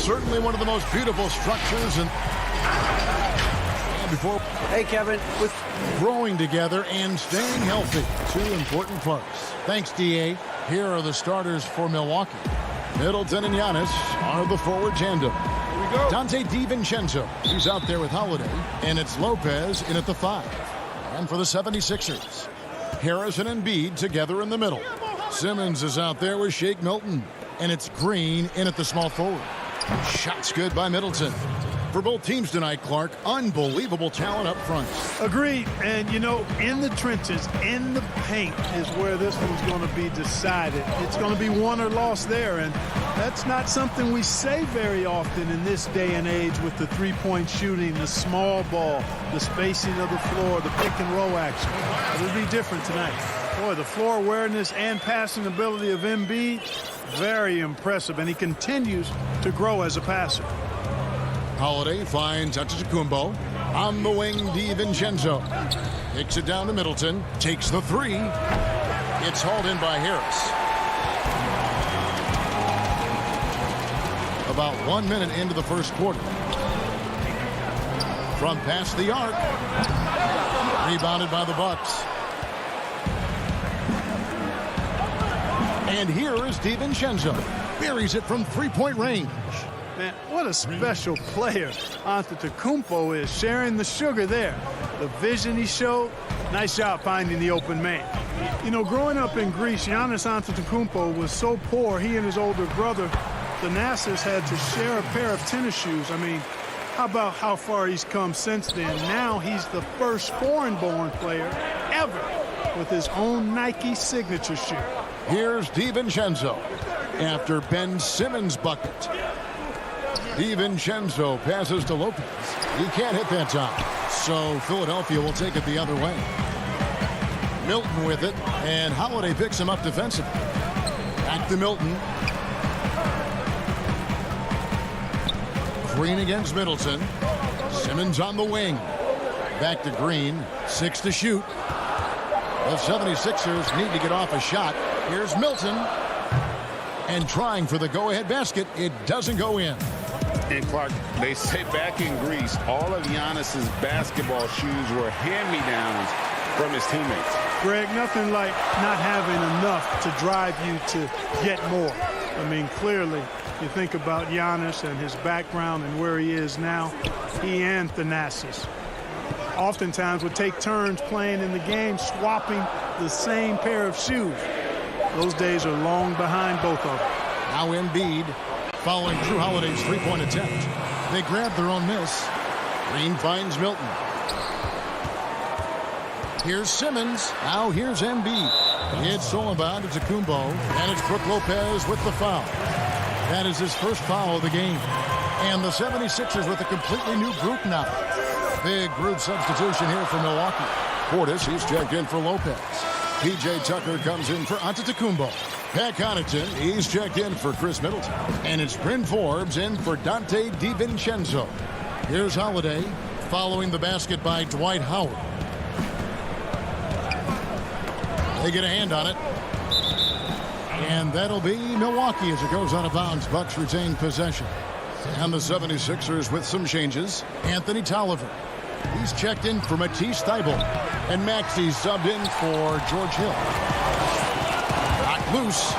Certainly one of the most beautiful structures and before. Hey, Kevin. With growing together and staying healthy. Two important parts. Thanks, D.A. Here are the starters for Milwaukee. Middleton and Giannis are the forward tandem. Here we go. Dante DiVincenzo, he's out there with Holiday. And it's Lopez in at the 5. And for the 76ers, Harrison and Embiid together in the middle. Simmons is out there with Shake Milton. And it's Green in at the small forward. Shots good by Middleton. For both teams tonight, Clark, unbelievable talent up front. Agreed. And, you know, in the trenches, in the paint is where this one's going to be decided. It's going to be won or lost there, and that's not something we say very often in this day and age with the three-point shooting, the small ball, the spacing of the floor, the pick-and-roll action. It'll be different tonight. Boy, the floor awareness and passing ability of Embiid, very impressive, and he continues to grow as a passer. Holiday finds Antetokounmpo. On the wing, DiVincenzo. Kicks it down to Middleton. Takes the 3. It's hauled in by Harris. About 1 minute into the first quarter. From past the arc. Rebounded by the Bucks. And here is DiVincenzo. Buries it from three-point range. Man, what a special player Antetokounmpo is, sharing the sugar there. The vision he showed, nice job finding the open man. You know, growing up in Greece, Giannis Antetokounmpo was so poor, he and his older brother, Thanasis, had to share a pair of tennis shoes. I mean, how about how far he's come since then? Now he's the first foreign-born player ever with his own Nike signature shoe. Here's DiVincenzo after Ben Simmons' bucket. DiVincenzo passes to Lopez. He can't hit that time. So Philadelphia will take it the other way. Milton with it, and Holiday picks him up defensively. Back to Milton. Green against Middleton. Simmons on the wing. Back to Green. 6 to shoot. The 76ers need to get off a shot. Here's Milton. And trying for the go-ahead basket. It doesn't go in. And Clark, they say back in Greece, all of Giannis's basketball shoes were hand-me-downs from his teammates. Greg, nothing like not having enough to drive you to get more. I mean, clearly, you think about Giannis and his background and where he is now, he and Thanasis oftentimes would take turns playing in the game, swapping the same pair of shoes. Those days are long behind both of them. Now Embiid following Drew Holiday's three-point attempt. They grab their own miss. Green finds Milton. Here's Simmons. Now here's Embiid. It's all about Antetokounmpo, and it's Brook Lopez with the foul. That is his first foul of the game. And the 76ers with a completely new group now. Big group substitution here for Milwaukee. Portis, he's checked in for Lopez. P.J. Tucker comes in for Antetokounmpo. Pat Connaughton, he's checked in for Chris Middleton. And it's Bryn Forbes in for Dante DiVincenzo. Here's Holiday following the basket by Dwight Howard. They get a hand on it. And that'll be Milwaukee as it goes out of bounds. Bucks retain possession. And the 76ers with some changes. Anthony Tolliver. He's checked in for Matisse Thybulle. And Maxey's subbed in for George Hill. Knocked loose.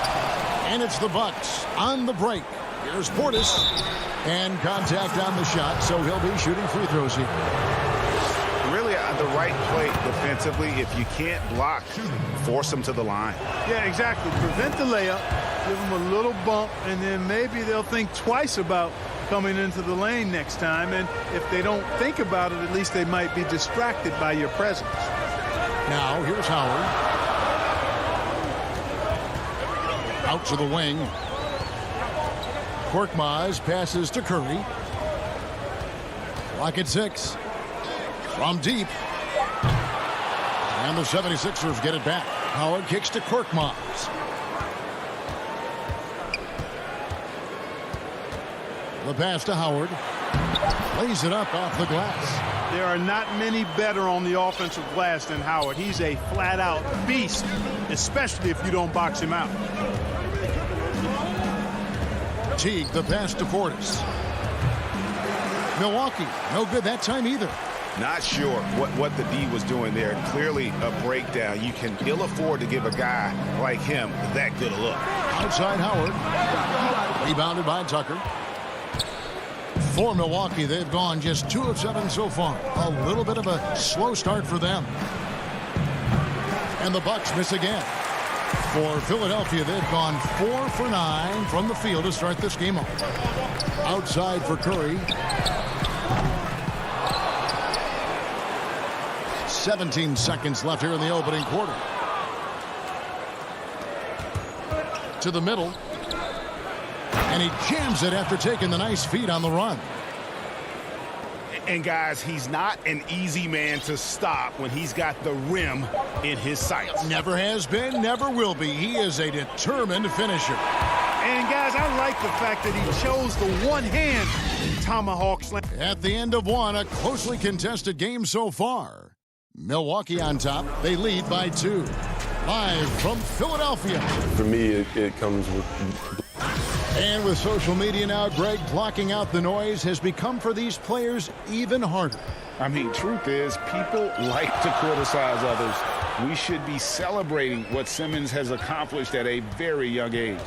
And it's the Bucks on the break. Here's Portis. And contact on the shot, so he'll be shooting free throws here. Really the right play defensively. If you can't block, force them to the line. Yeah, exactly. Prevent the layup, give them a little bump, and then maybe they'll think twice about coming into the lane next time. And if they don't think about it, at least they might be distracted by your presence. Now, here's Howard. Out to the wing. Korkmaz passes to Curry. Clock at 6. From deep. And the 76ers get it back. Howard kicks to Korkmaz. The pass to Howard. Lays it up off the glass. There are not many better on the offensive glass than Howard. He's a flat-out beast, especially if you don't box him out. Teague, the pass to Portis. Milwaukee, no good that time either. Not sure what the D was doing there. Clearly a breakdown. You can ill afford to give a guy like him that good a look. Outside Howard. Rebounded by Tucker. For Milwaukee, they've gone just 2 of 7 so far. A little bit of a slow start for them. And the Bucks miss again. For Philadelphia, they've gone 4 for 9 from the field to start this game off. Outside for Curry. 17 seconds left here in the opening quarter. To the middle. And he jams it after taking the nice feed on the run. And guys, he's not an easy man to stop when he's got the rim in his sights. Never has been, never will be. He is a determined finisher. And guys, I like the fact that he chose the one-hand tomahawk slam. At the end of one, a closely contested game so far. Milwaukee on top. They lead by 2. Live from Philadelphia. For me, it comes with... And with social media now, Greg, blocking out the noise has become for these players even harder. I mean, truth is, people like to criticize others. We should be celebrating what Simmons has accomplished at a very young age.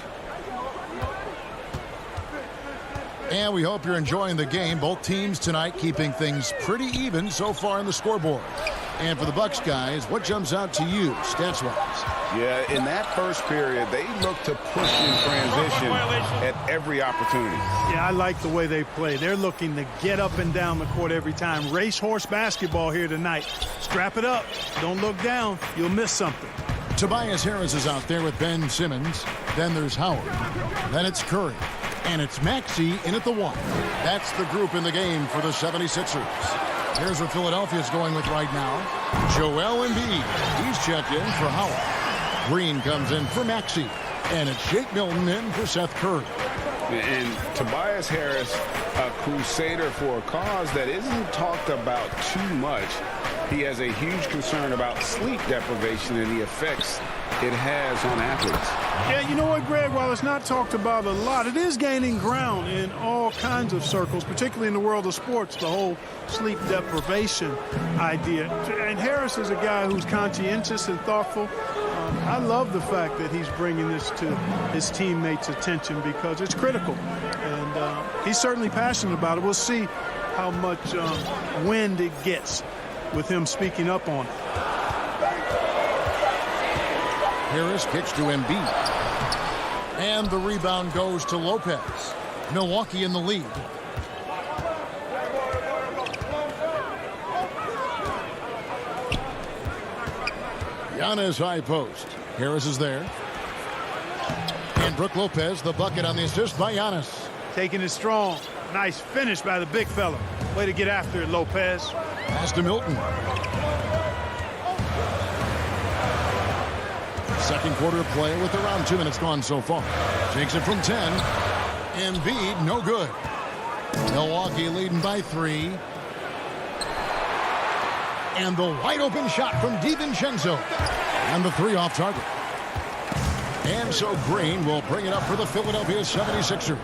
And we hope you're enjoying the game. Both teams tonight keeping things pretty even so far in the scoreboard. And for the Bucks guys, what jumps out to you stats-wise? Yeah, in that first period, they looked to push in transition at every opportunity. Yeah, I like the way they play. They're looking to get up and down the court every time. Racehorse basketball here tonight. Strap it up. Don't look down. You'll miss something. Tobias Harris is out there with Ben Simmons. Then there's Howard. Then it's Curry. And it's Maxey in at the 1. That's the group in the game for the 76ers. Here's what Philadelphia's going with right now. Joel Embiid. He's checked in for Howard. Green comes in for Maxey. And it's Jake Milton in for Seth Curry. And Tobias Harris, a crusader for a cause that isn't talked about too much. He has a huge concern about sleep deprivation and the effects it has on athletes. Yeah, you know what, Greg? While it's not talked about a lot, it is gaining ground in all kinds of circles, particularly in the world of sports, the whole sleep deprivation idea. And Harris is a guy who's conscientious and thoughtful. I love the fact that he's bringing this to his teammates' attention because it's critical. And he's certainly passionate about it. We'll see how much wind it gets with him speaking up on it. Harris kicks to Embiid. And the rebound goes to Lopez. Milwaukee in the lead. Giannis high post. Harris is there. And Brook Lopez, the bucket on the assist by Giannis. Taking it strong. Nice finish by the big fella. Way to get after it, Lopez. Pass to Milton. Second quarter of play with around 2 minutes gone so far. Takes it from 10. Embiid, no good. Milwaukee leading by 3. And the wide open shot from DiVincenzo. And the 3 off target. And so Green will bring it up for the Philadelphia 76ers.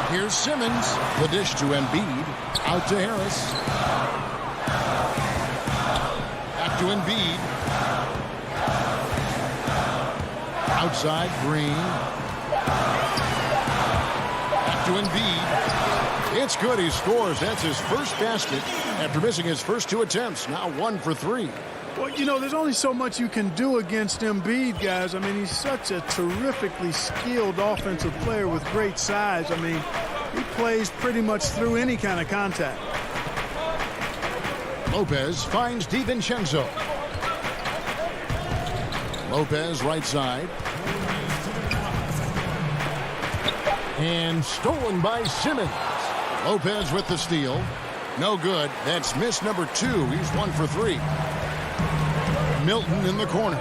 Here's Simmons. The dish to Embiid. Out to Harris. Back to Embiid. Outside, Green. to Embiid. It's good. He scores. That's his first basket after missing his first 2 attempts. Now 1 for 3. Well, you know, there's only so much you can do against Embiid, guys. I mean, he's such a terrifically skilled offensive player with great size. I mean, he plays pretty much through any kind of contact. Lopez finds DiVincenzo. Lopez right side. And stolen by Simmons. Lopez with the steal. No good. That's miss number 2. He's 1 for 3. Milton in the corner.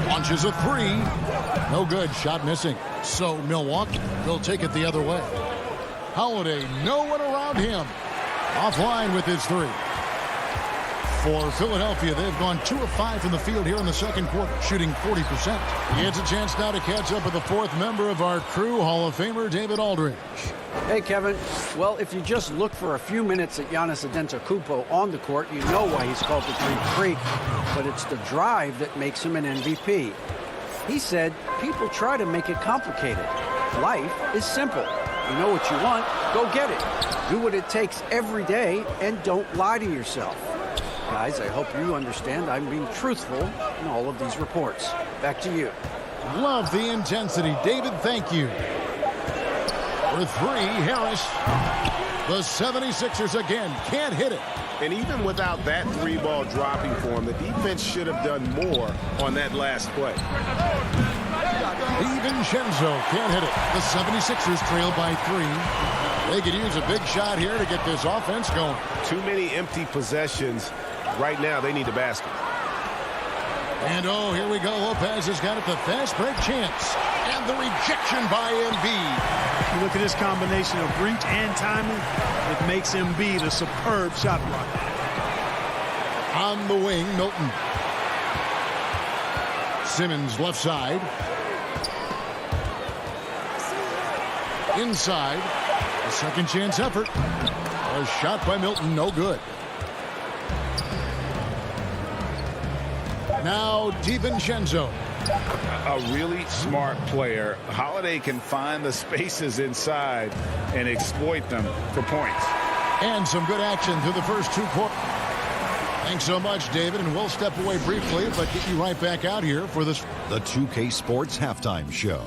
Launches a 3. No good. Shot missing. So Milwaukee will take it the other way. Holiday, no one around him. Offline with his 3. For Philadelphia, they've gone 2 of 5 from the field here in the second quarter, shooting 40%. He gets a chance now to catch up with the 4th member of our crew, Hall of Famer David Aldridge. Hey, Kevin. Well, if you just look for a few minutes at Giannis Antetokounmpo on the court, you know why he's called the Greek Freak. But it's the drive that makes him an MVP. He said, people try to make it complicated. Life is simple. You know what you want, go get it. Do what it takes every day and don't lie to yourself. Guys, I hope you understand I'm being truthful in all of these reports. Back to you. Love the intensity. David, thank you. For 3, Harris. The 76ers again can't hit it. And even without that 3-ball dropping for him, the defense should have done more on that last play. DiVincenzo can't hit it. The 76ers trail by 3. They could use a big shot here to get this offense going. Too many empty possessions. Right now, they need a basket. And oh, here we go. Lopez has got it, the fast break chance. And the rejection by Embiid. You look at this combination of reach and timing, it makes Embiid a superb shot blocker. On the wing, Milton. Simmons left side. Inside. A second chance effort. A shot by Milton, no good. Now DiVincenzo. A really smart player. Holiday can find the spaces inside and exploit them for points. And some good action through the first 2 quarters. Thanks so much, David, and we'll step away briefly, but get you right back out here for this. The 2K Sports Halftime Show.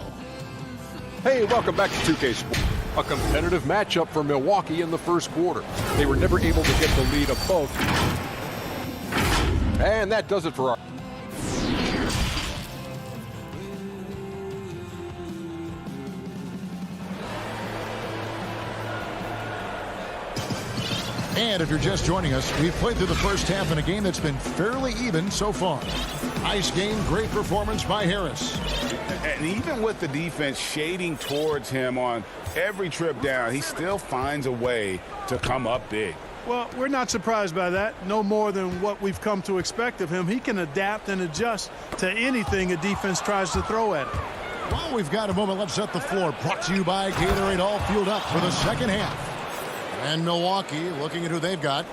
Hey, welcome back to 2K Sports. A competitive matchup for Milwaukee in the first quarter. They were never able to get the lead of both. And that does it for our... And if you're just joining us, we've played through the first half in a game that's been fairly even so far. Nice game, great performance by Harris. And even with the defense shading towards him on every trip down, he still finds a way to come up big. Well, we're not surprised by that. No more than what we've come to expect of him. He can adapt and adjust to anything a defense tries to throw at him. Well, we've got a moment. Let's set the floor. Brought to you by Gatorade, all fueled up for the second half. And Milwaukee, looking at who they've got.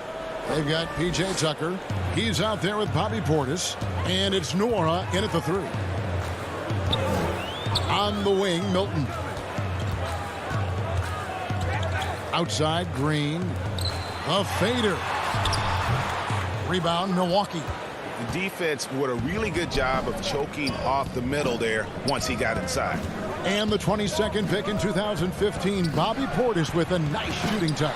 They've got P.J. Tucker. He's out there with Bobby Portis. And it's Nora in at the 3. On the wing, Milton. Outside, Green. A fader. Rebound, Milwaukee. The defense did a really good job of choking off the middle there once he got inside. And the 22nd pick in 2015, Bobby Portis with a nice shooting touch.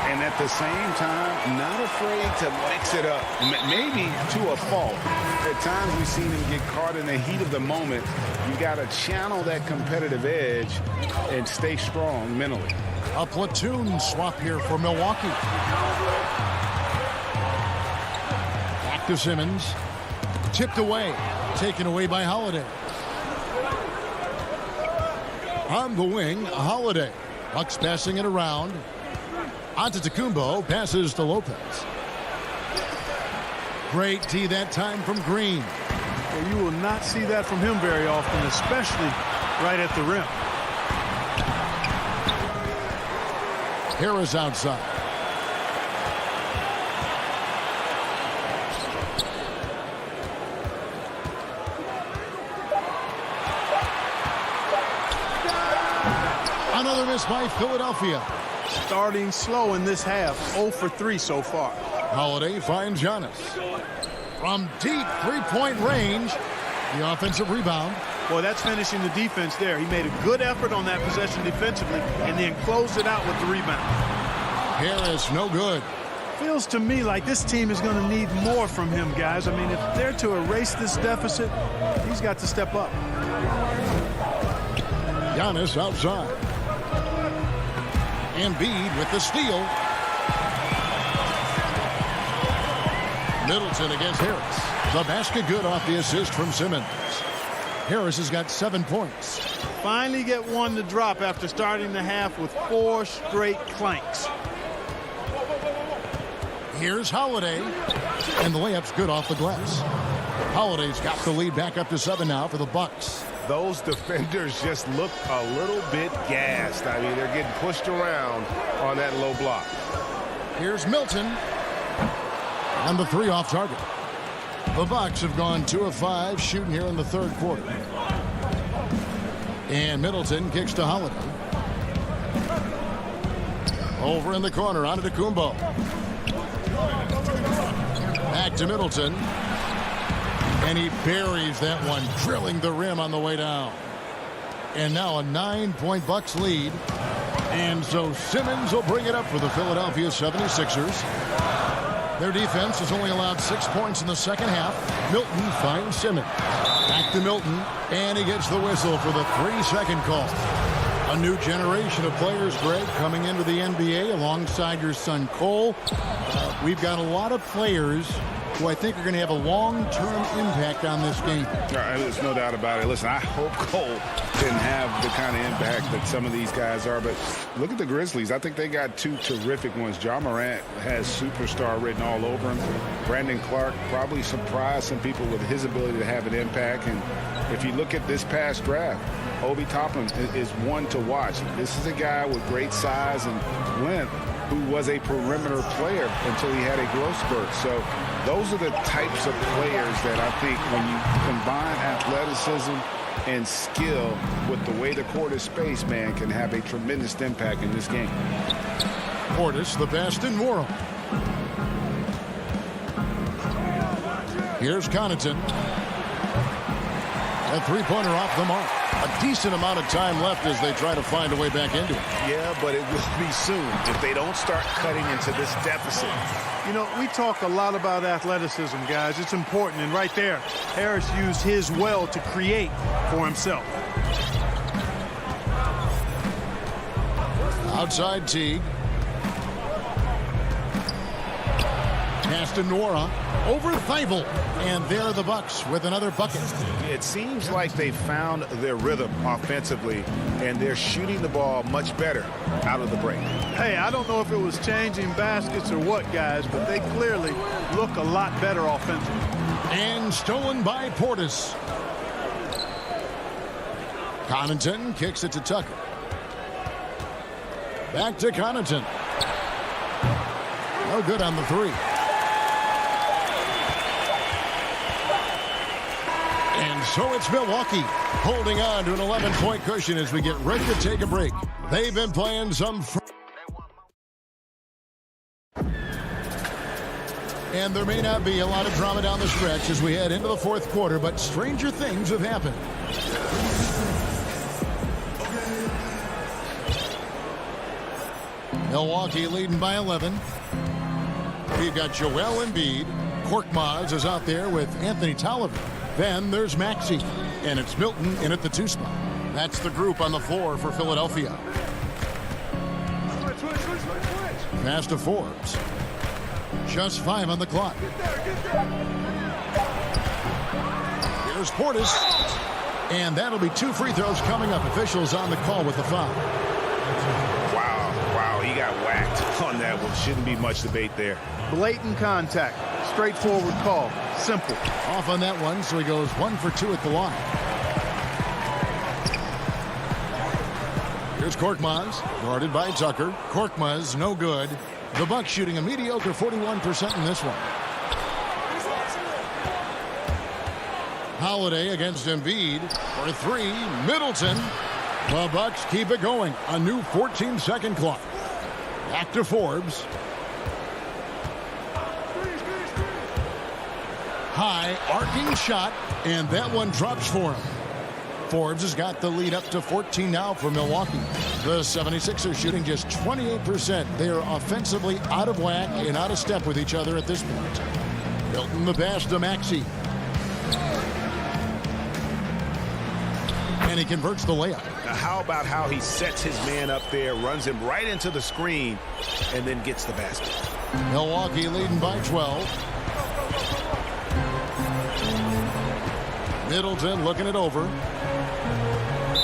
And at the same time, not afraid to mix it up, maybe to a fault. At times we've seen him get caught in the heat of the moment. You got to channel that competitive edge and stay strong mentally. A platoon swap here for Milwaukee. Back to Simmons. Tipped away. Taken away by Holiday. On the wing, Holiday. Bucks passing it around. Antetokounmpo passes to Lopez. Great D that time from Green. Well, you will not see that from him very often, especially right at the rim. Harris outside. Another Giannis by Philadelphia. Starting slow in this half. 0 for 3 so far. Holiday finds Giannis. From deep three-point range, the offensive rebound. Boy, that's finishing the defense there. He made a good effort on that possession defensively and then closed it out with the rebound. Harris, no good. Feels to me like this team is going to need more from him, guys. I mean, if they're to erase this deficit, he's got to step up. Giannis outside. Embiid with the steal. Middleton against Harris. The basket good off the assist from Simmons. Harris has got 7 points. Finally get one to drop after starting the half with 4 straight clanks. Here's Holiday. And the layup's good off the glass. Holiday's got the lead back up to 7 now for the Bucks. Those defenders just look a little bit gassed. I mean, they're getting pushed around on that low block. Here's Milton. And the 3 off target. The Bucks have gone 2 of 5 shooting here in the third quarter. And Middleton kicks to Holiday. Over in the corner, onto Kumbo. Back to Middleton. And he buries that one, drilling the rim on the way down. And now a 9-point Bucks lead. And so Simmons will bring it up for the Philadelphia 76ers. Their defense has only allowed 6 points in the second half. Milton finds Simmons. Back to Milton, and he gets the whistle for the 3-second call. A new generation of players, Greg, coming into the NBA alongside your son Cole. We've got a lot of players who I think are going to have a long-term impact on this game. There's no doubt about it. Listen, I hope Cole didn't have the kind of impact that some of these guys are, but look at the Grizzlies. I think they got 2 terrific ones. Ja Morant has superstar written all over him. Brandon Clark probably surprised some people with his ability to have an impact. And if you look at this past draft, Obi Toppin is one to watch. This is a guy with great size and length who was a perimeter player until he had a growth spurt. So those are the types of players that I think when you combine athleticism and skill with the way the court is spaced, man, can have a tremendous impact in this game. Portis, the best in world. Here's Connaughton. A 3-pointer off the mark. A decent amount of time left as they try to find a way back into it. Yeah, but it will be soon if they don't start cutting into this deficit. You know, we talk a lot about athleticism, guys. It's important. And right there, Harris used his well to create for himself. Outside Teague. Pass to Nora. Over Thibault. And there are the Bucks with another bucket. It seems like they found their rhythm offensively, and they're shooting the ball much better out of the break. Hey, I don't know if it was changing baskets or what, guys, but they clearly look a lot better offensively. And stolen by Portis. Connaughton kicks it to Tucker. Back to Connaughton. No good on the 3. And so it's Milwaukee holding on to an 11-point cushion as we get ready to take a break. They've been playing some and there may not be a lot of drama down the stretch as we head into the fourth quarter, but stranger things have happened. Milwaukee leading by 11. We've got Joel Embiid. Korkmaz is out there with Anthony Tolliver. Then there's Maxey, and it's Milton in at the 2 spot. That's the group on the floor for Philadelphia. Pass to Forbes. Just 5 on the clock. Here's Portis. And that'll be 2 free throws coming up. Officials on the call with the foul. Wow, he got whacked on that one. Shouldn't be much debate there. Blatant contact. Straightforward call. Simple. Off on that one, so he goes 1 for 2 at the line. Here's Korkmaz, guarded by Tucker. Korkmaz, no good. The Bucks shooting a mediocre 41% in this one. Holiday against Embiid for 3. Middleton. The Bucks keep it going. A new 14-second clock. Back to Forbes. High arcing shot, and that one drops for him. Forbes has got the lead up to 14 now for Milwaukee. The 76ers shooting just 28%. They are offensively out of whack and out of step with each other at this point. Milton the pass to Maxey. And he converts the layup. Now how about how he sets his man up there, runs him right into the screen, and then gets the basket. Milwaukee leading by 12. Middleton looking it over.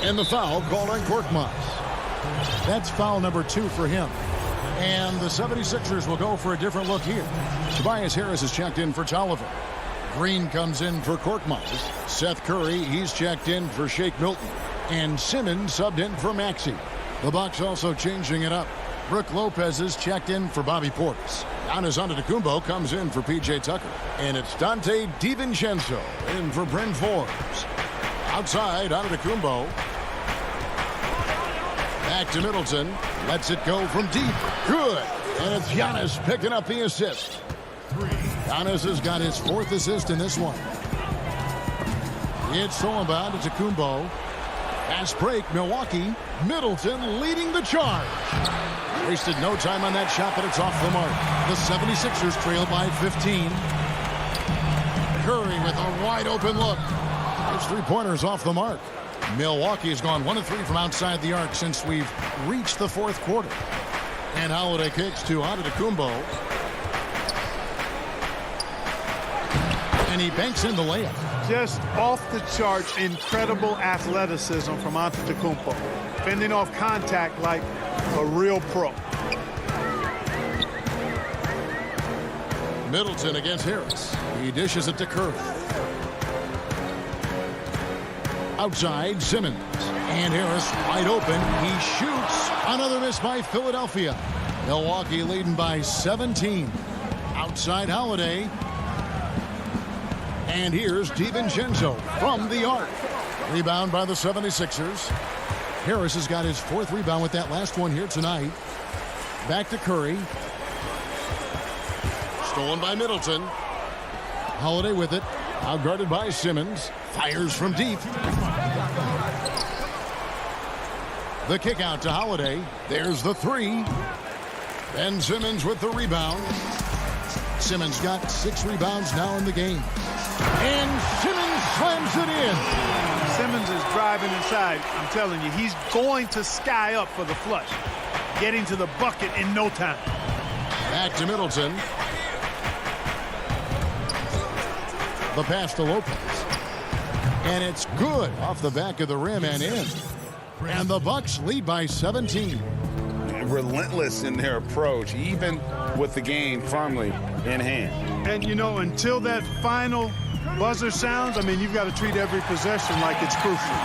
And the foul called on Korkmaz. That's foul number 2 for him. And the 76ers will go for a different look here. Tobias Harris is checked in for Tolliver. Green comes in for Korkmaz. Seth Curry, he's checked in for Shake Milton. And Simmons subbed in for Maxey. The Bucks also changing it up. Brook Lopez is checked in for Bobby Portis. Giannis Antetokounmpo comes in for P.J. Tucker. And it's Dante DiVincenzo in for Bryn Forbes. Outside, Antetokounmpo. Back to Middleton. Lets it go from deep. Good. And it's Giannis picking up the assist. Giannis has got his 4th assist in this one. It's stolen by Antetokounmpo. Fast break, Milwaukee. Middleton leading the charge. Wasted no time on that shot, but it's off the mark. The 76ers trail by 15. Curry with a wide open look. His 3-pointers off the mark. Milwaukee has gone 1 of 3 from outside the arc since we've reached the 4th quarter. And Holiday kicks to Antetokounmpo. And he banks in the layup. Just off the charts, incredible athleticism from Antetokounmpo. Fending off contact like a real pro. Middleton against Harris. He dishes it to Curry. Outside, Simmons. And Harris wide open. He shoots. Another miss by Philadelphia. Milwaukee leading by 17. Outside Holiday. And here's DiVincenzo from the arc. Rebound by the 76ers. Harris has got his 4th rebound with that last one here tonight. Back to Curry. Stolen by Middleton. Holiday with it. Outguarded by Simmons. Fires from deep. The kick out to Holiday. There's the 3. Ben Simmons with the rebound. Simmons got 6 rebounds now in the game. And Simmons slams it in. Simmons is driving inside. I'm telling you, he's going to sky up for the flush. Getting to the bucket in no time. Back to Middleton. The pass to Lopez. And it's good off the back of the rim and in. And the Bucks lead by 17. Relentless in their approach, even with the game firmly in hand. And, you know, until that final buzzer sounds, I mean, you've got to treat every possession like it's crucial.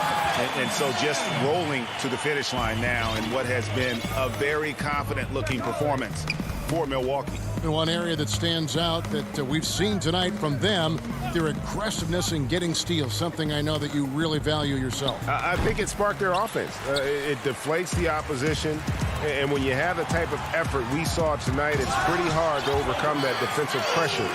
And so just rolling to the finish line now in what has been a very confident-looking performance for Milwaukee. And one area that stands out that we've seen tonight from them, their aggressiveness in getting steals, something I know that you really value yourself. I think it sparked their offense. It deflates the opposition. And when you have the type of effort we saw tonight, it's pretty hard to overcome that defensive pressure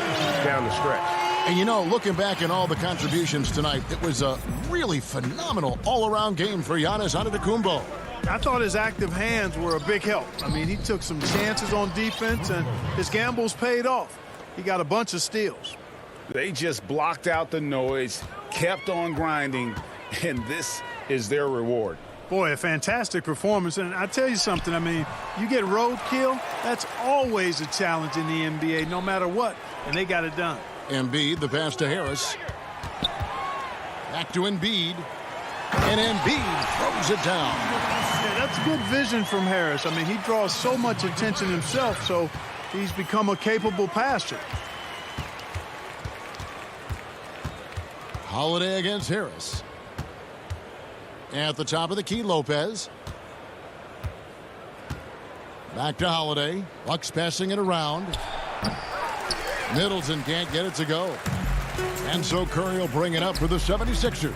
down the stretch. And, you know, looking back at all the contributions tonight, it was a really phenomenal all-around game for Giannis Antetokounmpo. I thought his active hands were a big help. I mean, he took some chances on defense, and his gambles paid off. He got a bunch of steals. They just blocked out the noise, kept on grinding, and this is their reward. Boy, a fantastic performance. And I tell you something, I mean, you get roadkill, that's always a challenge in the NBA, no matter what, and they got it done. Embiid, the pass to Harris. Back to Embiid. And Embiid throws it down. Yeah, that's good vision from Harris. I mean, he draws so much attention himself, so he's become a capable passer. Holiday against Harris. At the top of the key, Lopez. Back to Holiday. Bucks passing it around. Middleton can't get it to go. And so Curry will bring it up for the 76ers.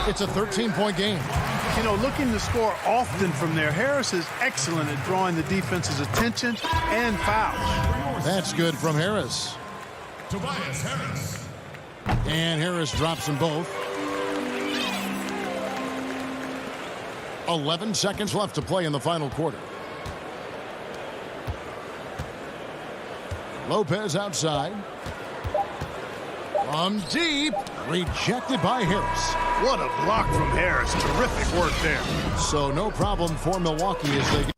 It's a 13-point game. You know, looking to score often from there. Harris is excellent at drawing the defense's attention and fouls. That's good from Harris. Tobias Harris. And Harris drops them both. 11 seconds left to play in the final quarter. Lopez outside. From deep. Rejected by Harris. What a block from Harris. Terrific work there. So no problem for Milwaukee as they get.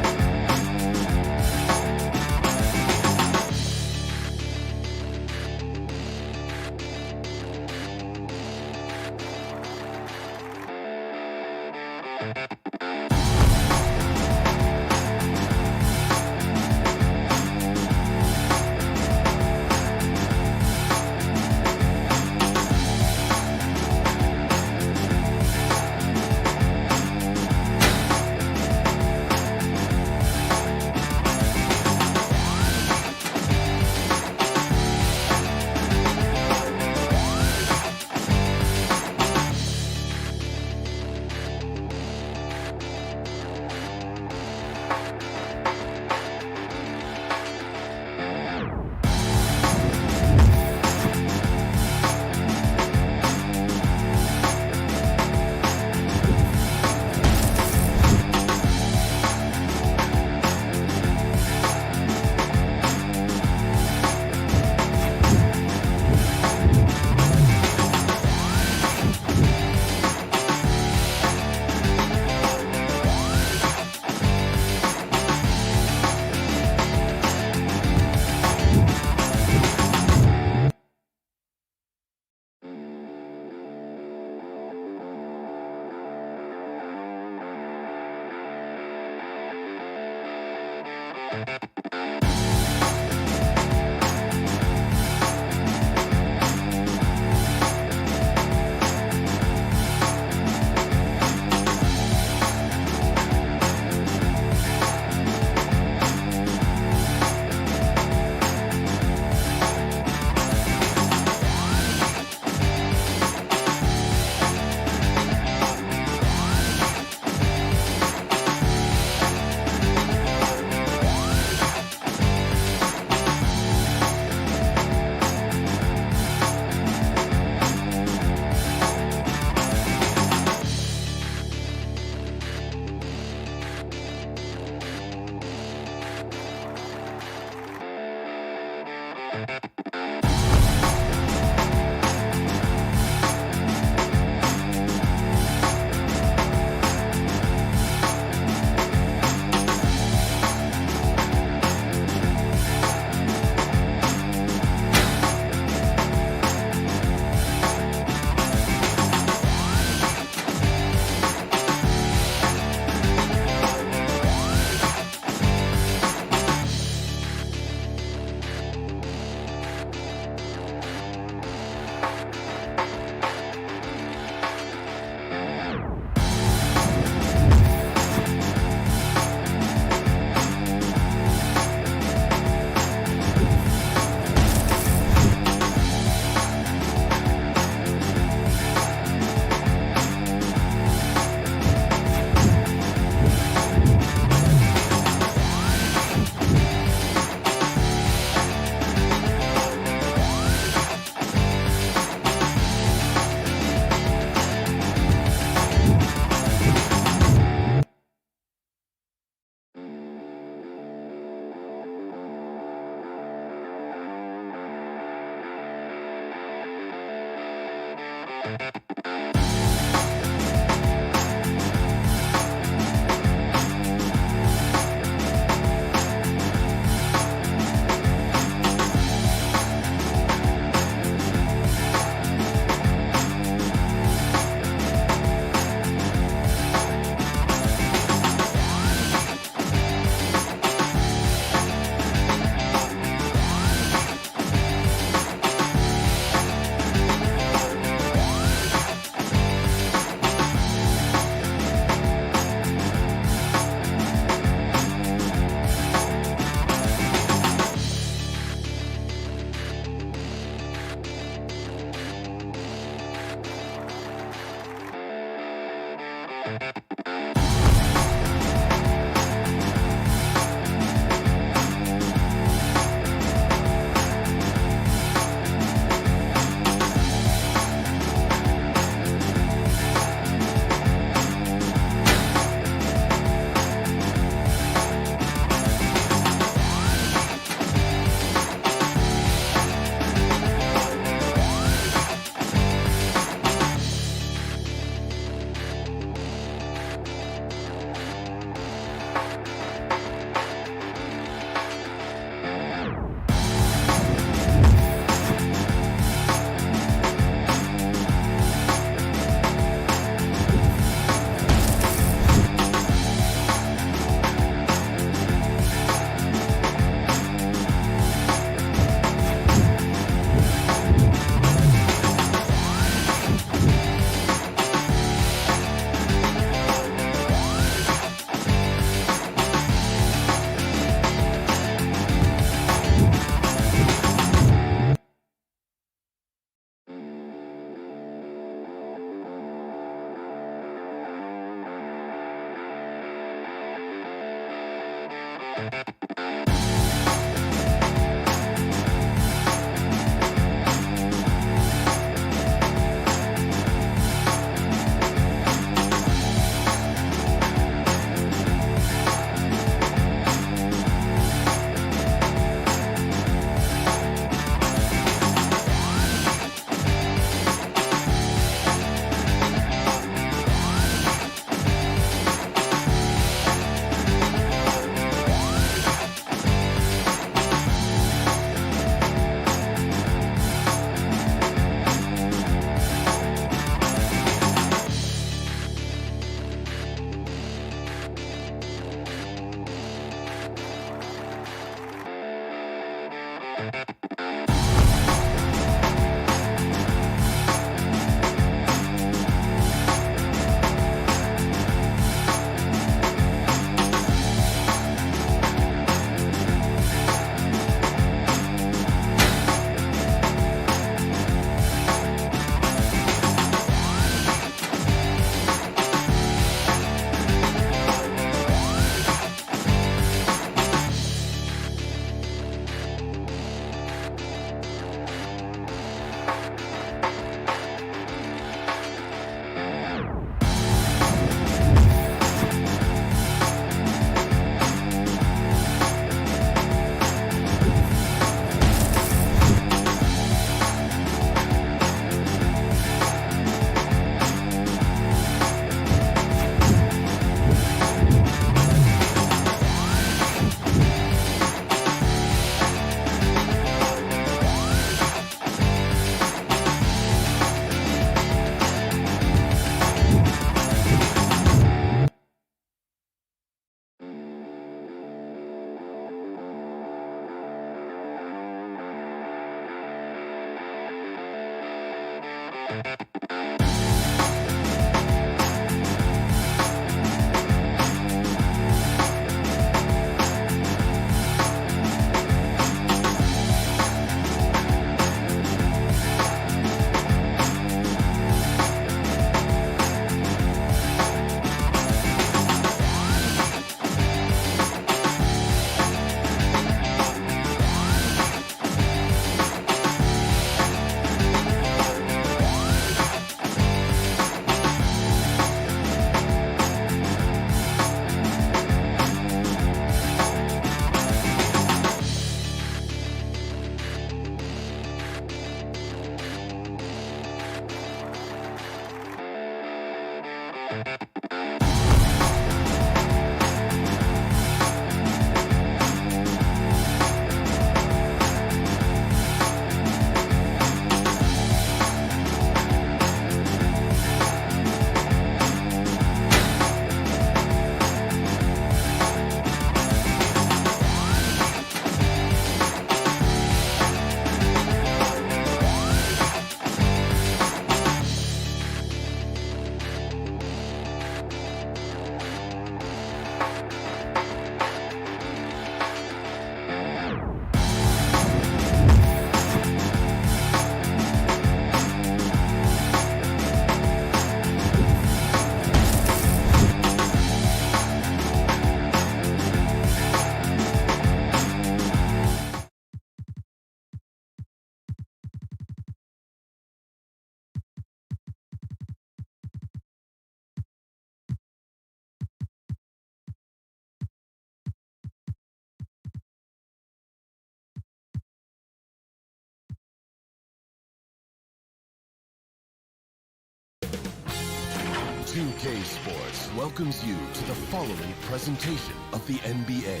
CLA Sports welcomes you to the following presentation of the NBA.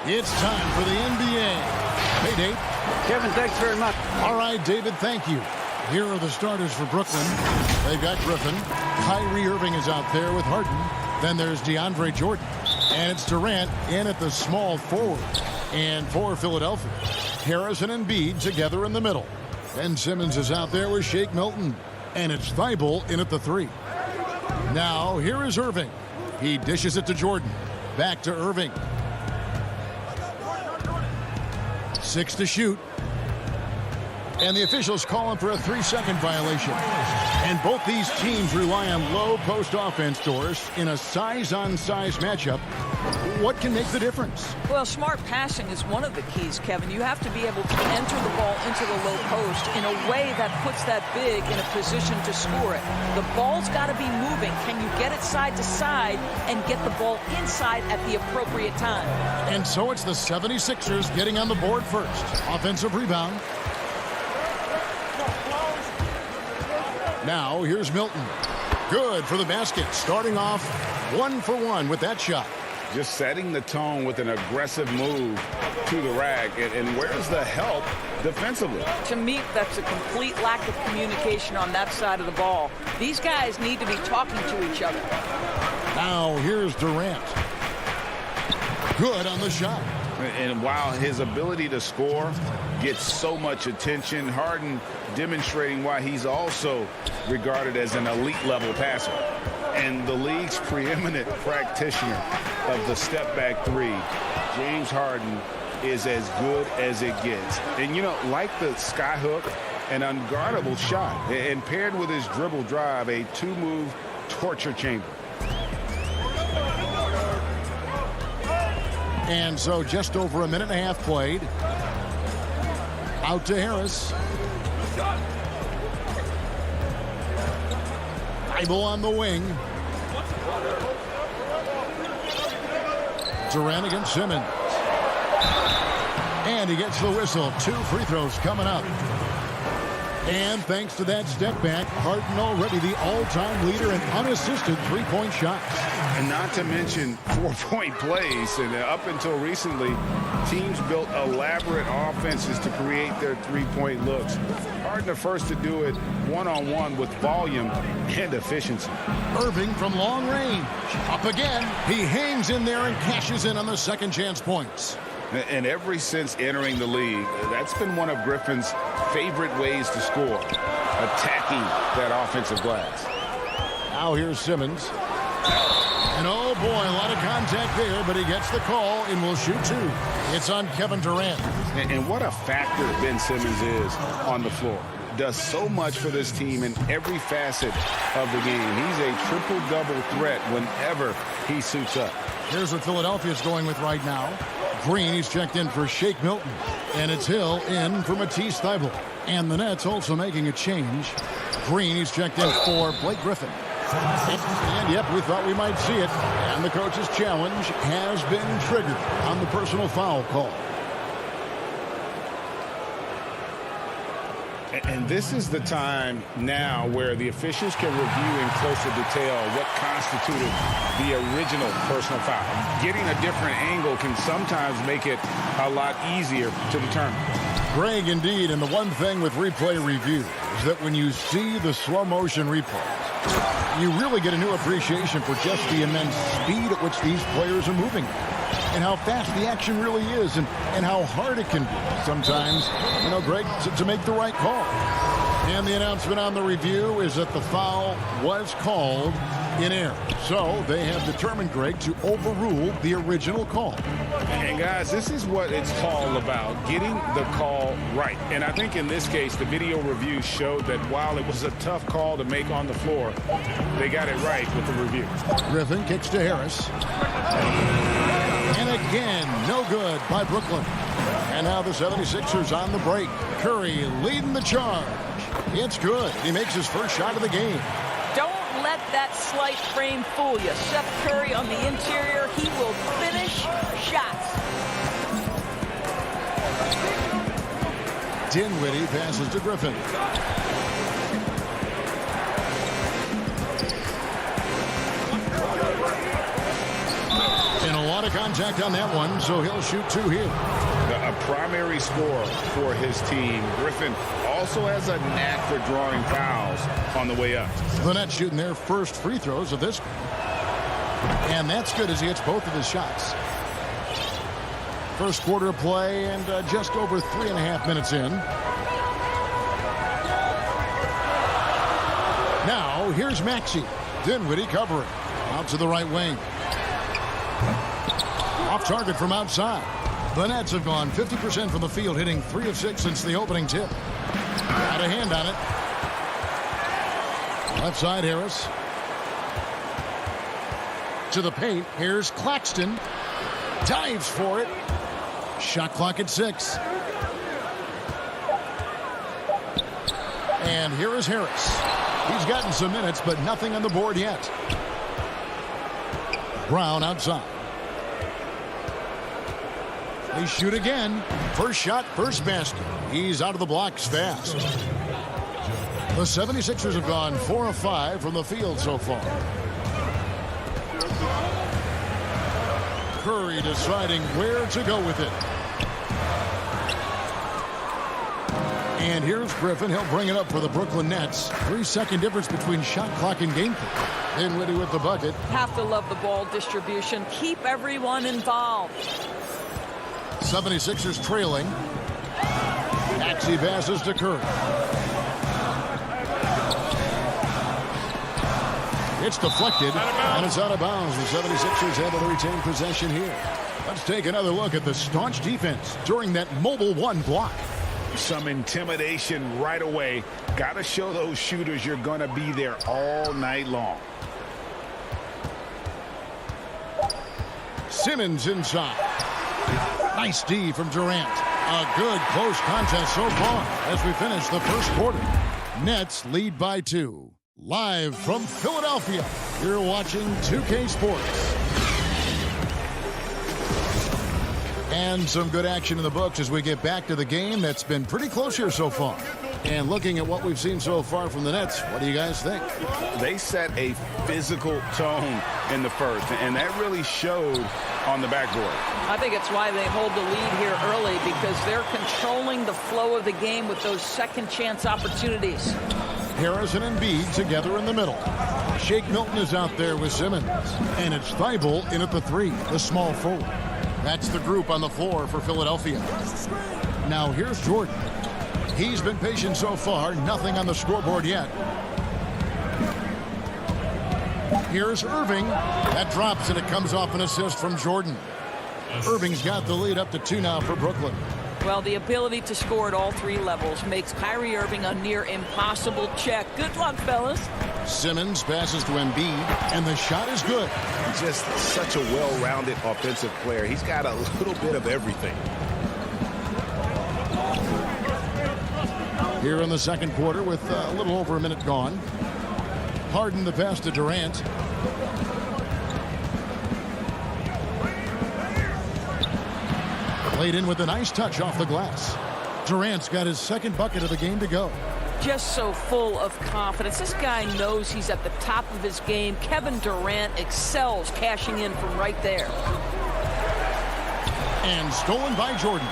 It's time for the NBA. Hey, Dave. Kevin, thanks very much. All right, David, thank you. Here are the starters for Brooklyn. They've got Griffin. Kyrie Irving is out there with Harden. Then there's DeAndre Jordan. And it's Durant in at the small forward. And for Philadelphia, Harris and Embiid together in the middle. Ben Simmons is out there with Shake Milton. And it's Thibault in at the 3. Now, here is Irving. He dishes it to Jordan. Back to Irving. 6 to shoot. And the officials call him for a 3-second violation. And both these teams rely on low post offense, Doris, in a size-on-size matchup. What can make the difference? Well, smart passing is one of the keys, Kevin. You have to be able to enter the ball into the low post in a way that puts that big in a position to score it. The ball's got to be moving. Can you get it side to side and get the ball inside at the appropriate time? And so it's the 76ers getting on the board first. Offensive rebound. Now, here's Milton. Good for the basket. Starting off 1 for 1 with that shot. Just setting the tone with an aggressive move to the rack. And where's the help defensively? To me, that's a complete lack of communication on that side of the ball. These guys need to be talking to each other. Now, here's Durant. Good on the shot. And while his ability to score gets so much attention, Harden demonstrating why he's also regarded as an elite-level passer. And the league's preeminent practitioner of the step-back 3, James Harden, is as good as it gets. And, you know, like the skyhook, an unguardable shot. And paired with his dribble drive, a 2-move torture chamber. And so just over a minute and a half played. Out to Harris. Thibault on the wing. Durant against Simmons. And he gets the whistle. 2 free throws coming up. And thanks to that step back, Harden already the all-time leader in unassisted three-point shots. And not to mention 4-point plays. And up until recently, teams built elaborate offenses to create their three-point looks. Harden the first to do it one-on-one with volume and efficiency. Irving from long range. Up again. He hangs in there and cashes in on the second chance points. And ever since entering the league, that's been one of Griffin's favorite ways to score, attacking that offensive glass. Now here's Simmons. And oh boy, a lot of contact there, but he gets the call and will shoot 2. It's on Kevin Durant. And what a factor Ben Simmons is on the floor. Does so much for this team in every facet of the game. He's a triple-double threat whenever he suits up. Here's what Philadelphia's going with right now. Green, he's checked in for Shake Milton. And it's Hill in for Matisse Thybulle. And the Nets also making a change. Green, he's checked in for Blake Griffin. And yep, we thought we might see it. And the coach's challenge has been triggered on the personal foul call. And this is the time now where the officials can review in closer detail what constituted the original personal foul. Getting a different angle can sometimes make it a lot easier to determine. Greg, indeed, and the one thing with replay review is that when you see the slow motion replays, you really get a new appreciation for just the immense speed at which these players are moving and how fast the action really is and how hard it can be sometimes, Greg, to make the right call. And the announcement on the review is that the foul was called in error. So they have determined, Greg, to overrule the original call. And guys, this is what it's all about, getting the call right. And I think in this case, the video review showed that while it was a tough call to make on the floor, they got it right with the review. Griffin kicks to Harris. And again, no good by Brooklyn. And now the 76ers on the break. Curry leading the charge. It's good. He makes his first shot of the game. Don't let that slight frame fool you. Seth Curry on the interior. He will finish shots. Dinwiddie passes to Griffin. And a lot of contact on that one, so he'll shoot two here. A primary scorer for his team. Griffin also has a knack for drawing fouls on the way up. The Nets shooting their first free throws of this. And that's good as he hits both of his shots. First quarter of play and just over 3.5 minutes in. Now, here's Maxey. Dinwiddie covering. Out to the right wing. Off target from outside. The Nets have gone 50% from the field, hitting 3 of 6 since the opening tip. Got a hand on it. Left side, Harris. To the paint. Here's Claxton. Dives for it. Shot clock at 6. And here is Harris. He's gotten some minutes, but nothing on the board yet. Brown outside. They shoot again. First shot, first basket. He's out of the blocks fast. The 76ers have gone 4 of 5 from the field so far. Curry deciding where to go with it. And here's Griffin. He'll bring it up for the Brooklyn Nets. 3-second difference between shot clock and game clock. Dinwiddie with the bucket. Have to love the ball distribution. Keep everyone involved. 76ers trailing. Maxey passes to Curry. It's deflected, and it's out of bounds. The 76ers able to retain possession here. Let's take another look at the staunch defense during that mobile one block. Some intimidation right away. Got to show those shooters you're going to be there all night long. Simmons inside. Nice D from Durant. A good close contest so far as we finish the first quarter. Nets lead by 2. Live from Philadelphia, you're watching 2K Sports. And some good action in the books as we get back to the game that's been pretty close here so far. And looking at what we've seen so far from the Nets, what do you guys think? They set a physical tone in the first, and that really showed on the backboard. I think it's why they hold the lead here early, because they're controlling the flow of the game with those second chance opportunities. Harris and Embiid together in the middle. Shake Milton is out there with Simmons. And it's Thibault in at the 3, the small forward. That's the group on the floor for Philadelphia. Now here's Jordan. He's been patient so far. Nothing on the scoreboard yet. Here's Irving. That drops and it comes off an assist from Jordan. Irving's got the lead up to 2 now for Brooklyn. Well, the ability to score at all 3 levels makes Kyrie Irving a near impossible check. Good luck, fellas. Simmons passes to Embiid, and the shot is good. Just such a well-rounded offensive player. He's got a little bit of everything. Here in the second quarter with a little over a minute gone. Harden the pass to Durant. Played in with a nice touch off the glass. Durant's got his second bucket of the game to go. Just so full of confidence. This guy knows he's at the top of his game. Kevin Durant excels cashing in from right there. And stolen by Jordan.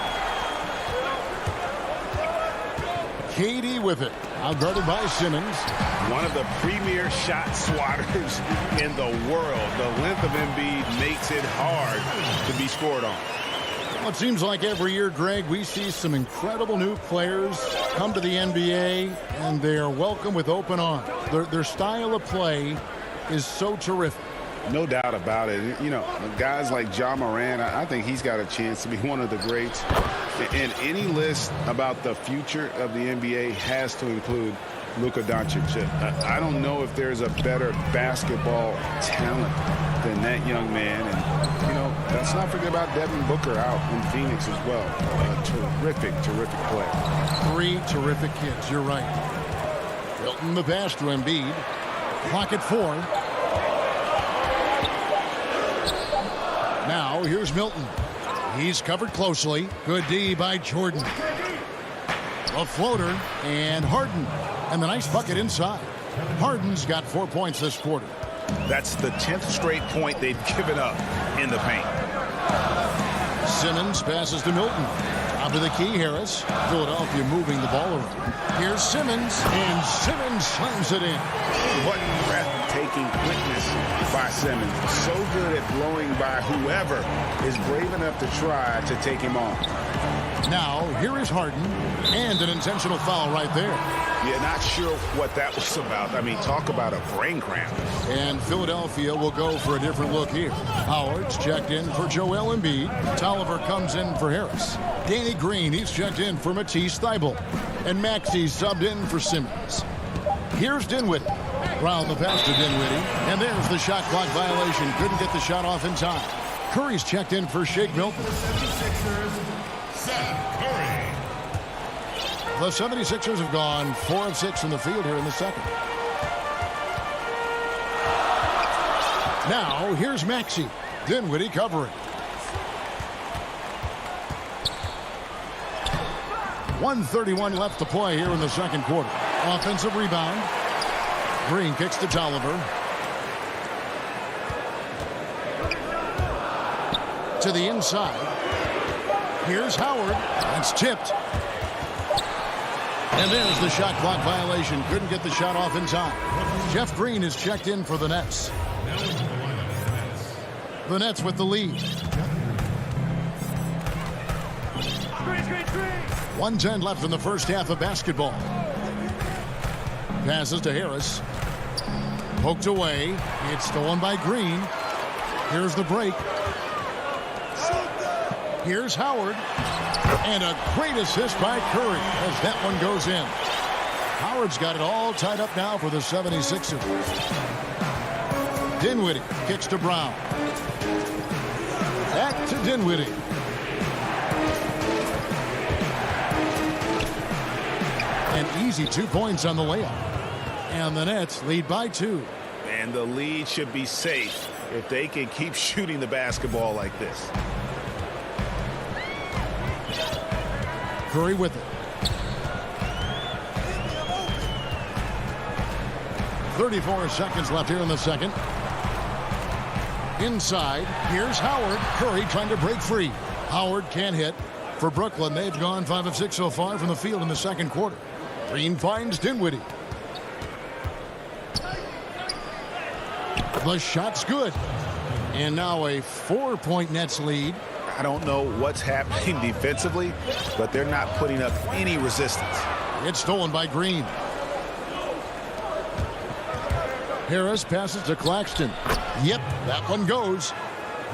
KD with it. Outguarded by Simmons. One of the premier shot swatters in the world. The length of Embiid makes it hard to be scored on. Well, it seems like every year, Greg, we see some incredible new players come to the NBA, and they are welcome with open arms. Their style of play is so terrific. No doubt about it. You know, guys like Ja Morant, I think he's got a chance to be one of the greats. And any list about the future of the NBA has to include Luka Doncic. I don't know if there's a better basketball talent than that young man. And, you know, let's not forget about Devin Booker out in Phoenix as well. Terrific play. 3 terrific kids. You're right. Hilton the pass to Embiid. Clock at 4. Now here's Milton. He's covered closely. Good D by Jordan. A floater and Harden. And the nice bucket inside. Harden's got 4 points this quarter. That's the 10th straight point they've given up in the paint. Simmons passes to Milton. Out to the key, Harris. Philadelphia moving the ball around. Here's Simmons, and Simmons slams it in. What breathtaking quickness by Simmons. So good at blowing by whoever is brave enough to try to take him on. Now, here is Harden, and an intentional foul right there. Yeah, not sure what that was about. I mean, talk about a brain cramp. And Philadelphia will go for a different look here. Howard's checked in for Joel Embiid. Tolliver comes in for Harris. Danny Green, he's checked in for Matisse Thybulle. And Maxey's subbed in for Simmons. Here's Dinwiddie. Round the pass to Dinwiddie. And there's the shot clock violation. Couldn't get the shot off in time. Curry's checked in for Shake Milton. The 76ers have gone 4 of 6 from the field here in the second. Now, here's Maxey. Dinwiddie covering. 1:31 left to play here in the second quarter. Offensive rebound. Green kicks to Tolliver. To the inside. Here's Howard. That's tipped. And there's the shot clock violation. Couldn't get the shot off in time. Jeff Green is checked in for the Nets. The Nets with the lead. 1:10 left in the first half of basketball. Passes to Harris. Poked away. It's stolen by Green. Here's the break. Here's Howard. And a great assist by Curry as that one goes in. Howard's got it all tied up now for the 76ers. Dinwiddie kicks to Brown. Back to Dinwiddie. An easy 2 points on the layup. And the Nets lead by 2. And the lead should be safe if they can keep shooting the basketball like this. Curry with it. 34 seconds left here in the second. Inside, here's Howard. Curry trying to break free. Howard can't hit. For Brooklyn, they've gone 5 of 6 so far from the field in the second quarter. Green finds Dinwiddie. The shot's good. And now a 4-point Nets lead. I don't know what's happening defensively, but they're not putting up any resistance. It's stolen by Green. Harris passes to Claxton. Yep, that one goes.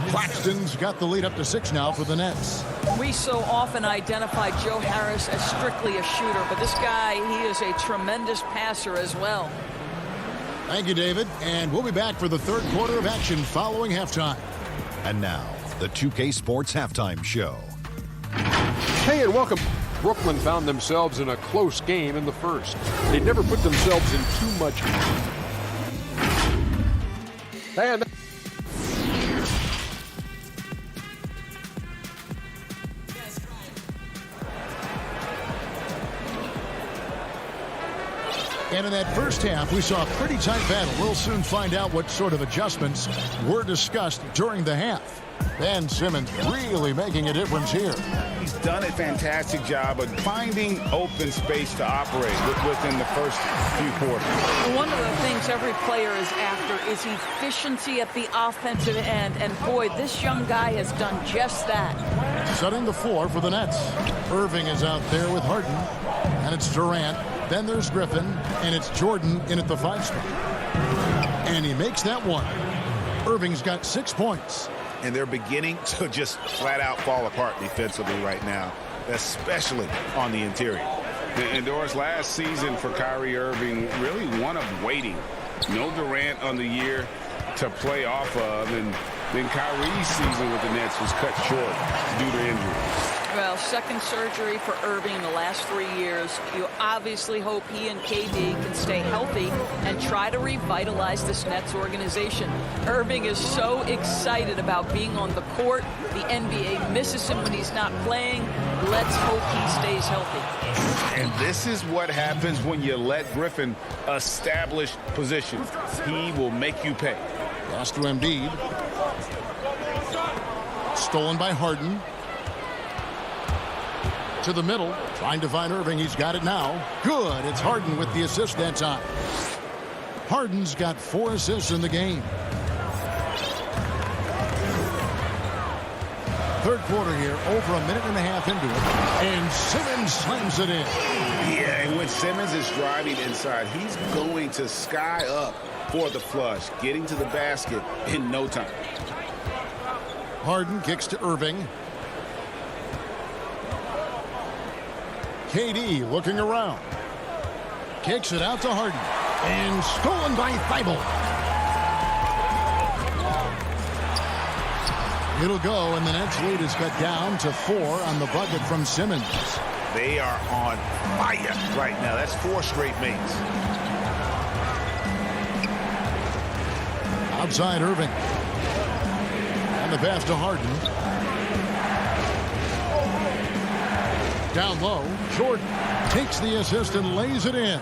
Claxton's got the lead up to 6 now for the Nets. We so often identify Joe Harris as strictly a shooter, but this guy, he is a tremendous passer as well. Thank you, David. And we'll be back for the third quarter of action following halftime. And now, the 2K Sports Halftime Show. Hey, and welcome. Brooklyn found themselves in a close game in the first. They never put themselves in too much. And And in that first half, we saw a pretty tight battle. We'll soon find out what sort of adjustments were discussed during the half. Ben Simmons really making a difference here. He's done a fantastic job of finding open space to operate within the first few quarters. One of the things every player is after is efficiency at the offensive end. And boy, this young guy has done just that. Setting the floor for the Nets. Irving is out there with Harden. And it's Durant. Then there's Griffin. And it's Jordan in at the 5 spot. And he makes that one. Irving's got 6 points. And they're beginning to just flat out fall apart defensively right now, especially on the interior. And Doris, last season for Kyrie Irving, really one of waiting. No Durant on the year to play off of, and then Kyrie's season with the Nets was cut short due to injury. Well, second surgery for Irving in the last 3 years. You obviously hope he and KD can stay healthy and try to revitalize this Nets organization. Irving is so excited about being on the court. The NBA misses him when he's not playing. Let's hope he stays healthy. And this is what happens when you let Griffin establish position. He will make you pay. Lost to Embiid. Stolen by Harden. To the middle, trying to find Irving. He's got it now. Good. It's Harden with the assist that time. Harden's got 4 assists in the game. Third quarter here, over a minute and a half into it. And Simmons slams it in. Yeah, and when Simmons is driving inside, he's going to sky up for the flush, getting to the basket in no time. Harden kicks to Irving. KD looking around. Kicks it out to Harden. And stolen by Thibault. It'll go, and the Nets lead is cut down to 4 on the bucket from Simmons. They are on fire right now. That's 4 straight makes. Outside Irving. And the pass to Harden. Down low, Jordan takes the assist and lays it in.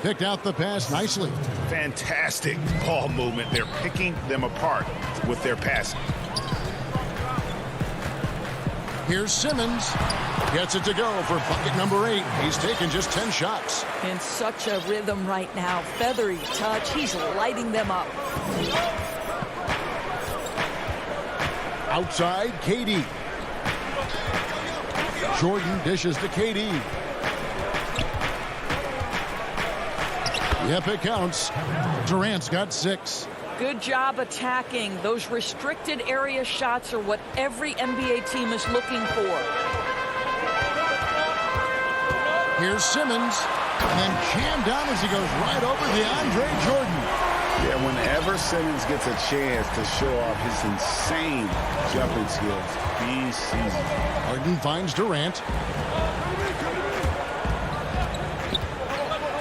Picked out the pass nicely. Fantastic ball movement. They're picking them apart with their passing. Here's Simmons. Gets it to go for bucket number 8. He's taken just 10 shots. In such a rhythm right now. Feathery touch. He's lighting them up. Outside, KD. Jordan dishes to KD. Yep, it counts. Durant's got 6. Good job attacking. Those restricted area shots are what every NBA team is looking for. Here's Simmons. And then jammed down as he goes right over DeAndre Jordan. Yeah, whenever Simmons gets a chance to show off his insane jumping skills, he sees it. Harden finds Durant.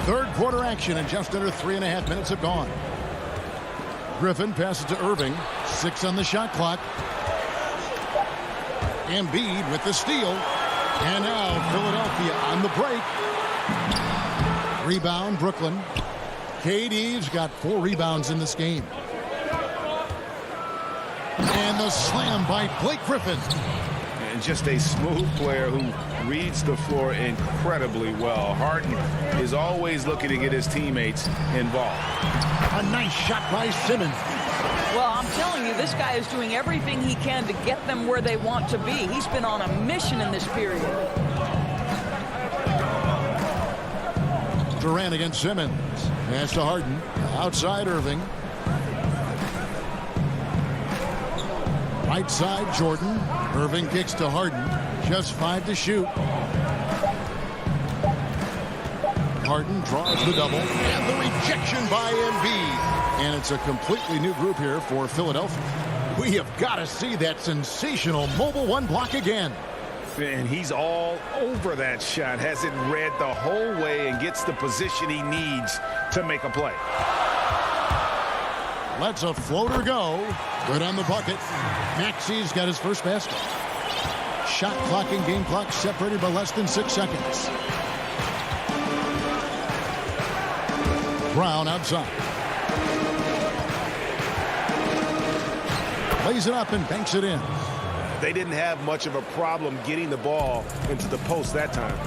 Third quarter action, and just under 3.5 minutes have gone. Griffin passes to Irving. 6 on the shot clock. Embiid with the steal. And now Philadelphia on the break. Rebound, Brooklyn. KD's got 4 rebounds in this game. And the slam by Blake Griffin. And just a smooth player who reads the floor incredibly well. Harden is always looking to get his teammates involved. A nice shot by Simmons. Well, I'm telling you, this guy is doing everything he can to get them where they want to be. He's been on a mission in this period. Durant against Simmons. Pass to Harden. Outside Irving. Right side Jordan. Irving kicks to Harden. Just 5 to shoot. Harden draws the double. And the rejection by Embiid. And it's a completely new group here for Philadelphia. We have got to see that sensational mobile 1 block again. And he's all over that shot. Has it read the whole way and gets the position he needs to make a play. Lets a floater go. Good on the bucket. Maxi's got his first basket. Shot clock and game clock separated by less than 6 seconds. Brown outside. Lays it up and banks it in. They didn't have much of a problem getting the ball into the post that time.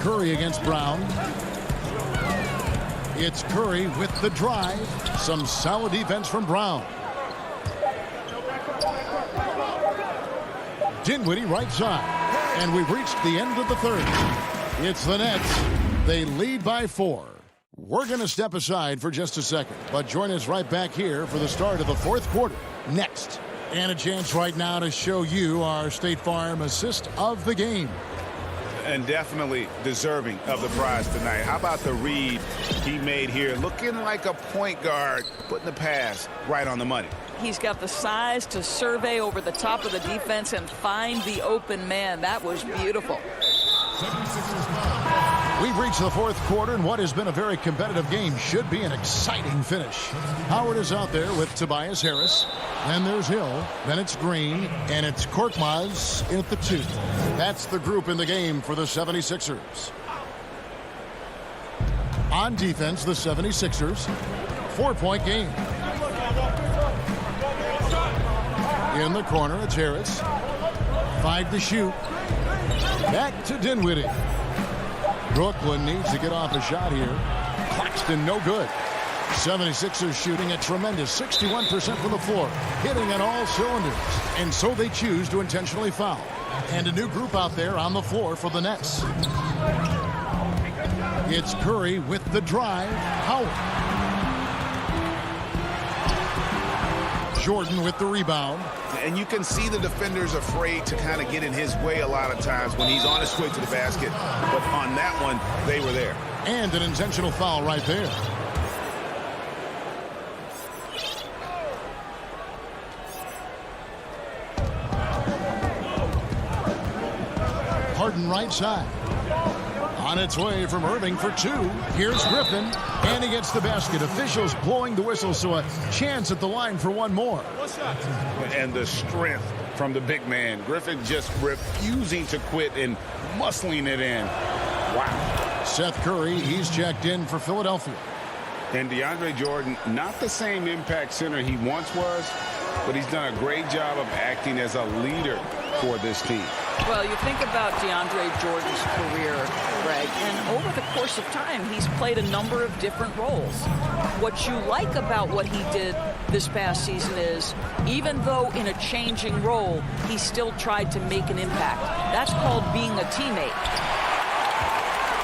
Curry against Brown. It's Curry with the drive. Some solid defense from Brown. Dinwiddie right side. And we've reached the end of the third. It's the Nets. They lead by 4. We're going to step aside for just a second, but join us right back here for the start of the fourth quarter next. And a chance right now to show you our State Farm assist of the game. And definitely deserving of the prize tonight. How about the read he made here? Looking like a point guard, putting the pass right on the money. He's got the size to survey over the top of the defense and find the open man. That was beautiful. We've reached the fourth quarter, and what has been a very competitive game should be an exciting finish. Howard is out there with Tobias Harris. Then there's Hill. Then it's Green. And it's Korkmaz at the 2. That's the group in the game for the 76ers. On defense, the 76ers. 4-point game. In the corner, it's Harris. 5 to shoot. Back to Dinwiddie. Brooklyn needs to get off a shot here. Claxton, no good. 76ers shooting a tremendous 61% from the floor, hitting on all cylinders. And so they choose to intentionally foul. And a new group out there on the floor for the Nets. It's Curry with the drive. Howard. Jordan with the rebound. And you can see the defenders afraid to kind of get in his way a lot of times when he's on his way to the basket. But on that one, they were there. And an intentional foul right there. Harden right side. On its way from Irving for 2. Here's Griffin. And he gets the basket. Officials blowing the whistle, so a chance at the line for one more. And the strength from the big man. Griffin just refusing to quit and muscling it in. Wow. Seth Curry, he's checked in for Philadelphia. And DeAndre Jordan, not the same impact center he once was, but he's done a great job of acting as a leader for this team. Well, you think about DeAndre Jordan's career, Greg, and over the course of time, he's played a number of different roles. What you like about what he did this past season is, even though in a changing role, he still tried to make an impact. That's called being a teammate.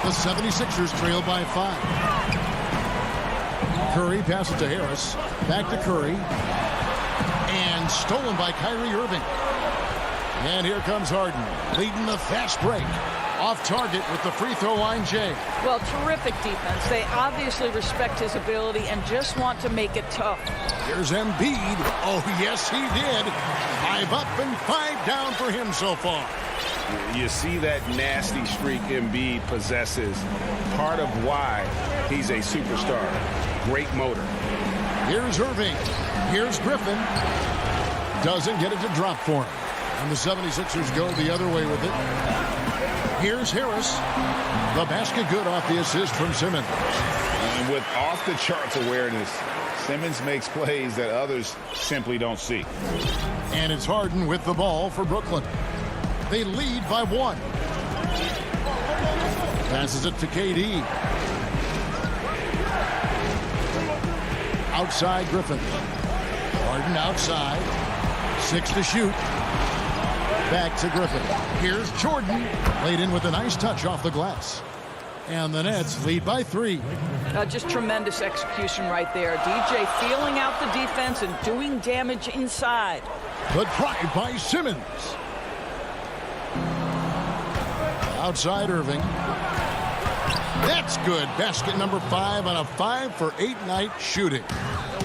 The 76ers trail by 5. Curry passes to Harris. Back to Curry. And stolen by Kyrie Irving. And here comes Harden, leading the fast break. Off target with the free throw line, Jay. Well, terrific defense. They obviously respect his ability and just want to make it tough. Here's Embiid. Oh, yes, he did. 5 up and 5 down for him so far. You see that nasty streak Embiid possesses. Part of why he's a superstar. Great motor. Here's Irving. Here's Griffin. Doesn't get it to drop for him. And the 76ers go the other way with it. Here's Harris. The basket good off the assist from Simmons. And with off-the-charts awareness, Simmons makes plays that others simply don't see. And it's Harden with the ball for Brooklyn. They lead by 1. Passes it to KD. Outside Griffin. Harden outside. 6 to shoot. Back to Griffin. Here's Jordan. Laid in with a nice touch off the glass. And the Nets lead by 3. Just tremendous execution right there. DJ feeling out the defense and doing damage inside. The drive by Simmons. Outside Irving. That's good. Basket number 5 on a 5 for 8 night shooting.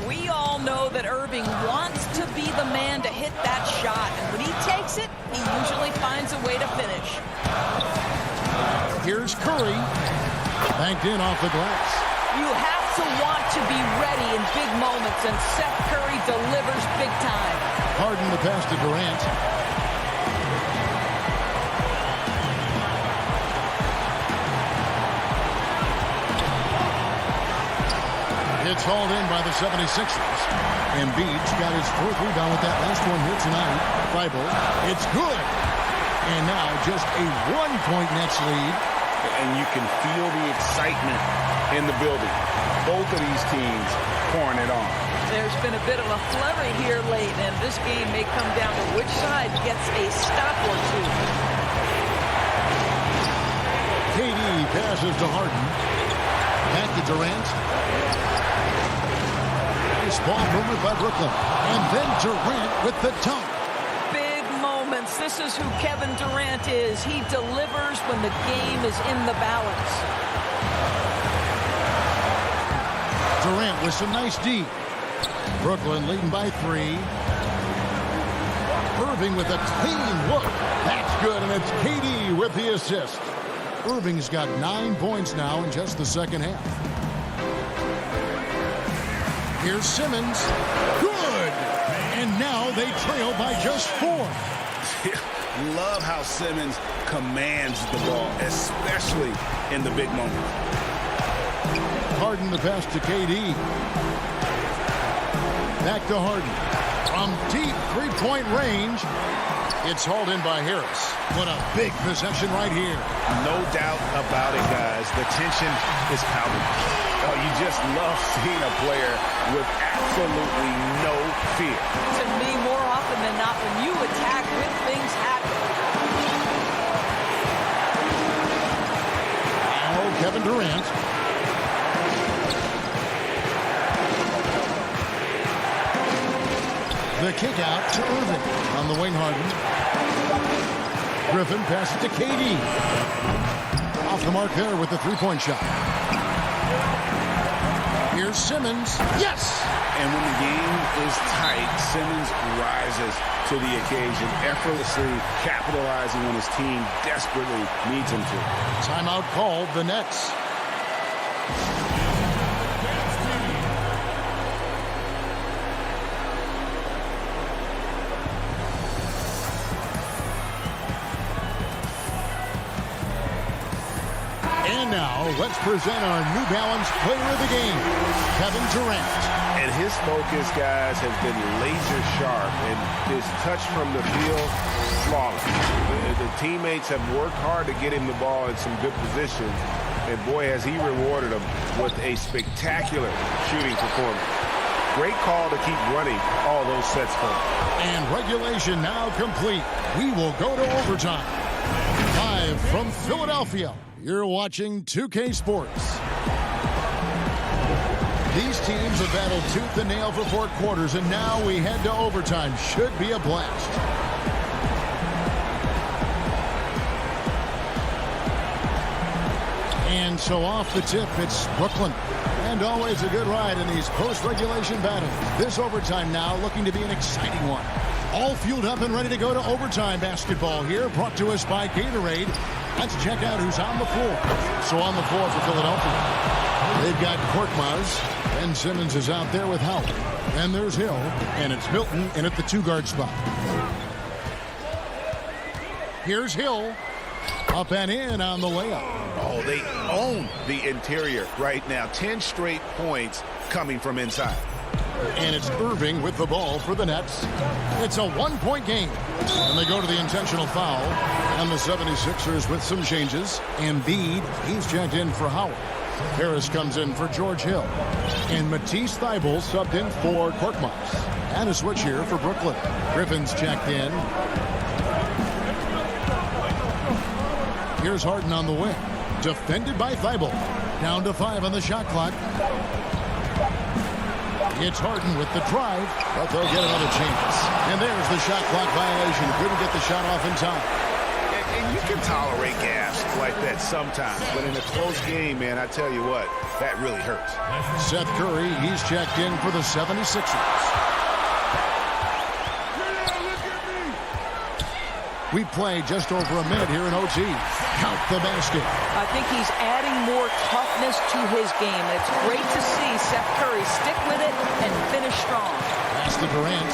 We all know that Irving wants to be the man to hit that shot. And when he takes it, he usually finds a way to finish. Here's Curry. Banked in off the glass. You have to want to be ready in big moments, and Seth Curry delivers big time. Harden the pass to Durant. It's hauled in by the 76ers. Embiid's got his 4th rebound with that last one here tonight. Thibault, it's good. And now just a 1-point Nets lead. And you can feel the excitement in the building. Both of these teams pouring it on. There's been a bit of a flurry here late, and this game may come down to which side gets a stop or two. KD passes to Harden. Back to Durant. Nice ball movement by Brooklyn. And then Durant with the dunk. Big moments. This is who Kevin Durant is. He delivers when the game is in the balance. Durant with some nice D. Brooklyn leading by 3. Irving with a clean look. That's good, and it's KD with the assist. Irving's got 9 points now in just the second half. Here's Simmons. Good! And now they trail by just 4. Love how Simmons commands the ball, especially in the big moments. Harden the pass to KD. Back to Harden. From deep three-point range. It's hauled in by Harris. What a big possession right here. No doubt about it, guys. The tension is palpable. Oh, you just love seeing a player with absolutely no fear. To me, more often than not, when you attack when things happen. Now Kevin Durant. The kick out to Irving. On the wing, Harden. Griffin passes to KD. Off the mark there with the three-point shot. Here's Simmons. Yes! And when the game is tight, Simmons rises to the occasion, effortlessly capitalizing when his team desperately needs him to. Timeout called, the Nets. And now, let's present our New Balance player of the game, Kevin Durant. And his focus, guys, has been laser sharp, and his touch from the field, flawless. The teammates have worked hard to get him the ball in some good positions, and boy, has he rewarded them with a spectacular shooting performance. Great call to keep running all those sets for him. And regulation now complete. We will go to overtime. Live from Philadelphia, you're watching 2K Sports. These teams have battled tooth and nail for 4 quarters, and now we head to overtime. Should be a blast. And so off the tip, it's Brooklyn. And always a good ride in these post-regulation battles. This overtime now looking to be an exciting one. All fueled up and ready to go to overtime basketball here, brought to us by Gatorade. Let's check out who's on the floor. So on the floor for Philadelphia, they've got Korkmaz. Ben Simmons is out there with Howard. And there's Hill, and it's Milton in at the 2-guard spot. Here's Hill. Up and in on the layup. Oh, they own the interior right now. 10 straight points coming from inside. And it's Irving with the ball for the Nets. It's a 1-point game. And they go to the intentional foul. And the 76ers with some changes. Embiid, he's checked in for Howard. Harris comes in for George Hill. And Matisse Thybulle subbed in for Korkmaz. And a switch here for Brooklyn. Griffin's checked in. Here's Harden on the wing. Defended by Thybulle. Down to 5 on the shot clock. It's Harden with the drive, but they'll get another chance. And there's the shot clock violation. Couldn't get the shot off in time. And you can tolerate gas like that sometimes, but in a close game, man, I tell you what, that really hurts. Seth Curry, he's checked in for the 76ers. We play just over a minute here in OT. Count the basket. I think he's adding more toughness to his game. And it's great to see Seth Curry stick with it and finish strong. Pass to Durant.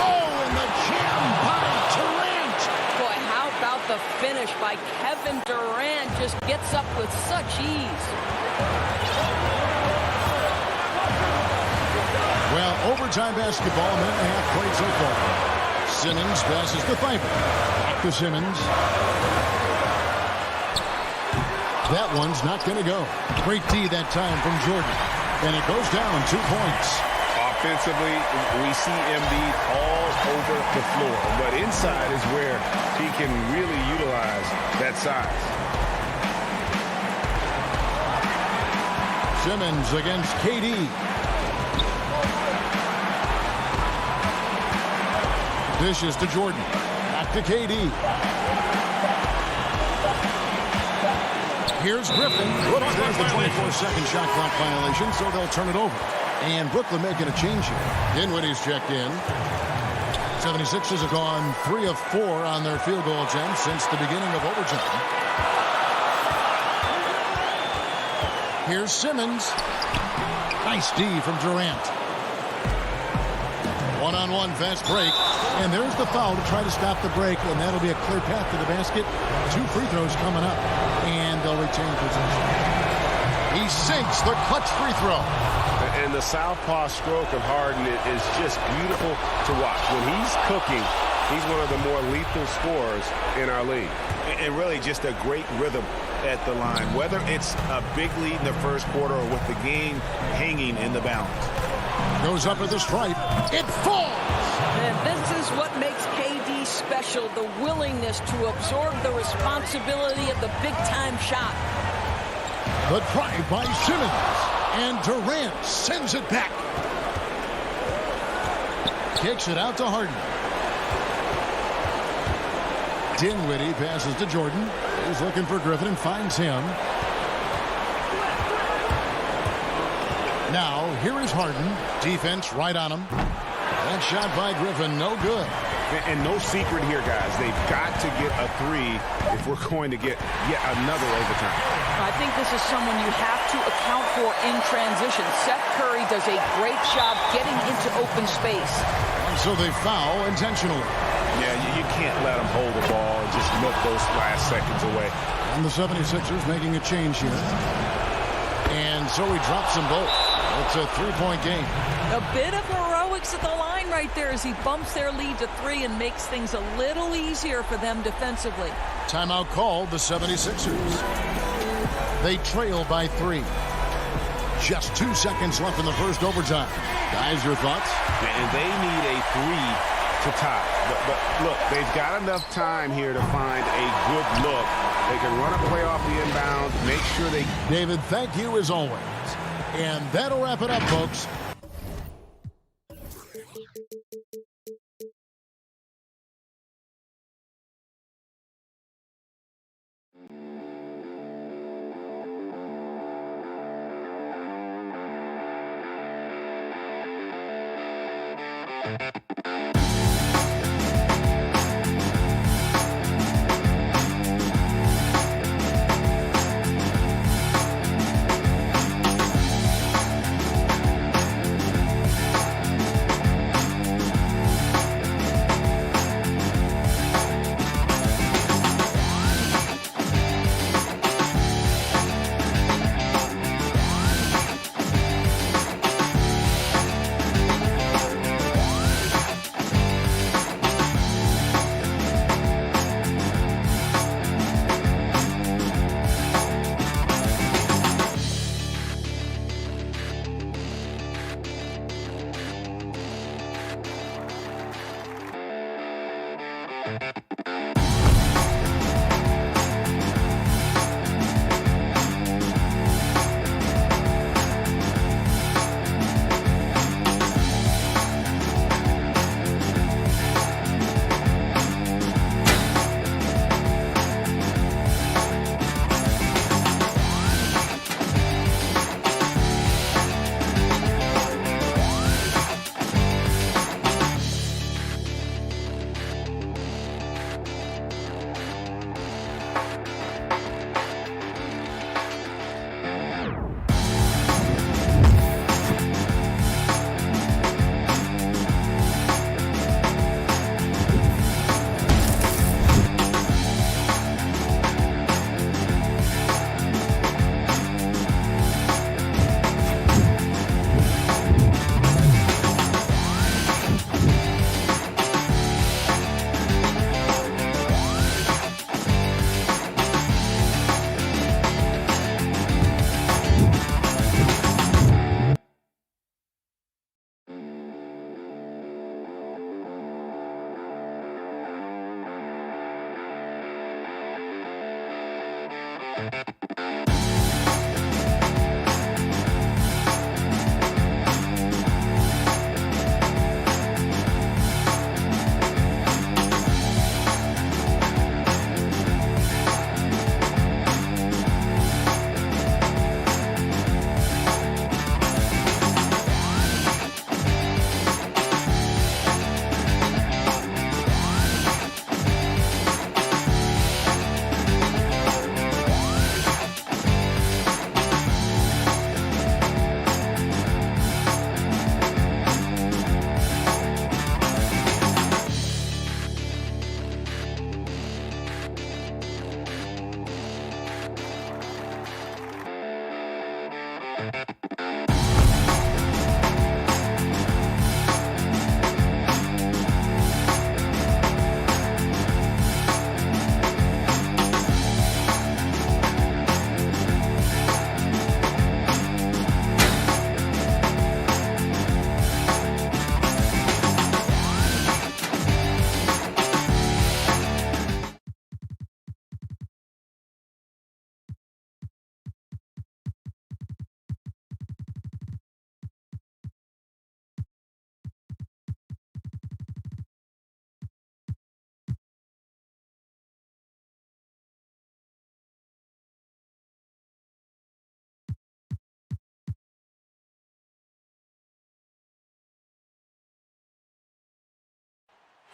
Oh, and the jam by Durant. Boy, how about the finish by Kevin Durant? Just gets up with such ease. Well, overtime basketball, a minute and a half played so far. Simmons passes to Thybulle. Back to Simmons. That one's not going to go. Great D that time from Jordan. And it goes down 2 points. Offensively, we see Embiid all over the floor. But inside is where he can really utilize that size. Simmons against KD. Dishes to Jordan. Back to KD. Here's Griffin. There's the 24-second shot clock violation, so they'll turn it over. And Brooklyn making a change here. Dinwiddie's checked in. 76ers have gone 3 of 4 on their field goal attempts since the beginning of overtime. Here's Simmons. Nice D from Durant. One-on-one fast break. And there's the foul to try to stop the break, and that'll be a clear path to the basket. 2 free throws coming up, and they'll retain possession. He sinks the clutch free throw. And the southpaw stroke of Harden is just beautiful to watch. When he's cooking, he's one of the more lethal scorers in our league. And really just a great rhythm at the line, whether it's a big lead in the first quarter or with the game hanging in the balance. Goes up at the stripe. It falls. And this is what makes KD special, the willingness to absorb the responsibility of the big-time shot. The drive by Simmons. And Durant sends it back. Kicks it out to Harden. Dinwiddie passes to Jordan. He's looking for Griffin and finds him. Now, here is Harden. Defense right on him. That shot by Griffin, no good. And no secret here, guys. They've got to get a 3 if we're going to get yet another overtime. I think this is someone you have to account for in transition. Seth Curry does a great job getting into open space. And so they foul intentionally. Yeah, you can't let them hold the ball and just milk those last seconds away. And the 76ers making a change here. And so he drops them both. It's a 3-point game. A bit of heroics at the line right there as he bumps their lead to 3 and makes things a little easier for them defensively. Timeout called the 76ers. They trail by 3. Just 2 seconds left in the first overtime. Guys, your thoughts? And they need a 3 to tie. But look, they've got enough time here to find a good look. They can run a play off the inbound, make sure they... David, thank you as always. And that'll wrap it up, folks.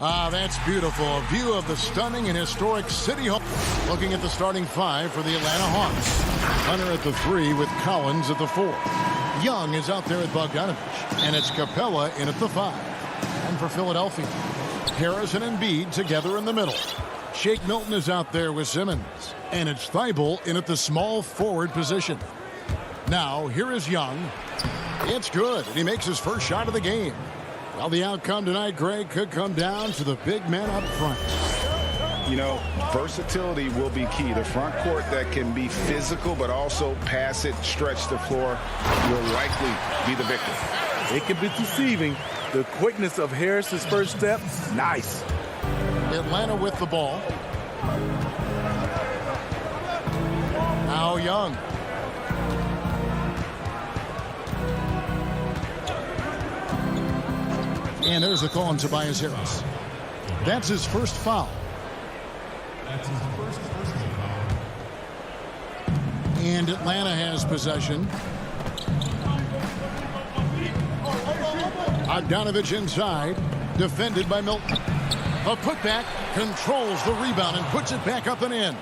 Ah, that's beautiful. A view of the stunning and historic City Hall. Looking at the starting five for the Atlanta Hawks. Hunter at the 3 with Collins at the 4. Young is out there at Bogdanovich. And it's Capella in at the 5. And for Philadelphia, Harrison and Embiid together in the middle. Shake Milton is out there with Simmons. And it's Thibault in at the small forward position. Now, here is Young. It's good, and he makes his first shot of the game. Well, the outcome tonight, Greg, could come down to the big man up front. You know, versatility will be key. The front court that can be physical but also pass it, stretch the floor will likely be the victor. It can be deceiving. The quickness of Harris's first step, nice. Atlanta with the ball. Now Young. And there's a call on Tobias Harris. That's his first foul. And Atlanta has possession. Bogdanovich inside. Defended by Milton. A putback, controls the rebound and puts it back up and in.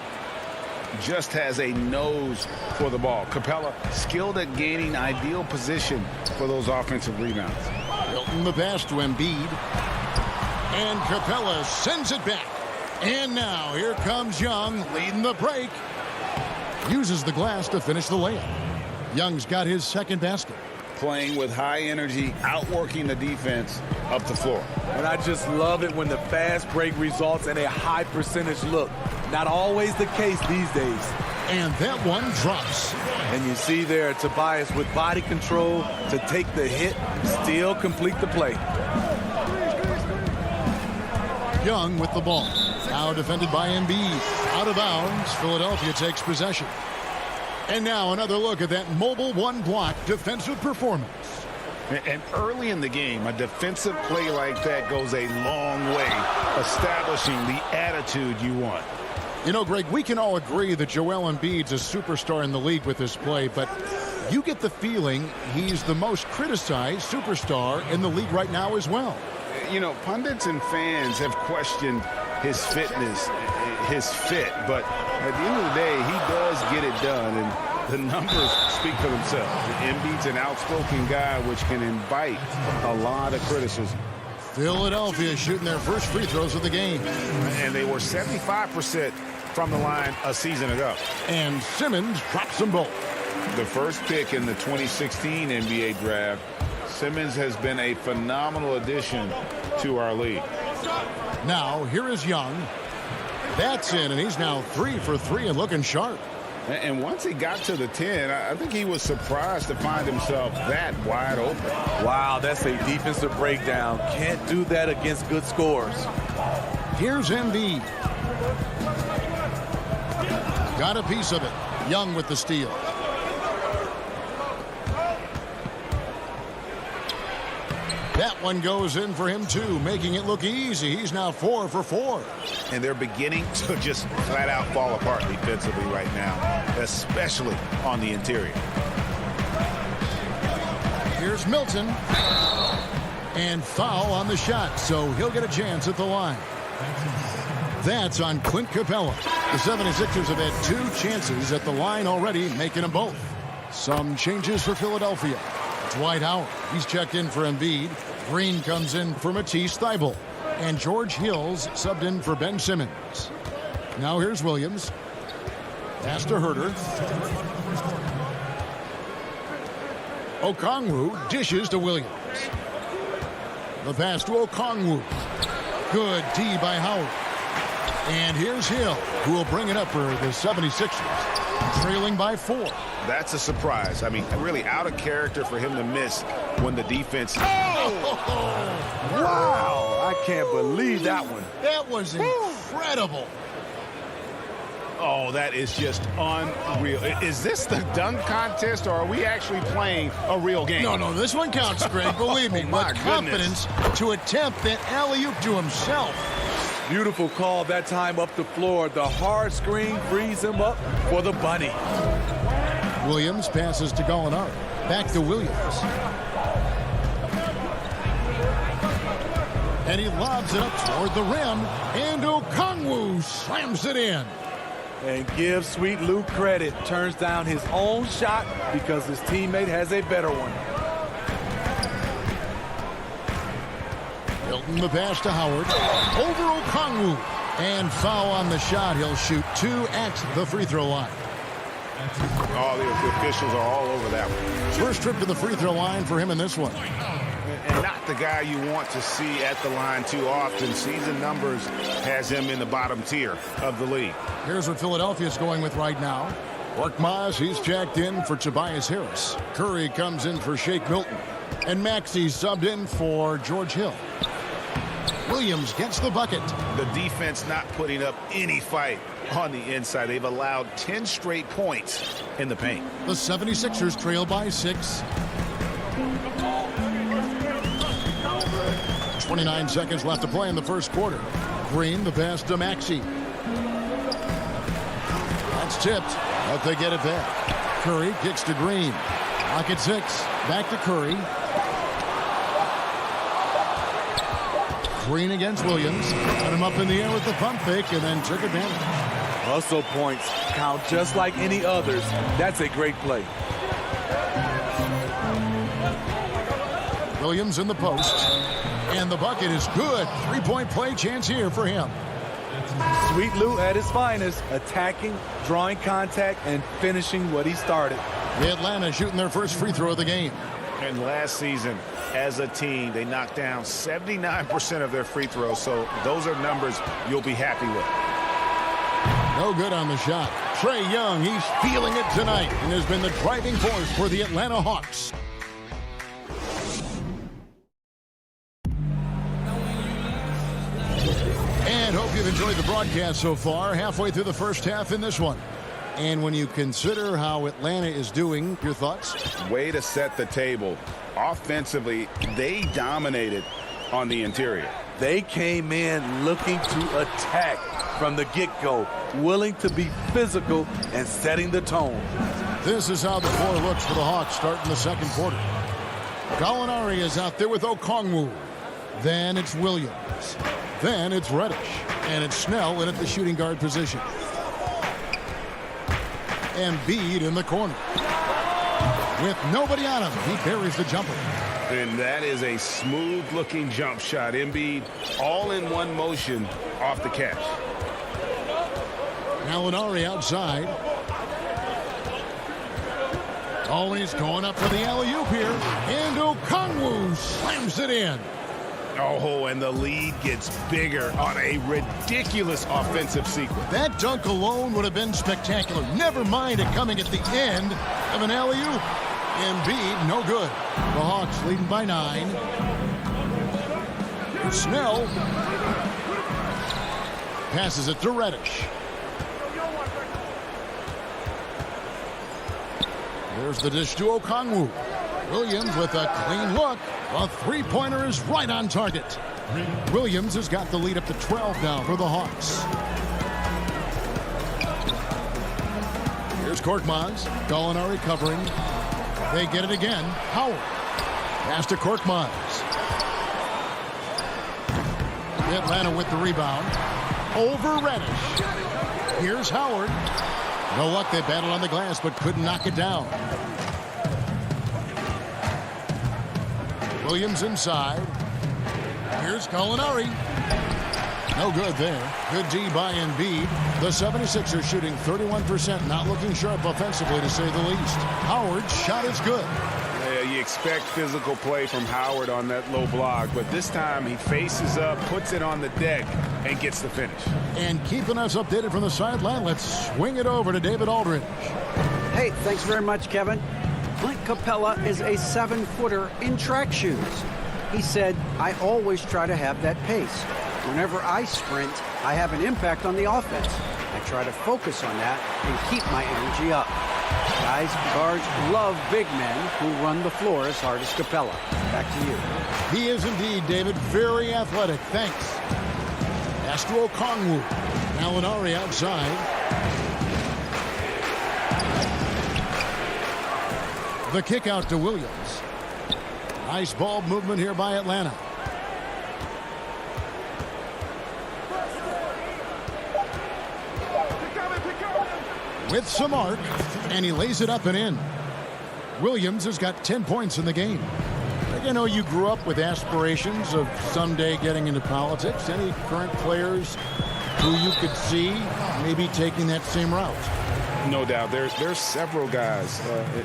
Just has a nose for the ball. Capella skilled at gaining ideal position for those offensive rebounds. Milton the pass to Embiid. And Capella sends it back. And now here comes Young leading the break. Uses the glass to finish the layup. Young's got his second basket. Playing with high energy, outworking the defense up the floor. And I just love it when the fast break results in a high percentage look. Not always the case these days. And that one drops. And you see there Tobias with body control to take the hit, still complete the play. Young with the ball. Now defended by Embiid. Out of bounds. Philadelphia takes possession. And now another look at that mobile one-block defensive performance. And early in the game, a defensive play like that goes a long way, establishing the attitude you want. You know, Greg, we can all agree that Joel Embiid's a superstar in the league with this play, but you get the feeling he's the most criticized superstar in the league right now as well. You know, pundits and fans have questioned his fitness, his fit, but at the end of the day, he does get it done, and the numbers speak for themselves. Embiid's an outspoken guy, which can invite a lot of criticism. Philadelphia shooting their first free throws of the game. And they were 75% from the line a season ago. And Simmons drops them both. The first pick in the 2016 NBA draft, Simmons has been a phenomenal addition to our league. Now, here is Young. That's in, and he's now 3 for 3 and looking sharp. And once he got to the 10, I think he was surprised to find himself that wide open. Wow, that's a defensive breakdown. Can't do that against good scores. Here's Embiid. Got a piece of it. Young with the steal. That one goes in for him, too, making it look easy. He's now 4 for 4. And they're beginning to just flat out fall apart defensively right now, especially on the interior. Here's Milton. And foul on the shot, so he'll get a chance at the line. That's on Clint Capella. The 76ers have had 2 chances at the line already, making them both. Some changes for Philadelphia. Dwight Howard, he's checked in for Embiid. Green comes in for Matisse Thybulle. And George Hill's subbed in for Ben Simmons. Now here's Williams. Pass to Herter. Okongwu dishes to Williams. The pass to Okongwu. Good D by Howard. And here's Hill, who will bring it up for the 76ers, trailing by 4. That's a surprise. I mean, really out of character for him to miss when the defense... Wow, I can't believe that one. That was incredible. Oh, that is just unreal. Is this the dunk contest, or are we actually playing a real game? No, this one counts, Greg, believe me. My but confidence to attempt that alley-oop to himself. Beautiful call that time up the floor. The hard screen frees him up for the bunny. Williams passes to Gallinari. Back to Williams. And he lobs it up toward the rim. And Okongwu slams it in. And give Sweet Lou credit. Turns down his own shot because his teammate has a better one. Hilton the pass to Howard. Over Okongwu. And foul on the shot. He'll shoot 2 at the free throw line. Oh, the officials are all over that one. First trip to the free throw line for him in this one. And not the guy you want to see at the line too often. Season numbers has him in the bottom tier of the league. Here's what Philadelphia's going with right now. Korkmaz, he's checked in for Tobias Harris. Curry comes in for Shake Milton. And Maxey subbed in for George Hill. Williams gets the bucket. The defense not putting up any fight on the inside. They've allowed 10 straight points in the paint. The 76ers trail by 6. 29 seconds left to play in the first quarter. Green, the pass to Maxey. That's tipped, but they get it back. Curry kicks to Green. Lock at 6. Back to Curry. Green against Williams. Got him up in the air with the pump fake and then took advantage. Hustle points count just like any others. That's a great play. Williams in the post. And the bucket is good. 3-point play chance here for him. Sweet Lou at his finest, attacking, drawing contact, and finishing what he started. Atlanta shooting their first free throw of the game. And last season, as a team, they knocked down 79% of their free throws. So those are numbers you'll be happy with. No good on the shot. Trae Young, he's feeling it tonight and has been the driving force for the Atlanta Hawks. And hope you've enjoyed the broadcast so far. Halfway through the first half in this one. And when you consider how Atlanta is doing, your thoughts? Way to set the table. Offensively, they dominated on the interior. They came in looking to attack from the get-go, willing to be physical and setting the tone. This is how the floor looks for the Hawks starting the second quarter. Gallinari is out there with Okongwu. Then it's Williams. Then it's Reddish. And it's Snell in at the shooting guard position. Embiid in the corner. With nobody on him, he buries the jumper. And that is a smooth-looking jump shot. Embiid all in one motion off the catch. Gallinari outside. Always going up for the alley-oop here. And Okongwu slams it in. Oh, and the lead gets bigger on a ridiculous offensive sequence. That dunk alone would have been spectacular. Never mind it coming at the end of an alley-oop. Embiid, no good. The Hawks leading by 9. Snell passes it to Reddish. There's the dish to Okongwu. Williams with a clean look. A three-pointer is right on target. Williams has got the lead up to 12 now for the Hawks. Here's Korkmaz. Gallinari covering. They get it again. Howard. Pass to Korkmaz. Atlanta with the rebound. Over Reddish. Here's Howard. No luck. They battled on the glass but couldn't knock it down. Williams inside. Here's Gallinari. No good there. Good D by Embiid. The 76ers shooting 31%. Not looking sharp offensively, to say the least. Howard's shot is good. Yeah, you expect physical play from Howard on that low block, but this time he faces up, puts it on the deck, and gets the finish. And keeping us updated from the sideline, let's swing it over to David Aldridge. Hey, thanks very much, Kevin. Clint Capella is a 7-footer in track shoes. He said, I always try to have that pace. Whenever I sprint, I have an impact on the offense. I try to focus on that and keep my energy up. Guys, guards love big men who run the floor as hard as Capella. Back to you. He is indeed, David, very athletic. Thanks. Astro Okongwu. Gallinari outside. The kick out to Williams. Nice ball movement here by Atlanta. With some arc, and he lays it up and in. Williams has got 10 points in the game. I know you grew up with aspirations of someday getting into politics. Any current players who you could see maybe taking that same route? No doubt. There's several guys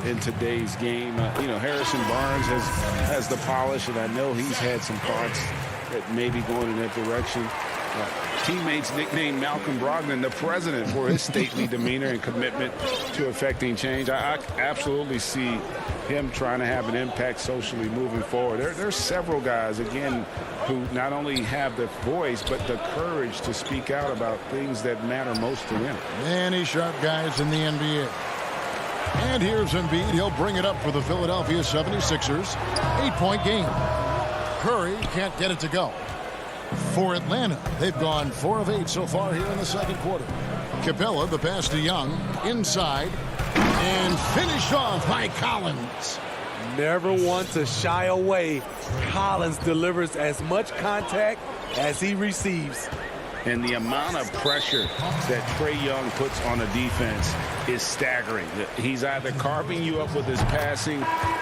in today's game. Harrison Barnes has the polish, and I know he's had some thoughts that maybe going in that direction. Teammates nicknamed Malcolm Brogdon the president for his stately demeanor and commitment to effecting change. I absolutely see him trying to have an impact socially moving forward. There's several guys, again, who not only have the voice but the courage to speak out about things that matter most to them. Many sharp guys in the NBA. And here's Embiid. He'll bring it up for the Philadelphia 76ers. 8-point game. Curry can't get it to go. For Atlanta, they've gone 4 of 8 so far here in the second quarter. Capella, the pass to Young, inside, and finished off by Collins. Never one to shy away. Collins delivers as much contact as he receives. And the amount of pressure that Trae Young puts on the defense is staggering. He's either carving you up with his passing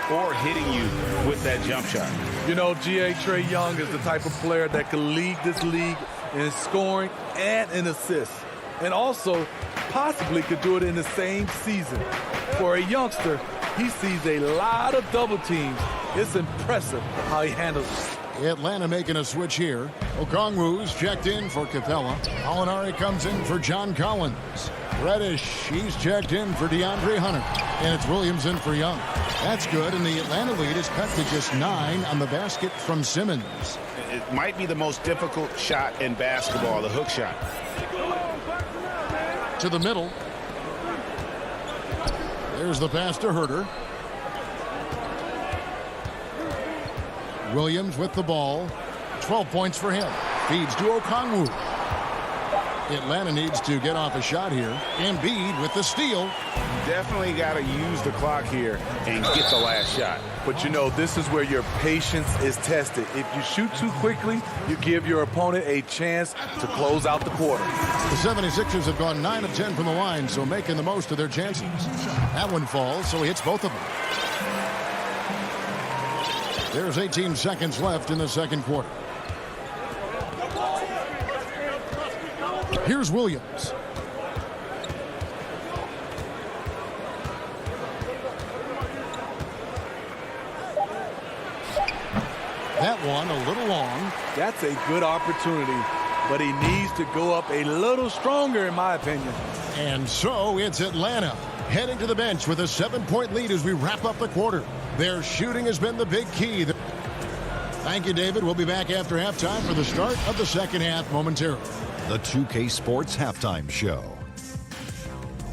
or hitting you with that jump shot. You know, Trae Young is the type of player that can lead this league in scoring and in assists. And also possibly could do it in the same season. For a youngster, he sees a lot of double teams. It's impressive how he handles it. Atlanta making a switch here. Okongwu's checked in for Capella. Gallinari comes in for John Collins. Reddish, he's checked in for DeAndre Hunter. And it's Williams in for Young. That's good, and the Atlanta lead is cut to just 9 on the basket from Simmons. It might be the most difficult shot in basketball, the hook shot. To the middle. There's the pass to Herter. Williams with the ball. 12 points for him. Feeds to Okongwu. Atlanta needs to get off a shot here. Embiid with the steal. Definitely got to use the clock here and get the last shot. But you know, this is where your patience is tested. If you shoot too quickly, you give your opponent a chance to close out the quarter. The 76ers have gone 9 of 10 from the line, so making the most of their chances. That one falls, so he hits both of them. There's 18 seconds left in the second quarter. Here's Williams. That one a little long. That's a good opportunity, but he needs to go up a little stronger, in my opinion. And so it's Atlanta heading to the bench with a 7-point lead as we wrap up the quarter. Their shooting has been the big key. Thank you, David. We'll be back after halftime for the start of the second half momentarily. The 2K Sports Halftime Show.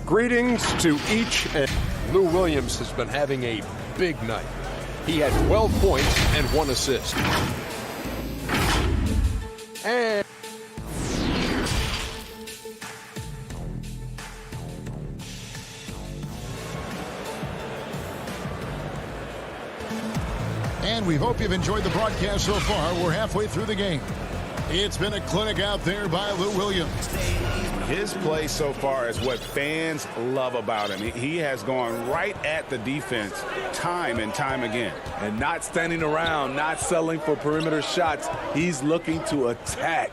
Greetings to each and Lou Williams has been having a big night. He had 12 points and 1 assist. And we hope you've enjoyed the broadcast so far. We're halfway through the game. It's been a clinic out there by Lou Williams. His play so far is what fans love about him. He has gone right at the defense time and time again. And not standing around, not settling for perimeter shots. He's looking to attack.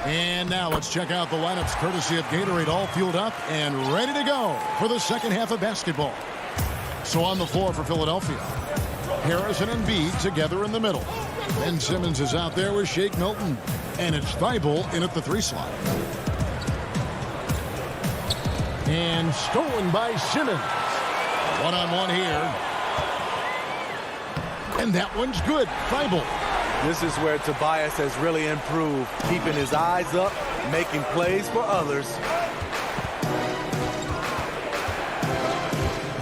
And now let's check out the lineups courtesy of Gatorade, all fueled up and ready to go for the second half of basketball. So on the floor for Philadelphia, Harris and Embiid together in the middle. Ben Simmons is out there with Shake Milton. And it's Thibault in at the 3 slot. And stolen by Simmons. One-on-one here. And that one's good. Thibault. This is where Tobias has really improved, keeping his eyes up, making plays for others.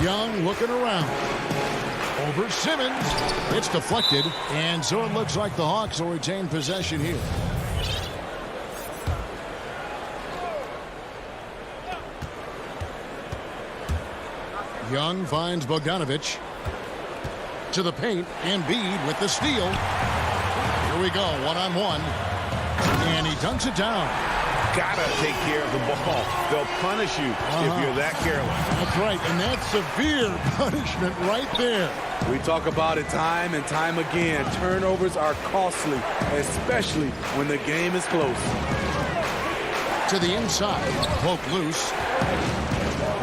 Young looking around. Over Simmons. It's deflected. And so it looks like the Hawks will retain possession here. Young finds Bogdanovich. To the paint. Embiid with the steal. Here we go. One-on-one. And he dunks it down. Gotta take care of the ball. They'll punish you if you're that careless. That's right. And that's severe punishment right there. We talk about it time and time again. Turnovers are costly, especially when the game is close. To the inside. Poke loose.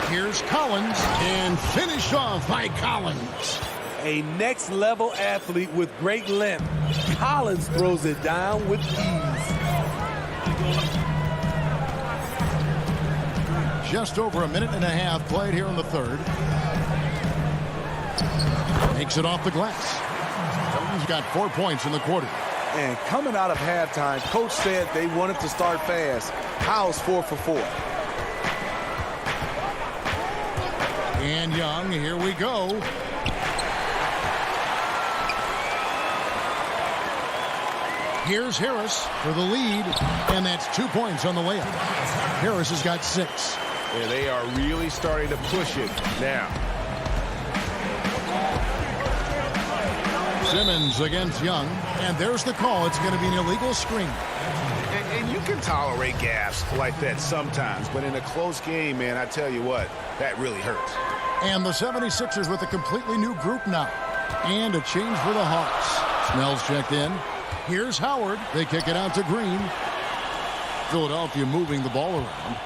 Here's Collins. And finished off by Collins. A next-level athlete with great length. Collins throws it down with ease. Just over a minute and a half played here in the third. Makes it off the glass. He's got 4 points in the quarter. And coming out of halftime, coach said they wanted to start fast. How's 4 for 4? And Young, here we go. Here's Harris for the lead, and that's 2 points on the layup. Harris has got 6. Yeah, they are really starting to push it now. Simmons against Young, and there's the call. It's going to be an illegal screen. And you can tolerate gaffes like that sometimes, but in a close game, man, I tell you what, that really hurts. And the 76ers with a completely new group now. And a change for the Hawks. Snell's checked in. Here's Howard. They kick it out to Green. Philadelphia moving the ball around.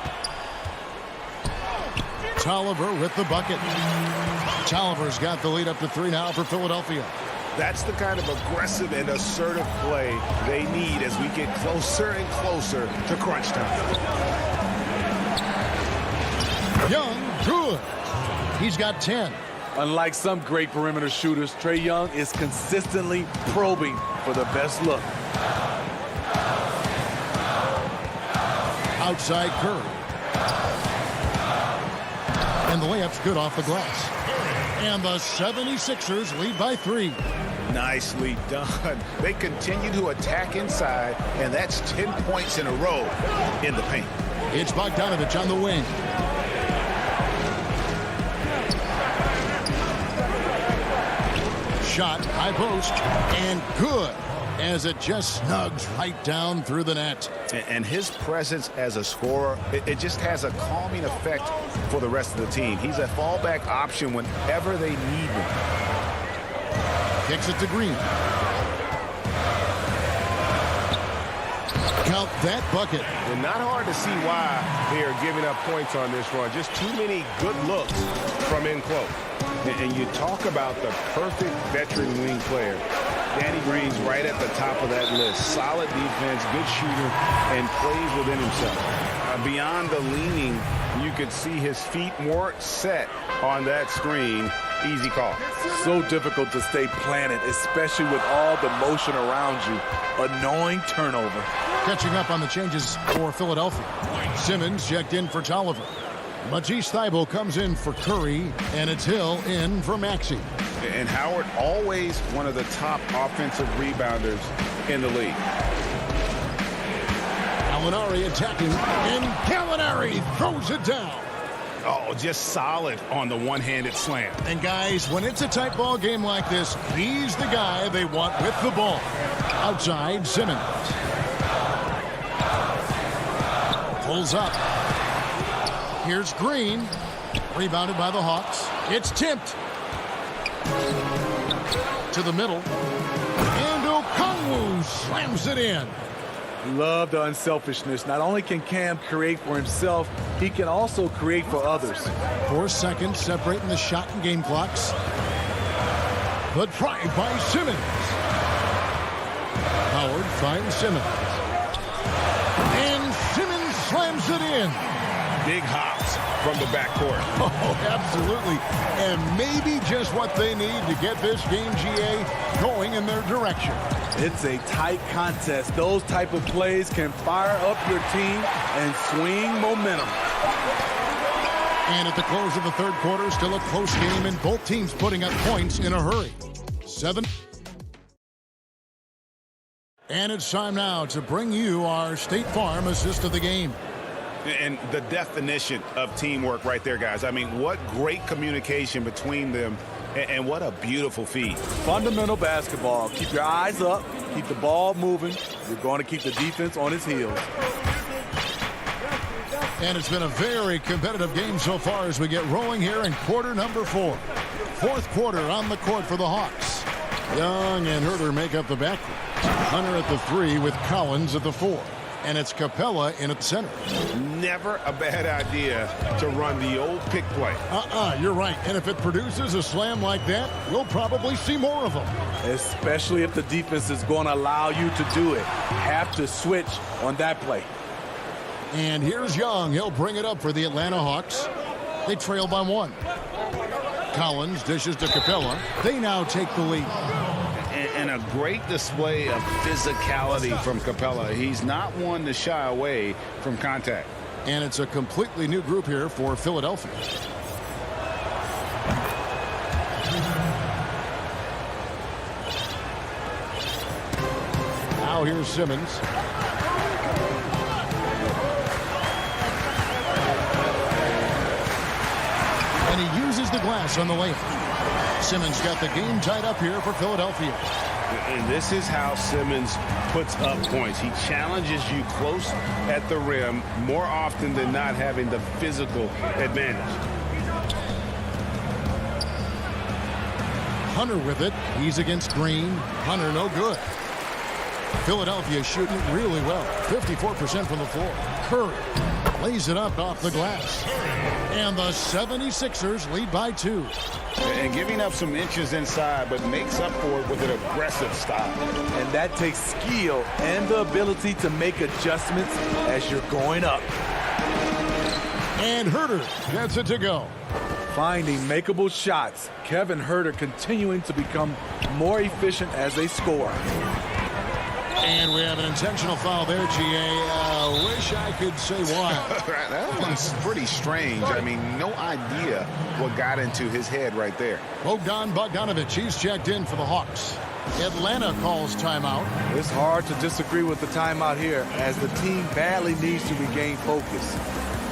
Tolliver with the bucket. Tolliver's got the lead up to 3 now for Philadelphia. That's the kind of aggressive and assertive play they need as we get closer and closer to crunch time. Young, good. He's got 10. Unlike some great perimeter shooters, Trae Young is consistently probing for the best look. Outside Curry. And the layup's good off the glass. And the 76ers lead by 3. Nicely done. They continue to attack inside, and that's 10 points in a row in the paint. It's Bogdanovich on the wing. Shot, high post, and good as it just snugs right down through the net. And his presence as a scorer, it just has a calming effect for the rest of the team. He's a fallback option whenever they need him. Kicks it to Green. Count that bucket. And not hard to see why they are giving up points on this run. Just too many good looks from in close. And you talk about the perfect veteran wing player. Danny Green's right at the top of that list. Solid defense, good shooter, and plays within himself. Beyond the leaning, you could see his feet more set on that screen. Easy call. So difficult to stay planted, especially with all the motion around you. Annoying turnover. Catching up on the changes for Philadelphia. Simmons checked in for Tolliver. Matisse Thybulle comes in for Curry, and it's Hill in for Maxey. And Howard, always one of the top offensive rebounders in the league. Gallinari attacking, and Gallinari throws it down. Oh, just solid on the one-handed slam. And guys, when it's a tight ball game like this, he's the guy they want with the ball. Outside, Simmons. Pulls up. Here's Green. Rebounded by the Hawks. It's tipped. To the middle. And Okongwu slams it in. Love the unselfishness. Not only can Cam create for himself, he can also create for others. 4 seconds separating the shot and game clocks. The drive by Simmons. Howard finds Simmons. And Simmons slams it in. Big hops from the backcourt. Oh, absolutely. And maybe just what they need to get this game, GA, going in their direction. It's a tight contest. Those type of plays can fire up your team and swing momentum. And at the close of the third quarter, still a close game, and both teams putting up points in a hurry. 7. And it's time now to bring you our State Farm assist of the game. And the definition of teamwork right there, guys. I mean, what great communication between them, and what a beautiful feed. Fundamental basketball. Keep your eyes up. Keep the ball moving. You're going to keep the defense on its heels. And it's been a very competitive game so far as we get rolling here in quarter number 4. Fourth quarter on the court for the Hawks. Young and Herter make up the backcourt. Hunter at the 3 with Collins at the 4. And it's Capella in at the center. Never a bad idea to run the old pick play. You're right. And if it produces a slam like that, we'll probably see more of them. Especially if the defense is going to allow you to do it. Have to switch on that play. And here's Young. He'll bring it up for the Atlanta Hawks. They trail by 1. Collins dishes to Capella. They now take the lead. And a great display of physicality from Capella. He's not one to shy away from contact. And it's a completely new group here for Philadelphia. Now here's Simmons. And he uses the glass on the layup. Simmons got the game tied up here for Philadelphia. And this is how Simmons puts up points. He challenges you close at the rim more often than not, having the physical advantage. Hunter with it. He's against Green. Hunter no good. Philadelphia shooting really well. 54% from the floor. Curry lays it up off the glass. And the 76ers lead by 2. And giving up some inches inside, but makes up for it with an aggressive style. And that takes skill and the ability to make adjustments as you're going up. And Herter gets it to go. Finding makeable shots. Kevin Herter continuing to become more efficient as they score. And we have an intentional foul there, GA. Wish I could say why. That one's pretty strange. I mean, no idea what got into his head right there. Bogdan Bogdanovic, he's checked in for the Hawks. Atlanta calls timeout. It's hard to disagree with the timeout here, as the team badly needs to regain focus.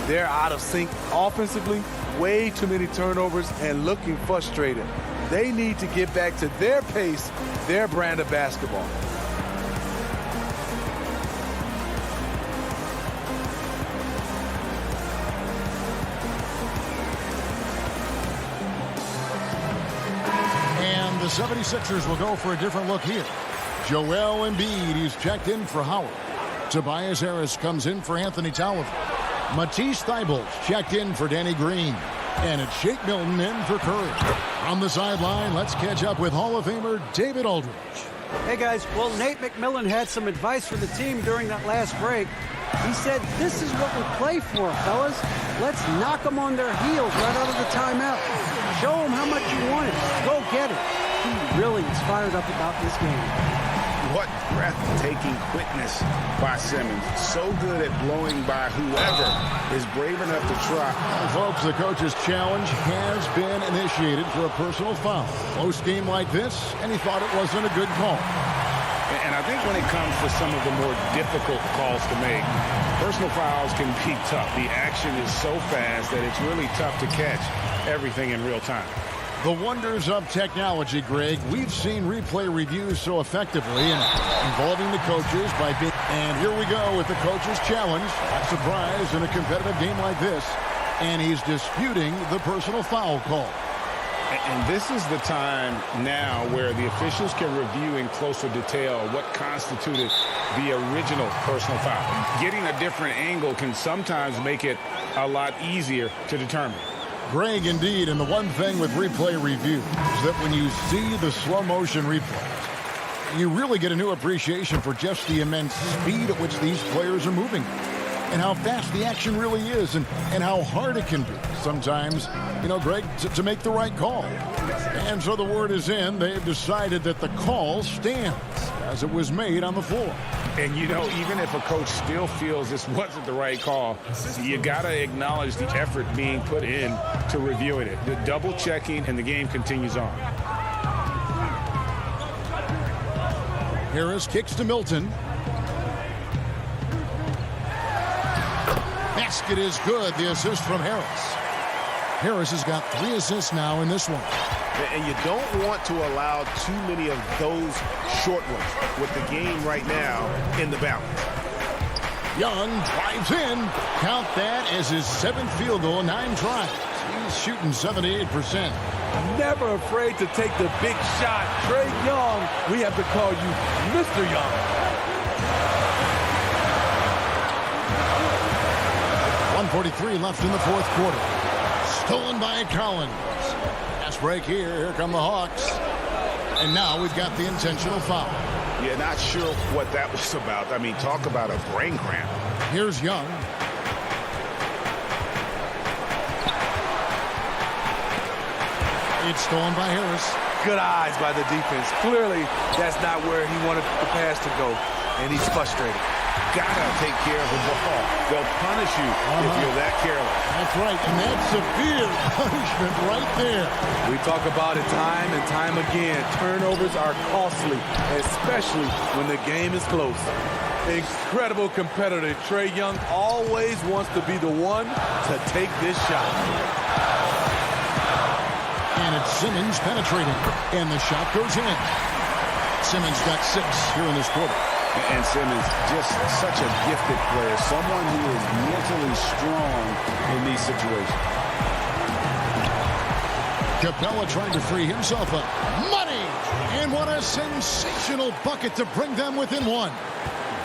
They're out of sync offensively, way too many turnovers, and looking frustrated. They need to get back to their pace, their brand of basketball. The 76ers will go for a different look here. Joel Embiid, he's checked in for Howard. Tobias Harris comes in for Anthony Tolliver. Matisse Thybulle checked in for Danny Green. And it's Shake Milton in for Curry. On the sideline, let's catch up with Hall of Famer David Aldridge. Hey guys, well, Nate McMillan had some advice for the team during that last break. He said, this is what we play for, fellas. Let's knock them on their heels right out of the timeout. Show them how much you want it. Go get it. He really is fired up about this game. What breathtaking quickness by Simmons. So good at blowing by whoever is brave enough to try. Folks, the coach's challenge has been initiated for a personal foul. Close game like this, and he thought it wasn't a good call. And I think when it comes to some of the more difficult calls to make, personal fouls can be tough. The action is so fast that it's really tough to catch everything in real time. The wonders of technology, Greg. We've seen replay reviews so effectively and involving the coaches by big. And here we go with the coach's challenge. Not surprised in a competitive game like this. And he's disputing the personal foul call. And this is the time now where the officials can review in closer detail what constituted the original personal foul. Getting a different angle can sometimes make it a lot easier to determine. Greg, indeed, and the one thing with replay review is that when you see the slow motion replays, you really get a new appreciation for just the immense speed at which these players are moving and how fast the action really is and how hard it can be sometimes, you know, Greg, to make the right call. And so the word is in. They've decided that the call stands as it was made on the floor. And, you know, even if a coach still feels this wasn't the right call, you got to acknowledge the effort being put in to reviewing it. The double checking, and the game continues on. Harris kicks to Milton. Basket is good. The assist from Harris. Harris has got 3 assists now in this one. And you don't want to allow too many of those short ones with the game right now in the balance. Young drives in. Count that as his 7th field goal, 9 tries. He's shooting 78%. Never afraid to take the big shot. Trae Young, we have to call you Mr. Young. .143 left in the 4th quarter. Stolen by Collins. Fast break here. Here come the Hawks. And now we've got the intentional foul. Yeah, not sure what that was about. I mean, talk about a brain cramp. Here's Young. It's stolen by Harris. Good eyes by the defense. Clearly, that's not where he wanted the pass to go, and he's frustrated. Gotta take care of the ball. They'll punish you if you're that careless. That's right, and that's severe punishment right there. We talk about it time and time again. Turnovers are costly, especially when the game is close. Incredible competitor. Trae Young always wants to be the one to take this shot. And it's Simmons penetrating, and the shot goes in. Simmons got 6 here in this quarter. And Simmons, just such a gifted player, someone who is mentally strong in these situations. Capella trying to free himself up. Money! And what a sensational bucket to bring them within 1.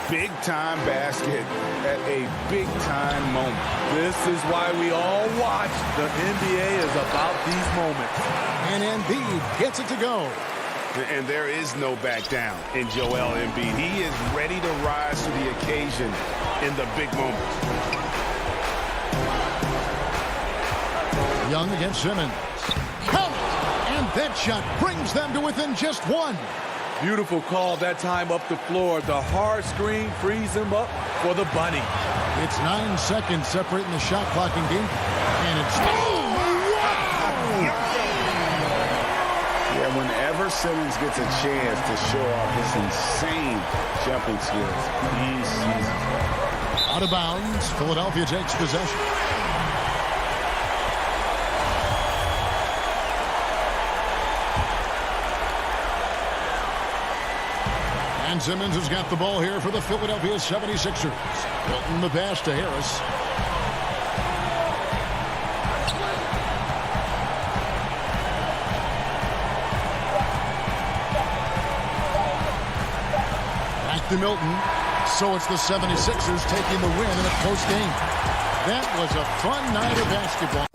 Big-time basket at a big-time moment. This is why we all watch. The NBA is about these moments. And Embiid gets it to go. And there is no back down in Joel Embiid. He is ready to rise to the occasion in the big moments. Young against Simmons. Count it! And that shot brings them to within just 1. Beautiful call that time up the floor. The hard screen frees him up for the bunny. It's 9 seconds separating the shot clock and game. And it's... Oh, wow! Yeah, whenever Simmons gets a chance to show off his insane jumping skills, he's out of bounds. Philadelphia takes possession. And Simmons has got the ball here for the Philadelphia 76ers. Milton the pass to Harris. Back to Milton. So it's the 76ers taking the win in a close game. That was a fun night of basketball.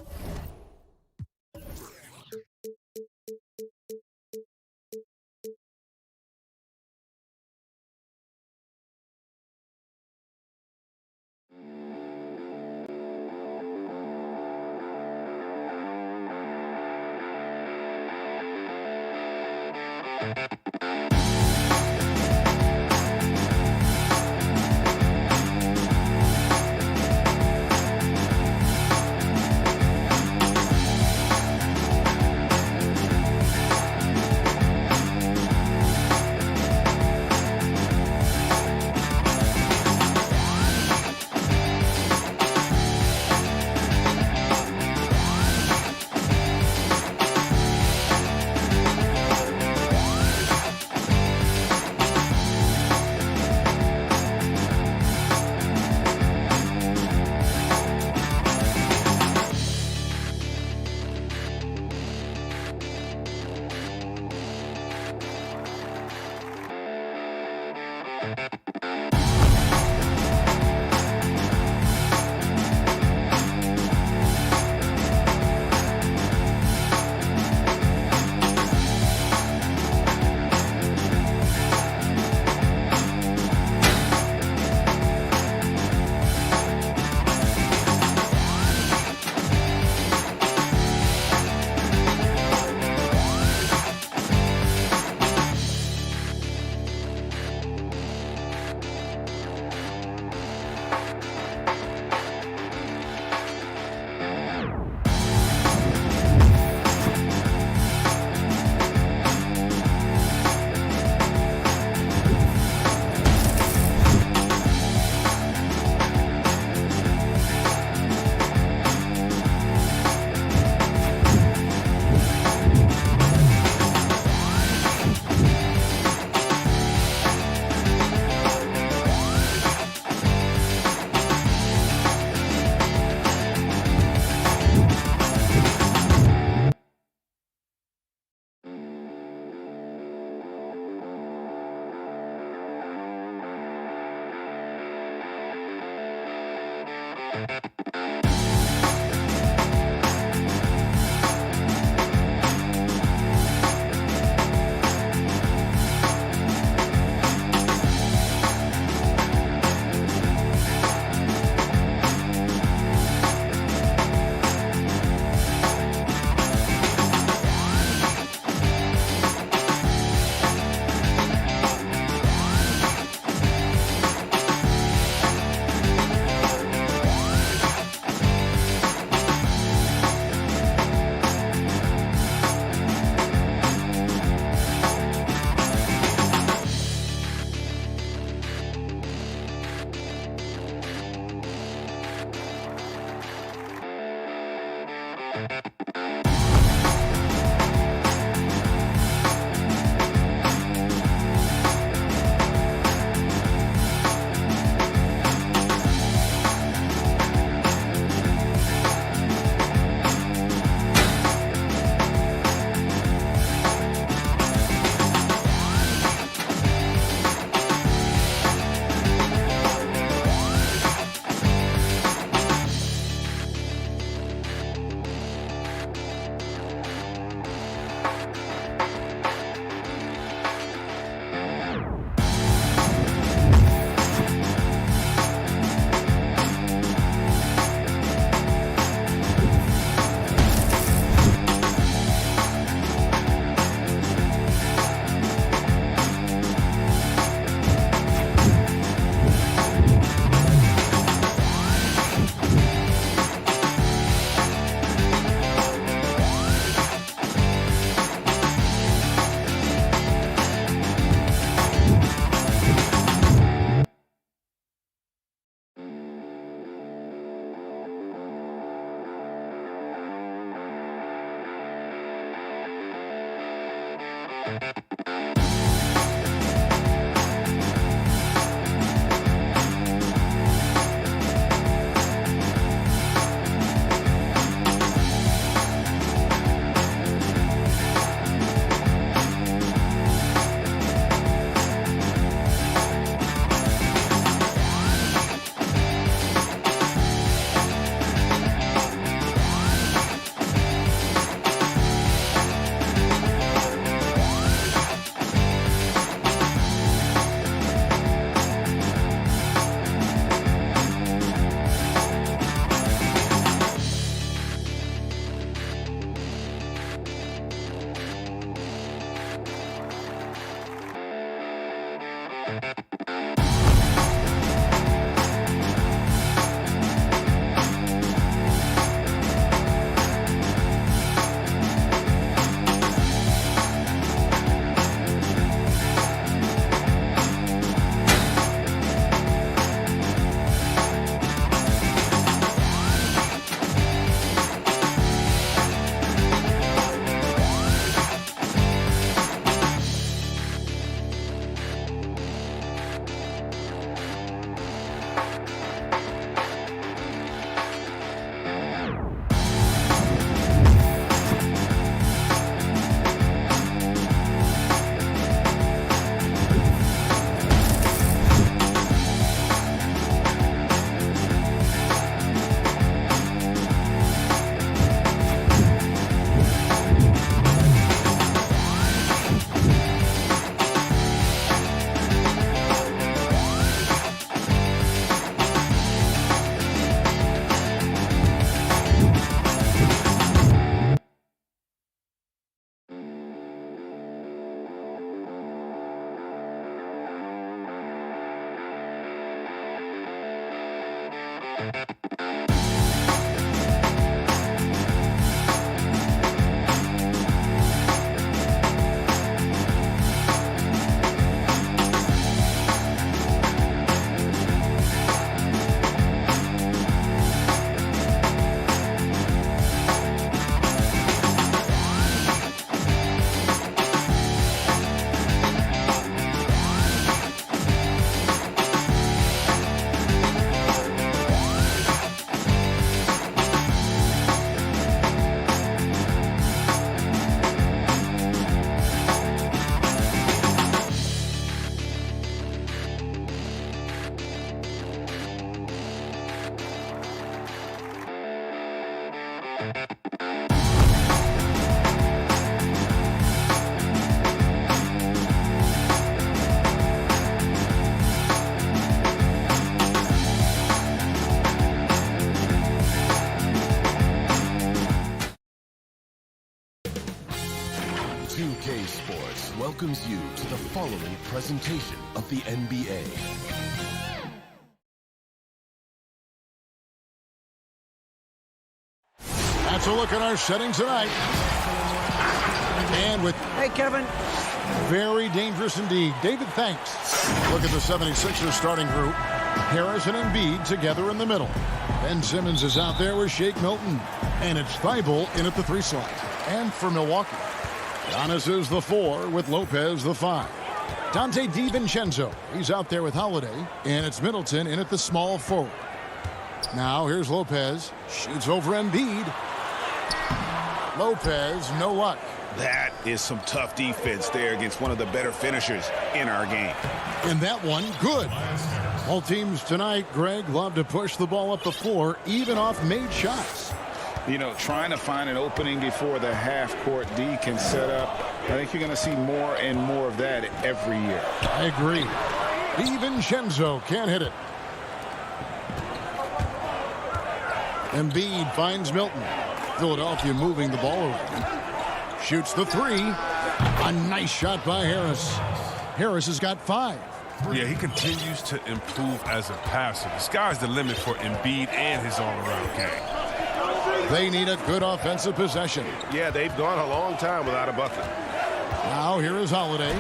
2K Sports welcomes you to the following presentation of the NBA. That's a look at our setting tonight. And with... Hey, Kevin. Very dangerous indeed. David, thanks. Look at the 76ers starting group. Harris and Embiid together in the middle. Ben Simmons is out there with Shake Milton. And it's Thibault in at the 3 slot. And for Milwaukee, Giannis is the 4 with Lopez the 5. Dante DiVincenzo, he's out there with Holiday. And it's Middleton in at the small forward. Now here's Lopez. Shoots over Embiid. Lopez, no luck. That is some tough defense there against one of the better finishers in our game. And that one, good. All teams tonight, Greg, love to push the ball up the floor, even off made shots. You know, trying to find an opening before the half-court D can set up. I think you're going to see more and more of that every year. I agree. DiVincenzo can't hit it. Embiid finds Milton. Philadelphia moving the ball around. Shoots the 3. A nice shot by Harris. Harris has got 5. Yeah, he continues to improve as a passer. The sky's the limit for Embiid and his all-around game. They need a good offensive possession. Yeah, they've gone a long time without a bucket. Now here is Holiday.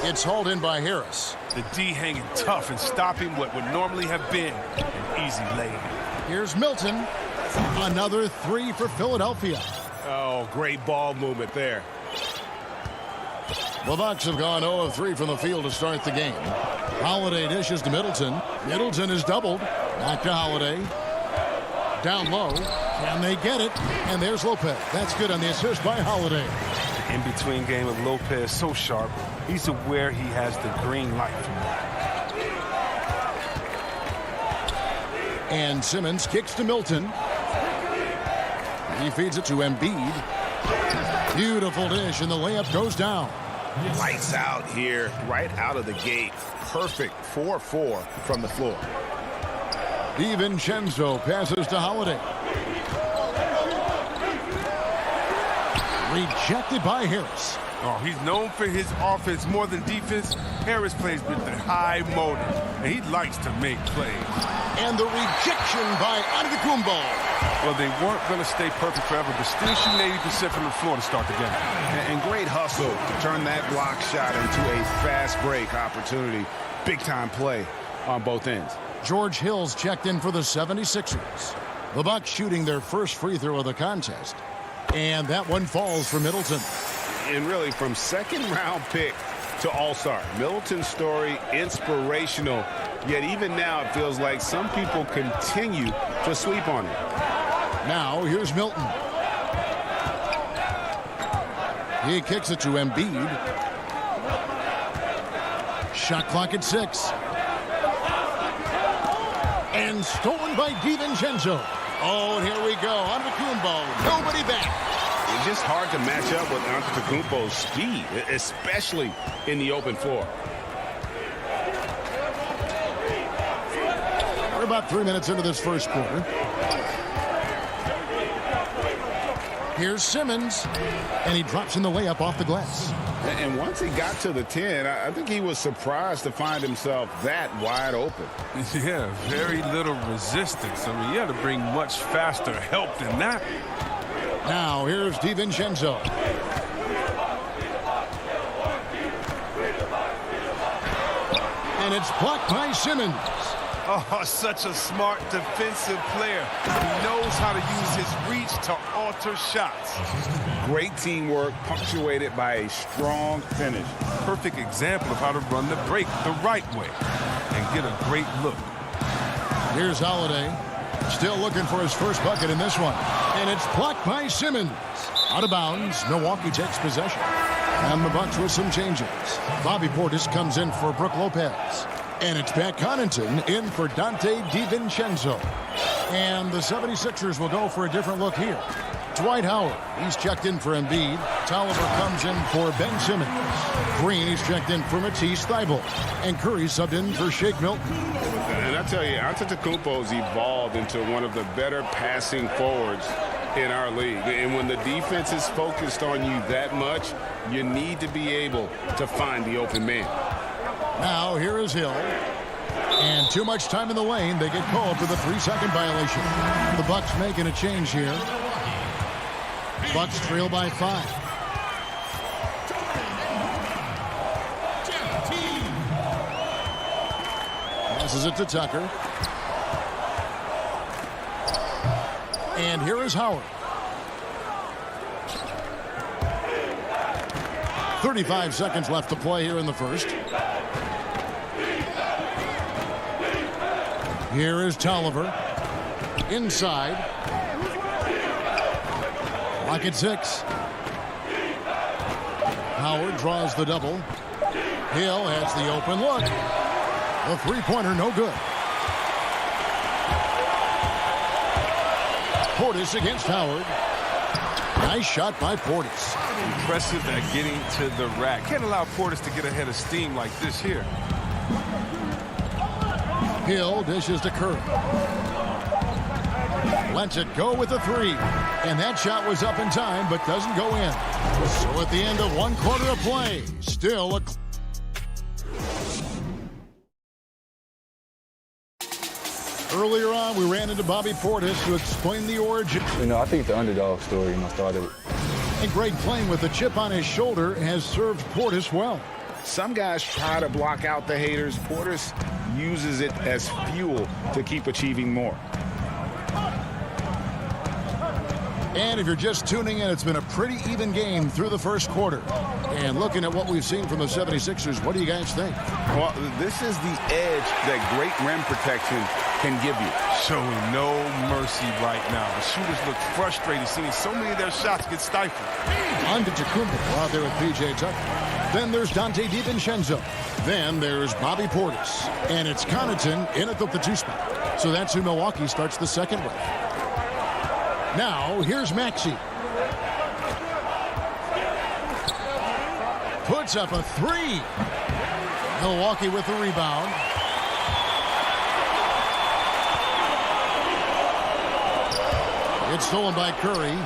It's hauled in by Harris. The D hanging tough and stopping what would normally have been an easy layup. Here's Milton. Another 3 for Philadelphia. Oh, great ball movement there. The Bucks have gone 0 of 3 from the field to start the game. Holiday dishes to Middleton. Middleton is doubled. Back to Holiday. Down low. Can they get it? And there's Lopez. That's good on the assist by Holiday. The in-between game of Lopez so sharp. He's aware he has the green light from that. And Simmons kicks to Milton. He feeds it to Embiid. Beautiful dish, and the layup goes down. Lights out here, right out of the gate. Perfect 4-4 from the floor. DiVincenzo passes to Holiday. Rejected by Harris. Oh, he's known for his offense more than defense. Harris plays with the high motor, and he likes to make plays. And the rejection by Antetokounmpo. Well, they weren't going to stay perfect forever, but still shooting 80% from the floor to start the game. And great hustle to turn that block shot into a fast break opportunity. Big-time play on both ends. George Hill's checked in for the 76ers. The Bucks shooting their first free throw of the contest. And that one falls for Middleton. And really, from second-round pick to all-star, Middleton's story inspirational. Yet even now, it feels like some people continue to sleep on him. Now, here's Milton. He kicks it to Embiid. Shot clock at 6. And stolen by DiVincenzo. Oh, and here we go. Antetokounmpo. Nobody back. It's just hard to match up with Antetokounmpo's speed, especially in the open floor. We're about 3 minutes into this first quarter. Here's Simmons, and he drops in the layup off the glass. And once he got to the 10, I think he was surprised to find himself that wide open. Yeah, very little resistance. I mean, you had to bring much faster help than that. Now, here's DiVincenzo. And it's blocked by Simmons. Oh, such a smart defensive player. He knows how to use his reach to alter shots. Great teamwork, punctuated by a strong finish. Perfect example of how to run the break the right way and get a great look. Here's Holiday. Still looking for his first bucket in this one. And it's blocked by Simmons. Out of bounds, Milwaukee takes possession. And the Bucks with some changes. Bobby Portis comes in for Brook Lopez. And it's Pat Connaughton in for Dante DiVincenzo. And the 76ers will go for a different look here. Dwight Howard, he's checked in for Embiid. Tolliver comes in for Ben Simmons. Green, he's checked in for Matisse Thybulle. And Curry subbed in for Shake Milton. And I tell you, Antetokounmpo's evolved into one of the better passing forwards in our league. And when the defense is focused on you that much, you need to be able to find the open man. Now here is Hill. And too much time in the lane. They get called for the 3-second violation. The Bucks making a change here. Bucks trail by 5. Passes it to Tucker. And here is Howard. 35 seconds left to play here in the first. Here is Tolliver. Inside. Lock at 6. Howard draws the double. Hill has the open look. The three-pointer no good. Portis against Howard. Nice shot by Portis. Impressive at getting to the rack. Can't allow Portis to get ahead of steam like this here. Hill dishes to Curry. Lets it go with the 3. And that shot was up in time, but doesn't go in. So at the end of 1 quarter of play, still a... Earlier on, we ran into Bobby Portis to explain the origin. I think the underdog story, started. And Greg, playing with a chip on his shoulder, has served Portis well. Some guys try to block out the haters. Portis uses it as fuel to keep achieving more. And if you're just tuning in, it's been a pretty even game through the first quarter. And looking at what we've seen from the 76ers, what do you guys think? Well, this is the edge that great rim protection can give you. Showing no mercy right now. The shooters look frustrated, seeing so many of their shots get stifled. Antetokounmpo out there with P.J. Tucker. Then there's Donte DiVincenzo. Then there's Bobby Portis. And it's Connaughton in at the 2 spot. So that's who Milwaukee starts the second with. Now, here's Maxey. Puts up a 3. Milwaukee with the rebound. It's stolen by Curry.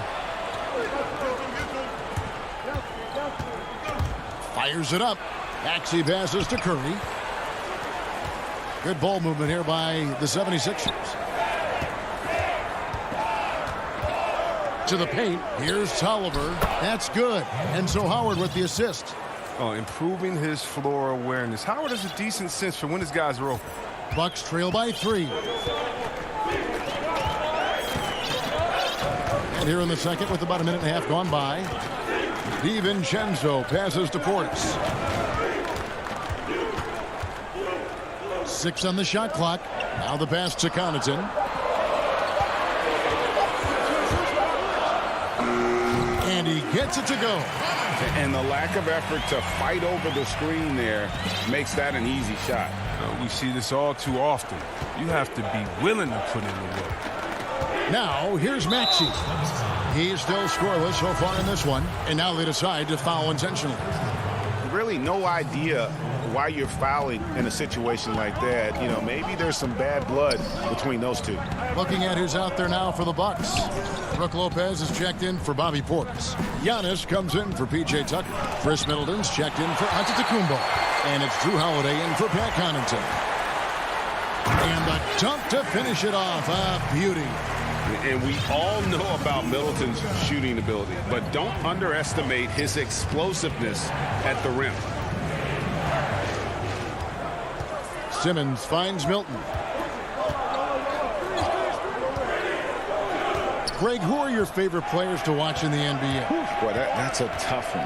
Fires it up. Maxey passes to Curry. Good ball movement here by the 76ers. To the paint. Here's Tolliver. That's good. And so Howard with the assist. Improving his floor awareness. Howard has a decent sense for when his guys are open. Bucks trail by 3. And here in the second with about a minute and a half gone by. DiVincenzo passes to Portis. 6 on the shot clock. Now the pass to Connaughton. And he gets it to go. And the lack of effort to fight over the screen there makes that an easy shot. We see this all too often. You have to be willing to put in the work. Now, here's Maxey. He's still scoreless so far in this one. And now they decide to foul intentionally. Really no idea why you're fouling in a situation like that. Maybe there's some bad blood between those two. Looking at who's out there now for the Bucks. Brook Lopez is checked in for Bobby Portis. Giannis comes in for P.J. Tucker. Chris Middleton's checked in for Antetokounmpo. And it's Drew Holiday in for Pat Connaughton. And the dunk to finish it off. A beauty. And we all know about Middleton's shooting ability, but don't underestimate his explosiveness at the rim. Simmons finds Milton. Greg, who are your favorite players to watch in the NBA? Boy, that's a tough one.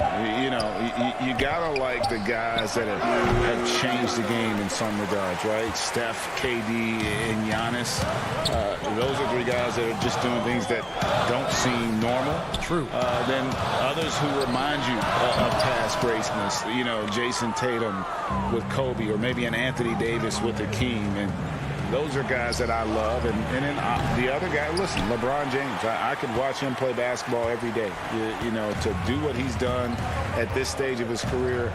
You gotta like the guys that have changed the game in some regards, right? Steph, KD, and Giannis. Those are 3 guys that are just doing things that don't seem normal. True. Then others who remind you of past greatness. Jason Tatum with Kobe, or maybe an Anthony Davis with Hakeem. And those are guys that I love. And then the other guy, listen, LeBron James. I could watch him play basketball every day. To do what he's done at this stage of his career,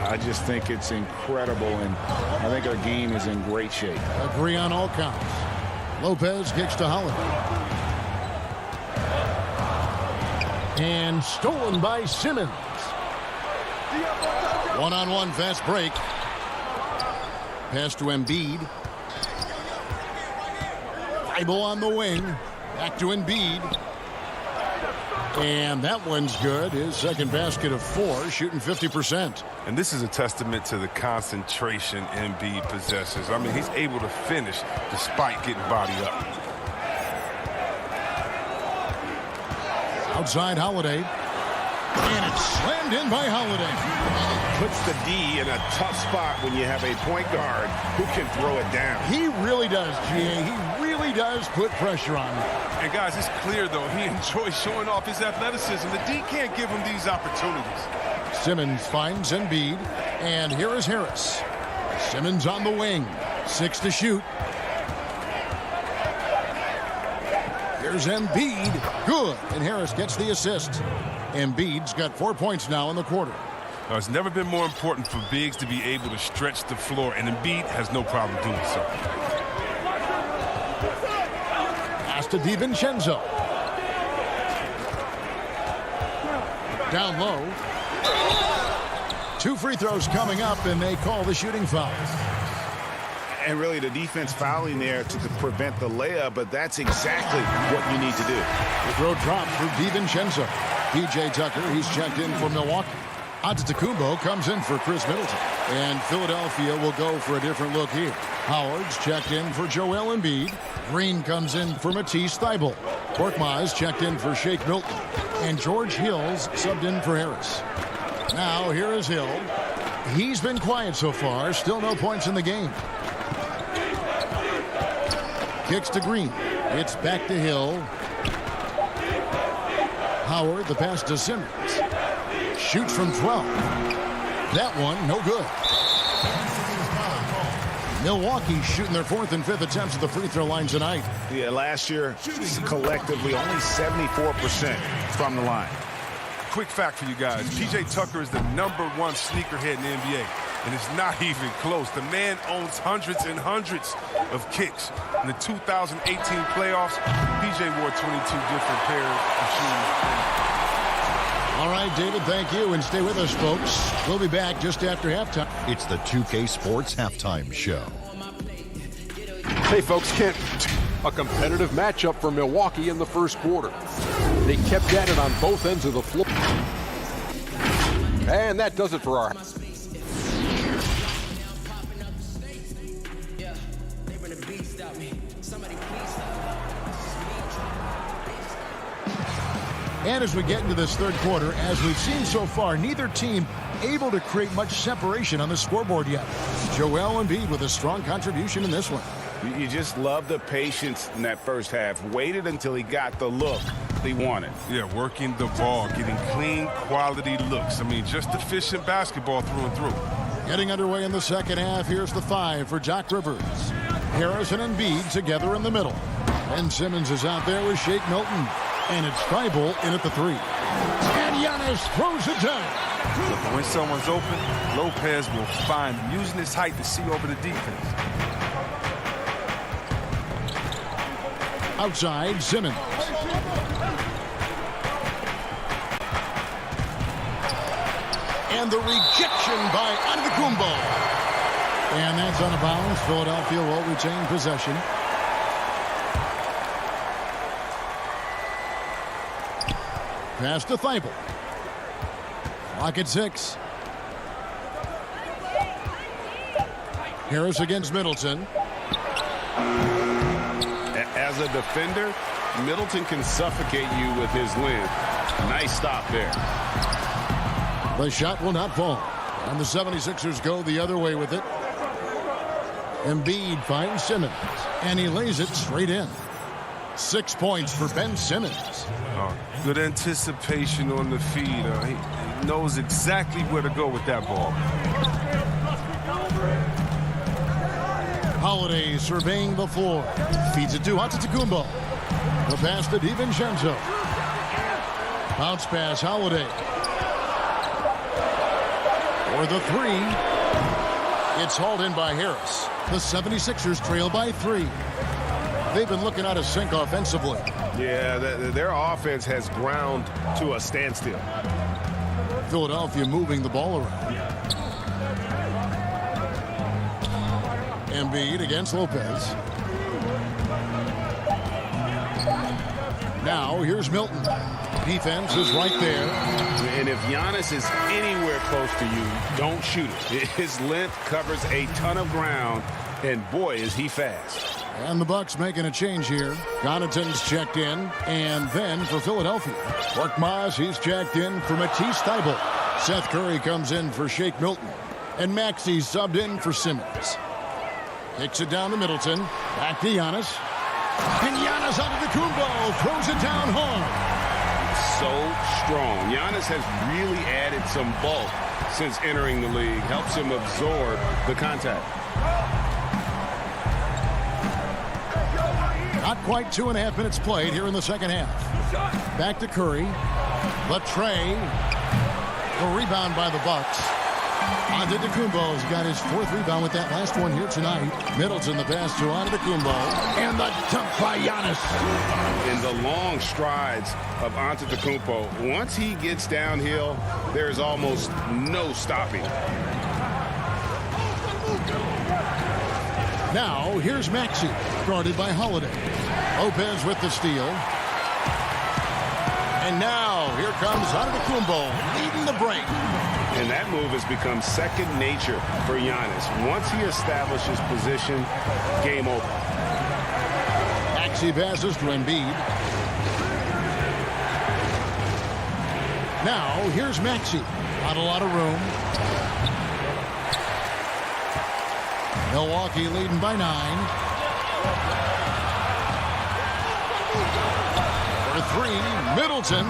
I just think it's incredible. And I think our game is in great shape. Agree on all counts. Lopez kicks to Holiday. And stolen by Simmons. One-on-one fast break. Pass to Embiid. Thibault on the wing. Back to Embiid. And that one's good. His second basket of 4, shooting 50%. And this is a testament to the concentration Embiid possesses. I mean, he's able to finish despite getting bodied up. Outside Holiday. And it's slammed in by Holiday. Puts the D in a tough spot when you have a point guard who can throw it down. He really does, GA. He really does put pressure on him. And guys, it's clear, though, he enjoys showing off his athleticism. The D can't give him these opportunities. Simmons finds Embiid. And here is Harris. Simmons on the wing. 6 to shoot. Here's Embiid. Good. And Harris gets the assist. Embiid's got 4 points now in the quarter. Now, it's never been more important for bigs to be able to stretch the floor, and Embiid has no problem doing so. Pass to DiVincenzo. Down low. 2 free throws coming up, and they call the shooting foul. And really, the defense fouling there to prevent the layup, but that's exactly what you need to do. The throw dropped for DiVincenzo. P.J. Tucker, he's checked in for Milwaukee. Antetokounmpo comes in for Chris Middleton. And Philadelphia will go for a different look here. Howard's checked in for Joel Embiid. Green comes in for Matisse Thybulle. Korkmaz checked in for Shake Milton. And George Hill's subbed in for Harris. Now, here is Hill. He's been quiet so far. Still no points in the game. Kicks to Green. It's back to Hill. Howard, the pass to Simmons. Shoots from 12. That one, no good. Milwaukee shooting their 4th and 5th attempts at the free throw line tonight. Yeah, last year, collectively, only 74% from the line. Quick fact for you guys. P.J. Tucker is the #1 sneakerhead in the NBA. And it's not even close. The man owns hundreds and hundreds of kicks. In the 2018 playoffs, P.J. wore 22 different pairs of shoes. All right, David, thank you. And stay with us, folks. We'll be back just after halftime. It's the 2K Sports Halftime Show. Hey, folks, a competitive matchup for Milwaukee in the first quarter. They kept at it on both ends of the floor. And that does it for our... And as we get into this third quarter, as we've seen so far, neither team able to create much separation on the scoreboard yet. Joel Embiid with a strong contribution in this one. You just love the patience in that first half. Waited until he got the look he wanted. Yeah, working the ball, getting clean, quality looks. I mean, just efficient basketball through and through. Getting underway in the second half. Here's the 5 for Doc Rivers. Harris and Embiid together in the middle. Ben Simmons is out there with Shake Milton. And it's Thybulle in at the 3. And Giannis throws it down. Look, when someone's open, Lopez will find him, using his height to see over the defense. Outside, Simmons. And the rejection by Antetokounmpo. And that's on a bounce. Philadelphia will retain possession. Pass to Thybulle. Clock at 6. Harris against Middleton. As a defender, Middleton can suffocate you with his length. Nice stop there. The shot will not fall. And the 76ers go the other way with it. Embiid finds Simmons. And he lays it straight in. 6 points for Ben Simmons. Good anticipation on the feed. He knows exactly where to go with that ball. Holiday surveying the floor. Feeds it to Antetokounmpo. The pass to DiVincenzo. Bounce pass, Holiday. For the 3. It's hauled in by Harris. The 76ers trail by 3. They've been looking out of sync offensively. Yeah, their offense has ground to a standstill. Philadelphia moving the ball around. Embiid against Lopez. Now here's Milton. Defense is right there. And if Giannis is anywhere close to you, don't shoot it. His length covers a ton of ground, and boy, is he fast. And the Bucks making a change here. Connaughton's checked in, and then for Philadelphia, Korkmaz, he's checked in for Matisse Thybulle. Seth Curry comes in for Shake Milton, and Maxey subbed in for Simmons. Kicks it down to Middleton. Back to Giannis. And Giannis Antetokounmpo throws it down hard. So strong. Giannis has really added some bulk since entering the league. Helps him absorb the contact. Not quite 2.5 minutes played here in the second half. Back to Curry. Latrey. A rebound by the Bucks. Antetokounmpo's got his 4th rebound with that last one here tonight. Middleton the pass to Antetokounmpo. And the dunk by Giannis. In the long strides of Antetokounmpo, once he gets downhill, there's almost no stopping. Now, here's Maxey, guarded by Holiday. Lopez with the steal. And now, here comes Antetokounmpo, leading the break. And that move has become second nature for Giannis. Once he establishes position, game over. Maxey passes to Embiid. Now, here's Maxey. Not a lot of room. Milwaukee leading by 9. For 3, Middleton.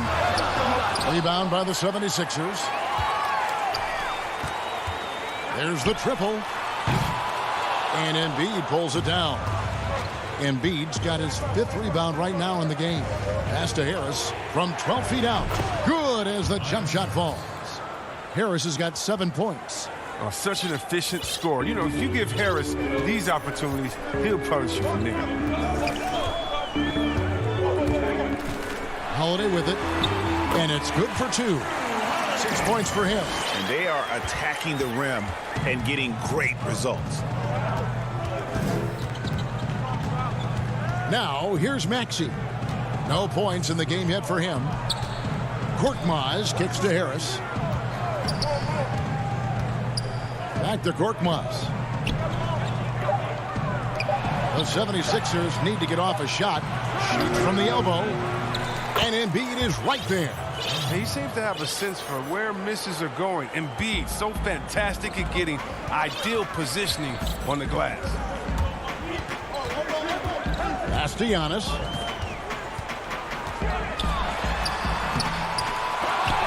Rebound by the 76ers. There's the triple. And Embiid pulls it down. Embiid's got his 5th rebound right now in the game. Pass to Harris from 12 feet out. Good as the jump shot falls. Harris has got 7 points. Oh, such an efficient scorer. You know, if you give Harris these opportunities, he'll punish you from there. Holiday with it. And it's good for 2. 6 points for him. And they are attacking the rim and getting great results. Now, here's Maxey. No points in the game yet for him. Korkmaz kicks to Harris. Back to Korkmaz. The 76ers need to get off a shot. Shoots from the elbow. And Embiid is right there. He seems to have a sense for where misses are going. Embiid, so fantastic at getting ideal positioning on the glass. Pass to Giannis.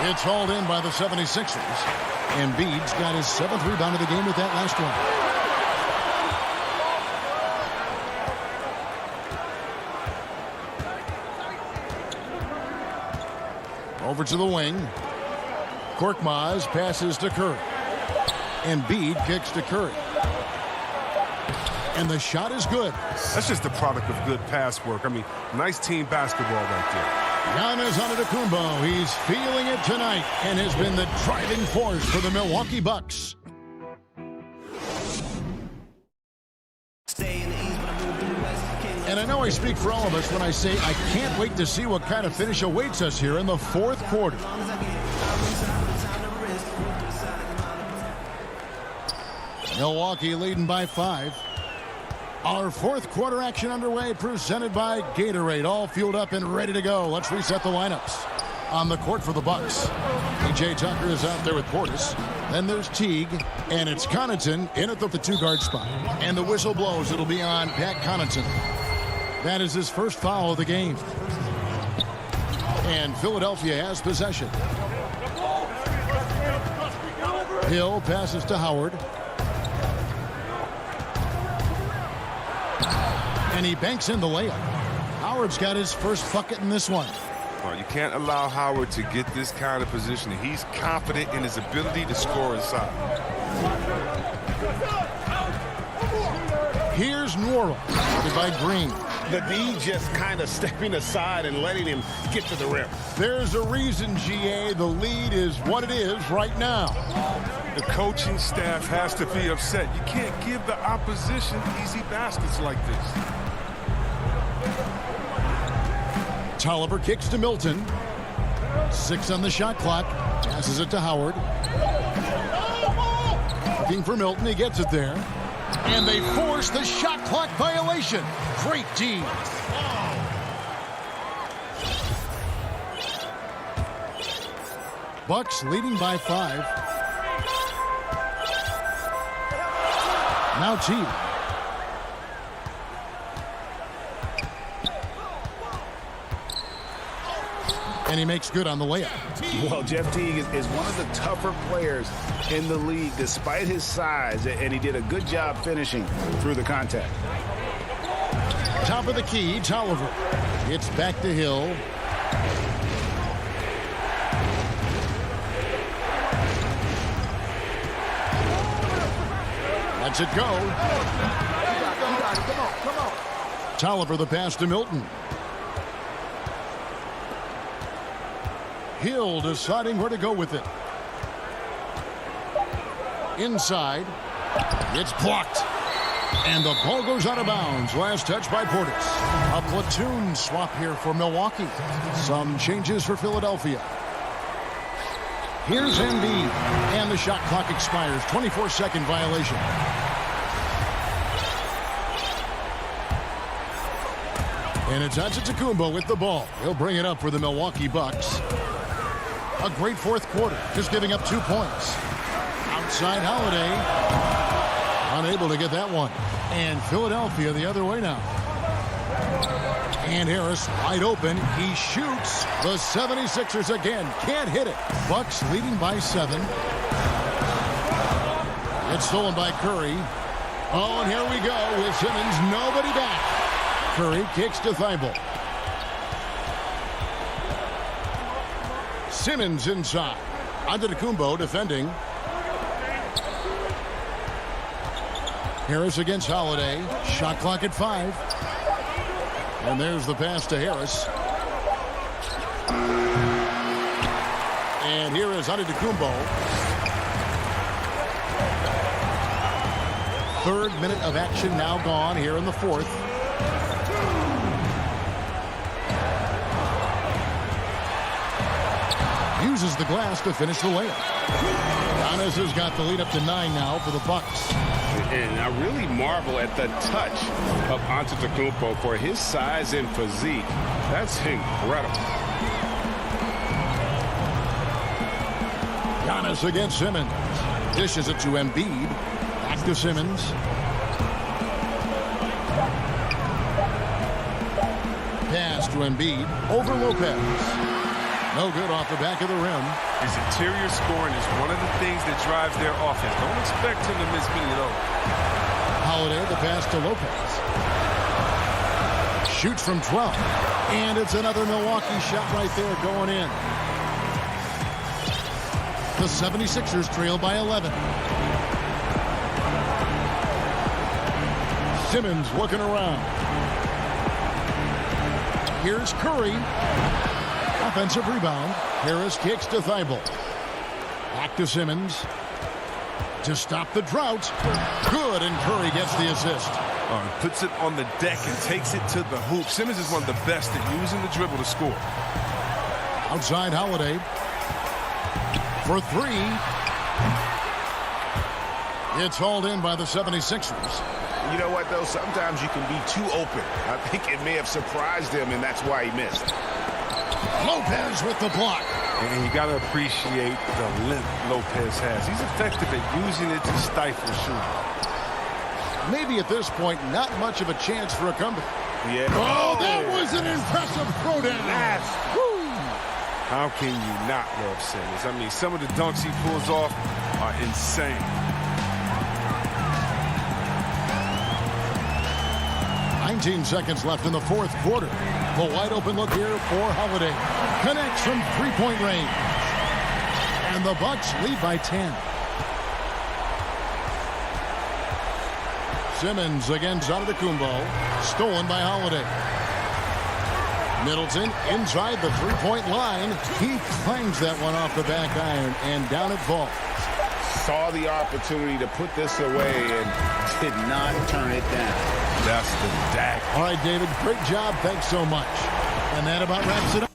It's hauled in by the 76ers. Embiid's got his 7th rebound of the game with that last one. Over to the wing. Korkmaz passes to Curry. Embiid kicks to Curry. And the shot is good. That's just the product of good pass work. I mean, nice team basketball right there. Giannis Antetokounmpo, he's feeling it tonight and has been the driving force for the Milwaukee Bucks. And I know I speak for all of us when I say I can't wait to see what kind of finish awaits us here in the 4th quarter. Milwaukee leading by 5. Our 4th quarter action underway, presented by Gatorade. All fueled up and ready to go. Let's reset the lineups. On the court for the Bucks, PJ Tucker is out there with Portis. Then there's Teague, and it's Connaughton in at the 2-guard spot. And the whistle blows. It'll be on Pat Connaughton. That is his first foul of the game. And Philadelphia has possession. Hill passes to Howard. And he banks in the layup. Howard's got his first bucket in this one. You can't allow Howard to get this kind of positioning. He's confident in his ability to score inside. Here's Nwora, guarded by Green. The D just kind of stepping aside and letting him get to the rim. There's a reason, GA. The lead is what it is right now. The coaching staff has to be upset. You can't give the opposition easy baskets like this. Tolliver kicks to Milton. 6 on the shot clock. Passes it to Howard. Looking for Milton. He gets it there. And they force the shot clock violation. Great D. Bucks leading by 5. Now Teague. And he makes good on the layup. Well, Jeff Teague is one of the tougher players in the league despite his size, and he did a good job finishing through the contact. Top of the key, Tolliver. It's back to Hill. Lets it go. Come on. Tolliver the pass to Milton. Hill deciding where to go with it. Inside. It's blocked. And the ball goes out of bounds. Last touch by Portis. A platoon swap here for Milwaukee. Some changes for Philadelphia. Here's Embiid. And the shot clock expires. 24-second violation. And it's Antetokounmpo with the ball. He'll bring it up for the Milwaukee Bucks. A great fourth quarter, just giving up 2 points. Outside Holiday. Unable to get that one. And Philadelphia the other way now. And Harris wide open. He shoots. The 76ers again. Can't hit it. Bucks leading by 7. It's stolen by Curry. Oh, and here we go with Simmons. Nobody back. Curry kicks to Thibault. Simmons inside. Antetokounmpo defending. Harris against Holiday. Shot clock at 5. And there's the pass to Harris. And here is Antetokounmpo. 3rd minute of action now gone here in the 4th. Uses the glass to finish the layup. Giannis has got the lead up to 9 now for the Bucks. And I really marvel at the touch of Antetokounmpo for his size and physique. That's incredible. Giannis against Simmons. Dishes it to Embiid. Back to Simmons. Pass to Embiid. Over Lopez. No good off the back of the rim. His interior scoring is one of the things that drives their offense. Don't expect him to miss many of those. Holiday, the pass to Lopez. Shoots from 12. And it's another Milwaukee shot right there going in. The 76ers trail by 11. Simmons looking around. Here's Curry. Offensive rebound. Harris kicks to Thibault. Back to Simmons. To stop the drought. Good, and Curry gets the assist. Puts it on the deck and takes it to the hoop. Simmons is one of the best at using the dribble to score. Outside Holiday. For 3. It's hauled in by the 76ers. You know what, though? Sometimes you can be too open. I think it may have surprised him, and that's why he missed. Lopez with the block. And you got to appreciate the length Lopez has. He's effective at using it to stifle shooting. Maybe at this point, not much of a chance for a comeback. Yeah. Oh, that was an impressive throwdown. How can you not love Simmons? I mean, some of the dunks he pulls off are insane. 19 seconds left in the 4th quarter. The wide open look here for Holiday. Connects from 3-point range. And the Bucks lead by 10. Simmons against Antetokounmpo. Stolen by Holiday. Middleton inside the three-point line. He clangs that one off the back iron, and down it falls. Saw the opportunity to put this away and did not turn it down. That's the dagger. All right, David, great job. Thanks so much. And that about wraps it up.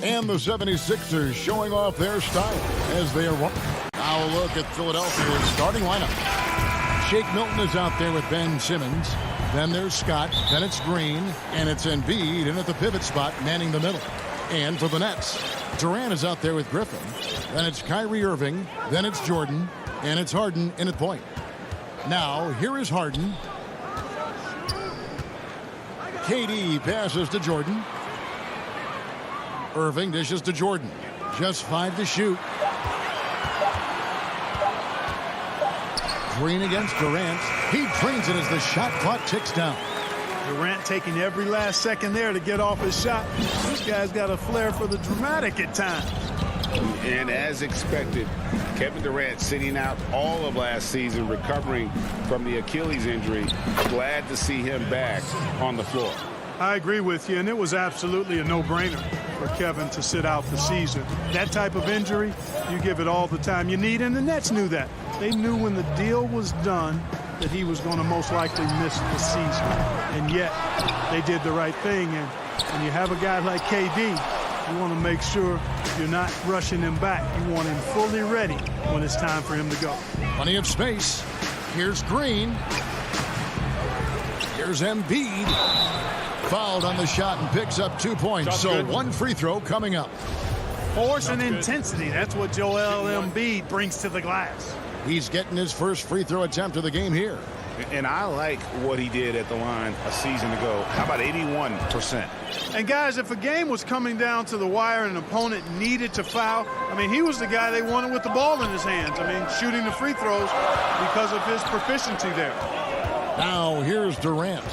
And the 76ers showing off their style as they are running. Now a look at Philadelphia's starting lineup. Shake Milton is out there with Ben Simmons. Then there's Scott. Then it's Green. And it's Embiid in at the pivot spot, manning the middle. And for the Nets, Durant is out there with Griffin. Then it's Kyrie Irving. Then it's Jordan. And it's Harden in at point. Now, here is Harden. KD passes to Jordan. Irving dishes to Jordan. Just 5 to shoot. Green against Durant. He drains it as the shot clock ticks down. Durant taking every last second there to get off his shot. This guy's got a flair for the dramatic at times. And as expected, Kevin Durant sitting out all of last season, recovering from the Achilles injury. Glad to see him back on the floor. I agree with you, and it was absolutely a no-brainer for Kevin to sit out the season. That type of injury, you give it all the time you need, and the Nets knew that. They knew when the deal was done that he was going to most likely miss the season. And yet, they did the right thing, and when you have a guy like KD, you want to make sure you're not rushing him back. You want him fully ready when it's time for him to go. Plenty of space. Here's Green. Here's Embiid. Fouled on the shot and picks up 2 points. So one free throw coming up. Force and intensity. That's what Joel Embiid brings to the glass. He's getting his first free throw attempt of the game here. And I like what he did at the line a season ago. How about 81%? And guys, if a game was coming down to the wire and an opponent needed to foul, I mean, he was the guy they wanted with the ball in his hands. I mean, shooting the free throws because of his proficiency there. Now here's Durant.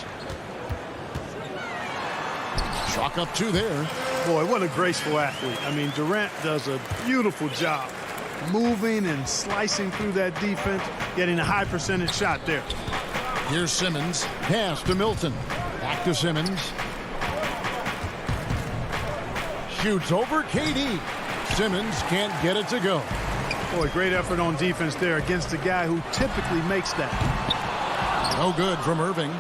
Chalk up 2 there. Boy, what a graceful athlete. I mean, Durant does a beautiful job moving and slicing through that defense, getting a high percentage shot there. Here's Simmons. Pass to Milton. Back to Simmons. Shoots over KD. Simmons can't get it to go. Boy, great effort on defense there against a guy who typically makes that. No good from Irving.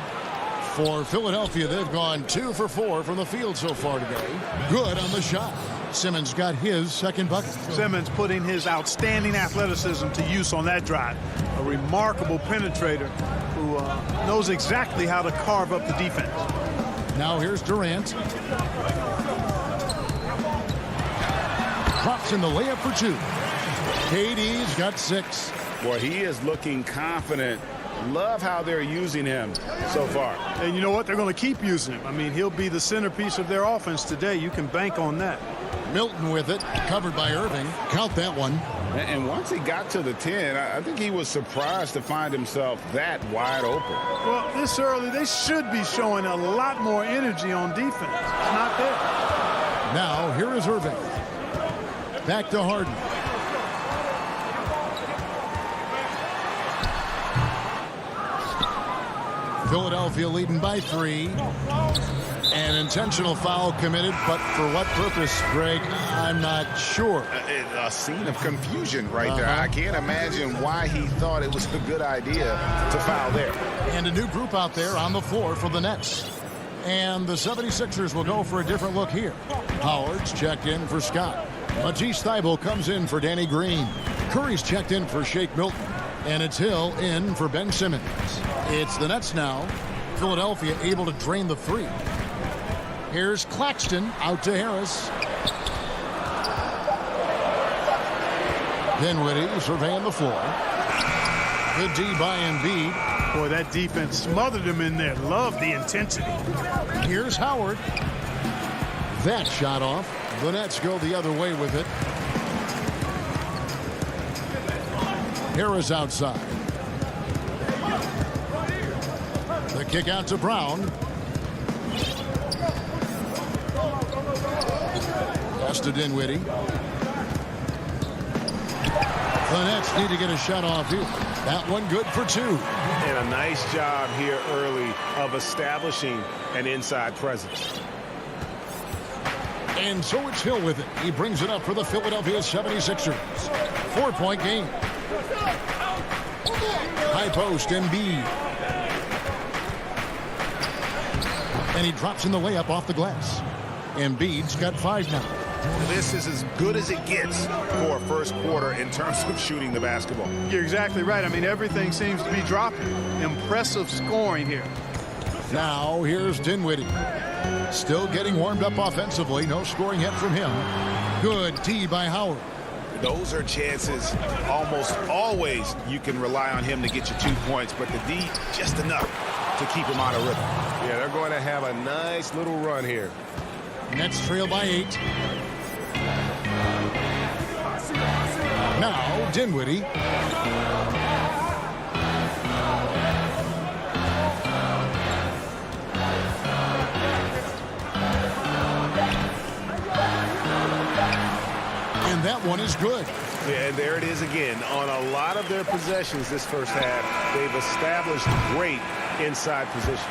For Philadelphia, they've gone 2 for 4 from the field so far today. Good on the shot. Simmons got his second bucket. Simmons putting his outstanding athleticism to use on that drive. A remarkable penetrator who knows exactly how to carve up the defense. Now here's Durant. Drops in the layup for 2. KD's got 6. Boy, he is looking confident. Love how they're using him so far. And you know what? They're going to keep using him. I mean, he'll be the centerpiece of their offense today. You can bank on that. Milton with it, covered by Irving. Count that one. And once he got to the 10, I think he was surprised to find himself that wide open. Well, this early, they should be showing a lot more energy on defense. It's not there. Now, here is Irving. Back to Harden. Philadelphia leading by 3. An intentional foul committed, but for what purpose, Greg, I'm not sure. A scene of confusion right there. I can't imagine why he thought it was a good idea to foul there. And a new group out there on the floor for the Nets. And the 76ers will go for a different look here. Howard's checked in for Scott. Matisse Thybulle comes in for Danny Green. Curry's checked in for Shake Milton. And it's Hill in for Ben Simmons. It's the Nets now. Philadelphia able to drain the 3. Here's Claxton out to Harris. Dinwiddie surveying the floor. Good D by Embiid. Boy, that defense smothered him in there. Love the intensity. Here's Howard. That shot off. The Nets go the other way with it. Harris outside. The kick out to Brown. Pass to Dinwiddie. The Nets need to get a shot off here. That one good for 2. And a nice job here early of establishing an inside presence. And so it's Hill with it. He brings it up for the Philadelphia 76ers. 4-point game. High post, Embiid. And he drops in the layup off the glass. Embiid's got 5 now. This is as good as it gets for a first quarter in terms of shooting the basketball. You're exactly right. I mean, everything seems to be dropping. Impressive scoring here. Now here's Dinwiddie. Still getting warmed up offensively. No scoring yet from him. Good D by Howard. Those are chances almost always you can rely on him to get you 2 points, but the D just enough to keep him out of rhythm. Yeah, they're going to have a nice little run here. Nets trail by 8. Now Dinwiddie. And that one is good. Yeah, and there it is again. On a lot of their possessions this first half, they've established great inside position.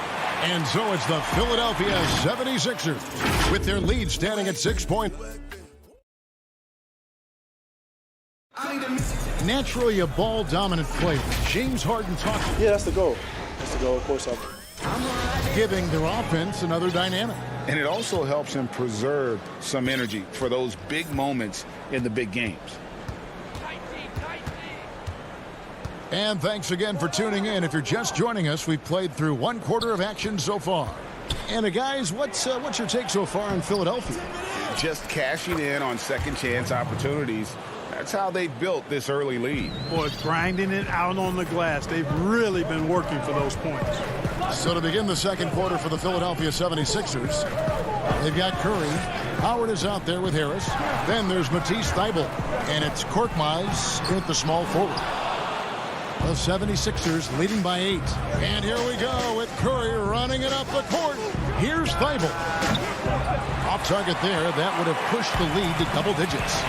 And so it's the Philadelphia 76ers with their lead standing at 6 points. Naturally a ball-dominant player. James Harden talks. Yeah, that's the goal. That's the goal, of course. Giving their offense another dynamic. And it also helps him preserve some energy for those big moments in the big games. And thanks again for tuning in. If you're just joining us, we've played through 1 quarter of action so far. And guys, what's your take so far in Philadelphia? Just cashing in on second chance opportunities. That's how they built this early lead. Boy, grinding it out on the glass. They've really been working for those points. So to begin the second quarter for the Philadelphia 76ers, they've got Curry. Howard is out there with Harris. Then there's Matisse Thybulle. And it's Korkmaz at the small forward. The 76ers leading by 8. And here we go with Curry running it up the court. Here's Thybulle. Off target there. That would have pushed the lead to double digits.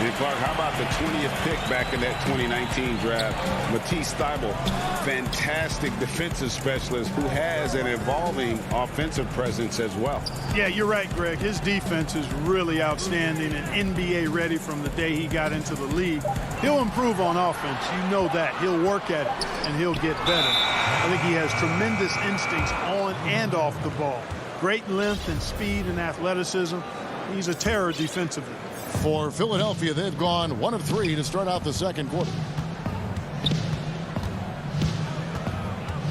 And Clark, how about the 20th pick back in that 2019 draft? Matisse Thybulle, fantastic defensive specialist who has an evolving offensive presence as well. Yeah, you're right, Greg. His defense is really outstanding and NBA ready from the day he got into the league. He'll improve on offense. You know that. He'll work at it, and he'll get better. I think he has tremendous instincts on and off the ball. Great length and speed and athleticism. He's a terror defensively. For Philadelphia, they've gone 1 of 3 to start out the second quarter.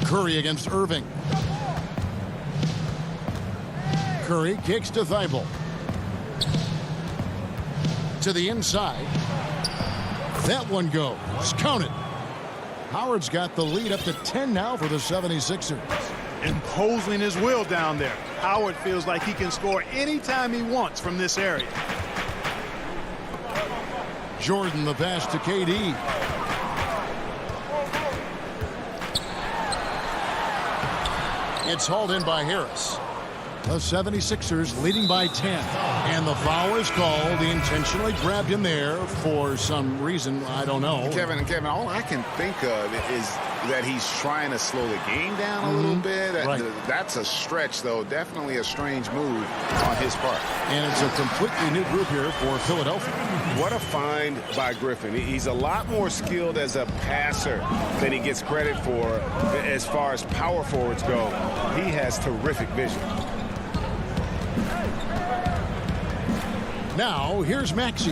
Curry against Irving. Curry kicks to Thybulle. To the inside. That one goes. Counted. Howard's got the lead up to 10 now for the 76ers. Imposing his will down there. Howard feels like he can score anytime he wants from this area. Jordan the pass to KD. It's hauled in by Harris. The 76ers leading by 10. And the foul is called. He intentionally grabbed him there for some reason. I don't know. Kevin, all I can think of is that he's trying to slow the game down a little bit. Right. That's a stretch, though. Definitely a strange move on his part. And it's a completely new group here for Philadelphia. What a find by Griffin. He's a lot more skilled as a passer than he gets credit for as far as power forwards go. He has terrific vision. Now, here's Maxey.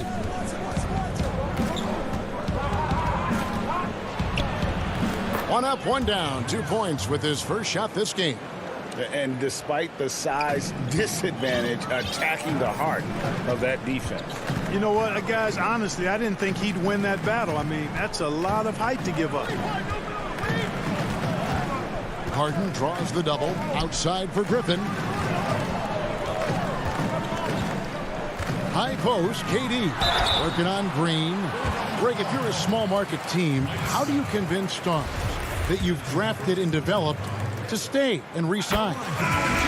One up, one down. 2 points with his first shot this game. And despite the size disadvantage, attacking the heart of that defense. You know what, guys, honestly, I didn't think he'd win that battle. I mean, that's a lot of height to give up. Harden draws the double. Outside for Griffin. High post, KD working on Green. Greg, if you're a small market team, how do you convince stars that you've drafted and developed to stay and re-sign?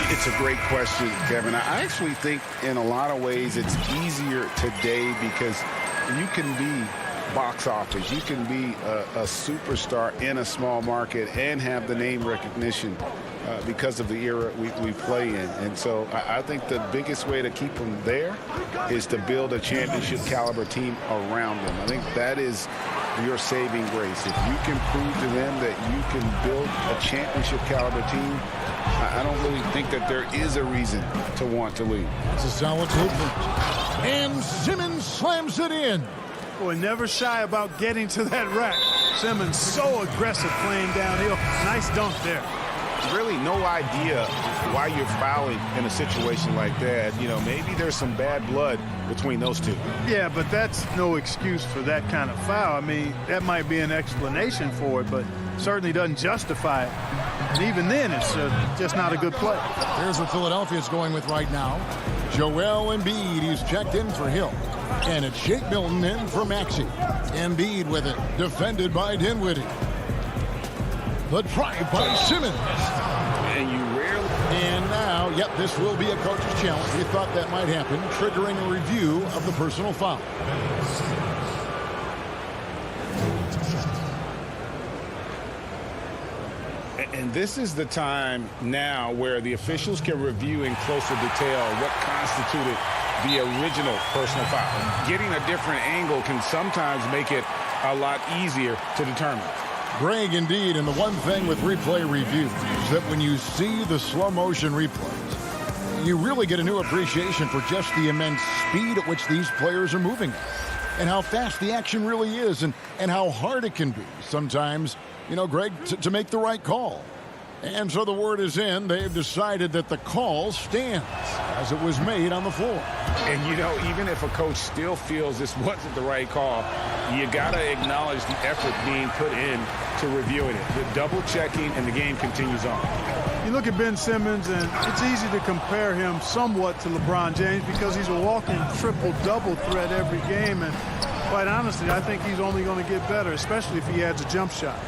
It's a great question, Kevin. I actually think in a lot of ways it's easier today because you can be box office. You can be a superstar in a small market and have the name recognition because of the era we play in. And so I think the biggest way to keep them there is to build a championship caliber team around them. I think that is your saving grace. If you can prove to them that you can build a championship caliber team, I don't really think that there is a reason to want to leave. It's a solid movement. And Simmons slams it in. Boy, never shy about getting to that rack. Simmons so aggressive playing downhill. Nice dunk there. Really no idea why you're fouling in a situation like that. You know, maybe there's some bad blood between those two. Yeah, but that's no excuse for that kind of foul. I mean, that might be an explanation for it, but certainly doesn't justify it. And even then, it's just not a good play. Here's what Philadelphia's going with right now. Joel Embiid, he's checked in for Hill. And it's Shake Milton in for Maxey. Embiid with it, defended by Dinwiddie. The drive by Simmons. And you rarely... And now, yep, this will be a coach's challenge. We thought that might happen, triggering a review of the personal foul. And this is the time now where the officials can review in closer detail what constituted the original personal foul. Getting a different angle can sometimes make it a lot easier to determine. Greg, indeed, and the one thing with replay review is that when you see the slow motion replays, you really get a new appreciation for just the immense speed at which these players are moving and how fast the action really is and how hard it can be sometimes, you know, Greg, to make the right call. And so the word is in. They've decided that the call stands as it was made on the floor. And, you know, even if a coach still feels this wasn't the right call, you got to acknowledge the effort being put in to reviewing it. The double checking, and the game continues on. You look at Ben Simmons, and it's easy to compare him somewhat to LeBron James because he's a walking triple-double threat every game. And quite honestly, I think he's only going to get better, especially if he adds a jump shot.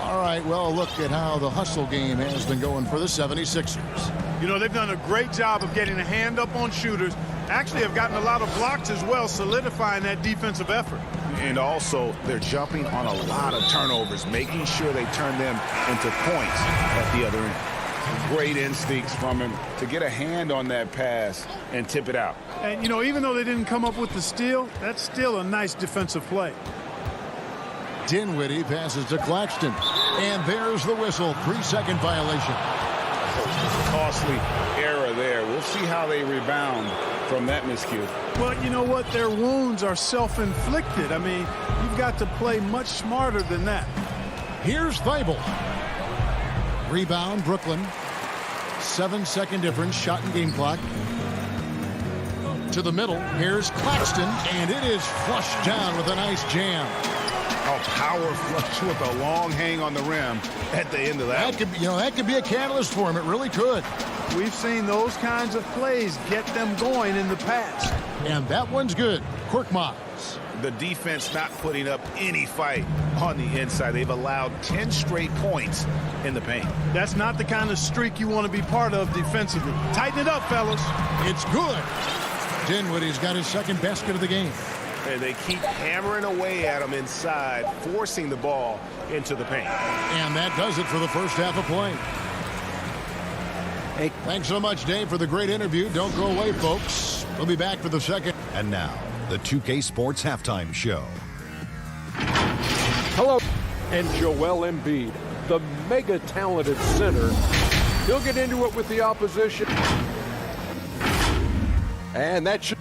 All right, well, look at how the hustle game has been going for the 76ers. You know, they've done a great job of getting a hand up on shooters. Actually have gotten a lot of blocks as well, solidifying that defensive effort. And also, they're jumping on a lot of turnovers, making sure they turn them into points at the other end. Great instincts from him to get a hand on that pass and tip it out. And, you know, even though they didn't come up with the steal, that's still a nice defensive play. Dinwiddie passes to Claxton. And there's the whistle. 3-second violation. Costly error there. We'll see how they rebound from that miscue. Well, you know what? Their wounds are self-inflicted. I mean, you've got to play much smarter than that. Here's Thibault. Rebound, Brooklyn. 7-second difference, shot and game clock. To the middle, here's Claxton, and it is flushed down with a nice jam. A power flush with a long hang on the rim at the end of that. That could be a catalyst for him. It really could. We've seen those kinds of plays get them going in the past. And that one's good. Korkmaz. The defense not putting up any fight on the inside. They've allowed 10 straight points in the paint. That's not the kind of streak you want to be part of defensively. Tighten it up, fellas. It's good. Dinwiddie's got his second basket of the game. And they keep hammering away at him inside, forcing the ball into the paint. And that does it for the first half of play. Hey. Thanks so much, Dave, for the great interview. Don't go away, folks. We'll be back for the second. And now, the 2K Sports Halftime Show. Hello. And Joel Embiid, the mega-talented center. He'll get into it with the opposition. And that should...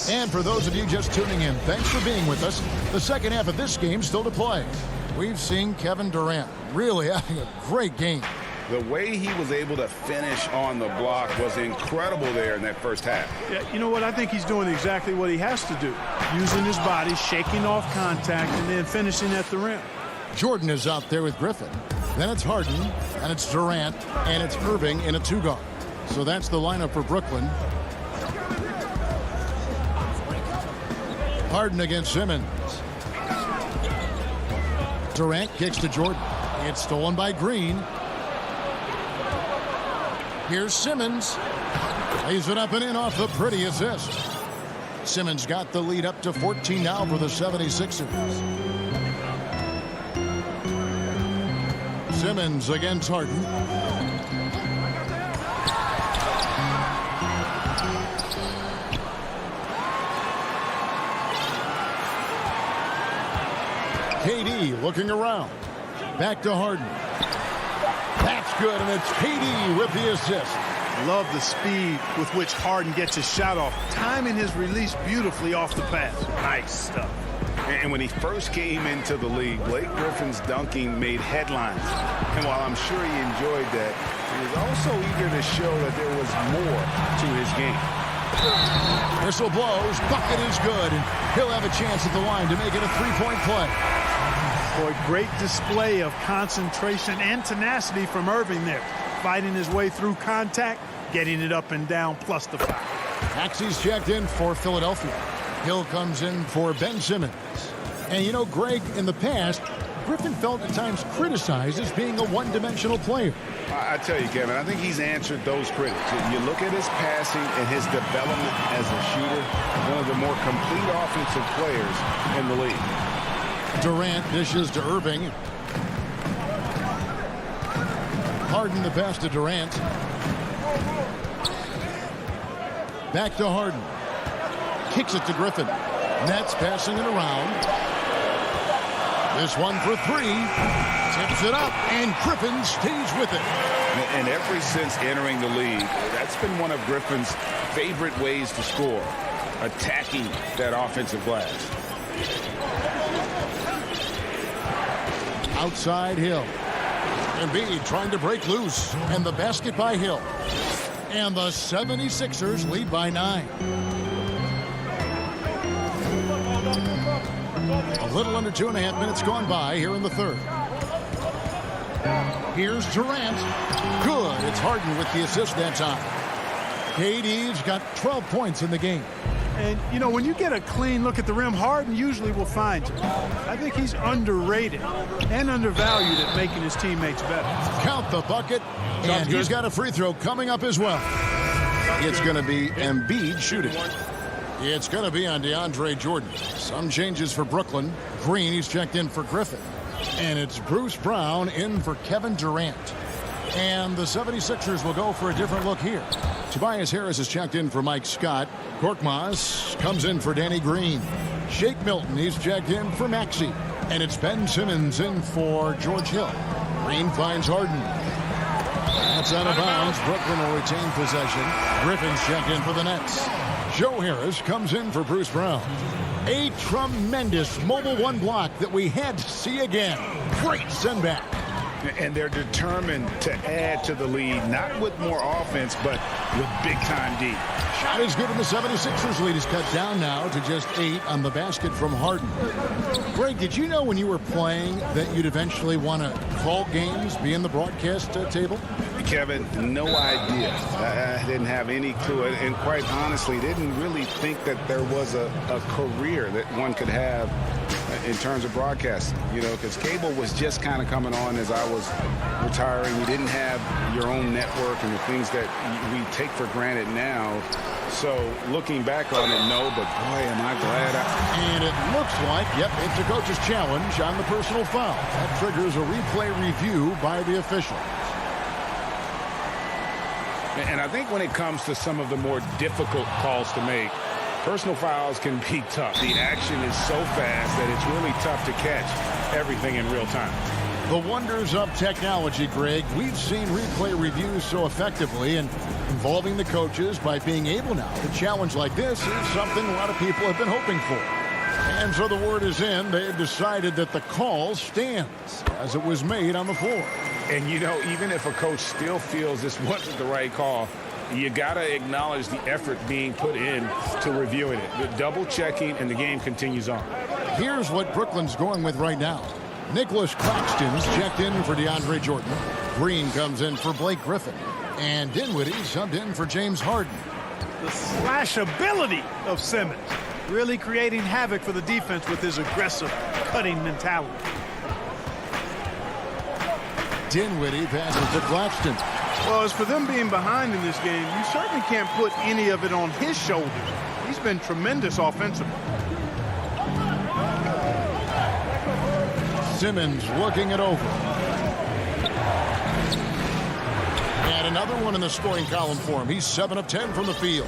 And for those of you just tuning in, thanks for being with us. The second half of this game still to play. We've seen Kevin Durant really having a great game. The way he was able to finish on the block was incredible there in that first half. Yeah, you know what? I think he's doing exactly what he has to do. Using his body, shaking off contact, and then finishing at the rim. Jordan is out there with Griffin. Then it's Harden, and it's Durant, and it's Irving in a two-guard. So that's the lineup for Brooklyn. Harden against Simmons. Durant kicks to Jordan. It's stolen by Green. Here's Simmons. Lays it up and in off the pretty assist. Simmons got the lead up to 14 now for the 76ers. Simmons against Harden. KD looking around. Back to Harden. That's good, and it's KD with the assist. Love the speed with which Harden gets his shot off, timing his release beautifully off the pass. Nice stuff. And when he first came into the league, Blake Griffin's dunking made headlines. And while I'm sure he enjoyed that, he was also eager to show that there was more to his game. Whistle blows, bucket is good, and he'll have a chance at the line to make it a three-point play. Boy, great display of concentration and tenacity from Irving there. Fighting his way through contact, getting it up and down, plus the foul. Maxey's checked in for Philadelphia. Hill comes in for Ben Simmons. And you know, Greg, in the past, Griffin felt at times criticized as being a one-dimensional player. I tell you, Kevin, I think he's answered those critics. You look at his passing and his development as a shooter, one of the more complete offensive players in the league. Durant dishes to Irving. Harden the pass to Durant. Back to Harden. Kicks it to Griffin. Nets passing it around. This one for three. Tips it up, and Griffin stays with it. And ever since entering the league, that's been one of Griffin's favorite ways to score, attacking that offensive glass. Outside Hill. Embiid trying to break loose, and the basket by Hill. And the 76ers lead by 9. A little under 2.5 minutes gone by here in the third. Here's Durant. Good. It's Harden with the assist that time. KD's got 12 points in the game. And, you know, when you get a clean look at the rim, Harden usually will find you. I think he's underrated and undervalued at making his teammates better. Count the bucket, and he's got a free throw coming up as well. It's going to be Embiid shooting. It's going to be on DeAndre Jordan. Some changes for Brooklyn. Green, he's checked in for Griffin. And it's Bruce Brown in for Kevin Durant. And the 76ers will go for a different look here. Tobias Harris is checked in for Mike Scott. Korkmaz comes in for Danny Green. Shake Milton, he's checked in for Maxey. And it's Ben Simmons in for George Hill. Green finds Harden. That's out of bounds. Brooklyn will retain possession. Griffin's checked in for the Nets. Joe Harris comes in for Bruce Brown. A tremendous mobile one block that we had to see again. Great send back. And they're determined to add to the lead, not with more offense, but with big-time D. Shot is good, and the 76ers lead is cut down now to just 8 on the basket from Harden. Greg, did you know when you were playing that you'd eventually want to call games, be in the broadcast table? Kevin, no idea. I didn't have any clue, and quite honestly, didn't really think that there was a career that one could have in terms of broadcasting, you know, because cable was just kind of coming on as I was retiring. You didn't have your own network and the things that we take for granted now. So looking back on it, no, but boy, am I glad. And it looks like, yep, it's a coach's challenge on the personal foul. That triggers a replay review by the official. And I think when it comes to some of the more difficult calls to make, personal fouls can be tough. The action is so fast that it's really tough to catch everything in real time. The wonders of technology, Greg. We've seen replay reviews so effectively, and involving the coaches by being able now to challenge like this is something a lot of people have been hoping for. And so the word is in. They have decided that the call stands as it was made on the floor. And, you know, even if a coach still feels this wasn't the right call, you got to acknowledge the effort being put in to reviewing it. The double checking, and the game continues on. Here's what Brooklyn's going with right now. Nicholas Claxton's checked in for DeAndre Jordan. Green comes in for Blake Griffin. And Dinwiddie subbed in for James Harden. The slash ability of Simmons, really creating havoc for the defense with his aggressive cutting mentality. Dinwiddie passes to Claxton. Well, as for them being behind in this game, you certainly can't put any of it on his shoulders. He's been tremendous offensively. Simmons looking it over. And another one in the scoring column for him. He's 7 of 10 from the field.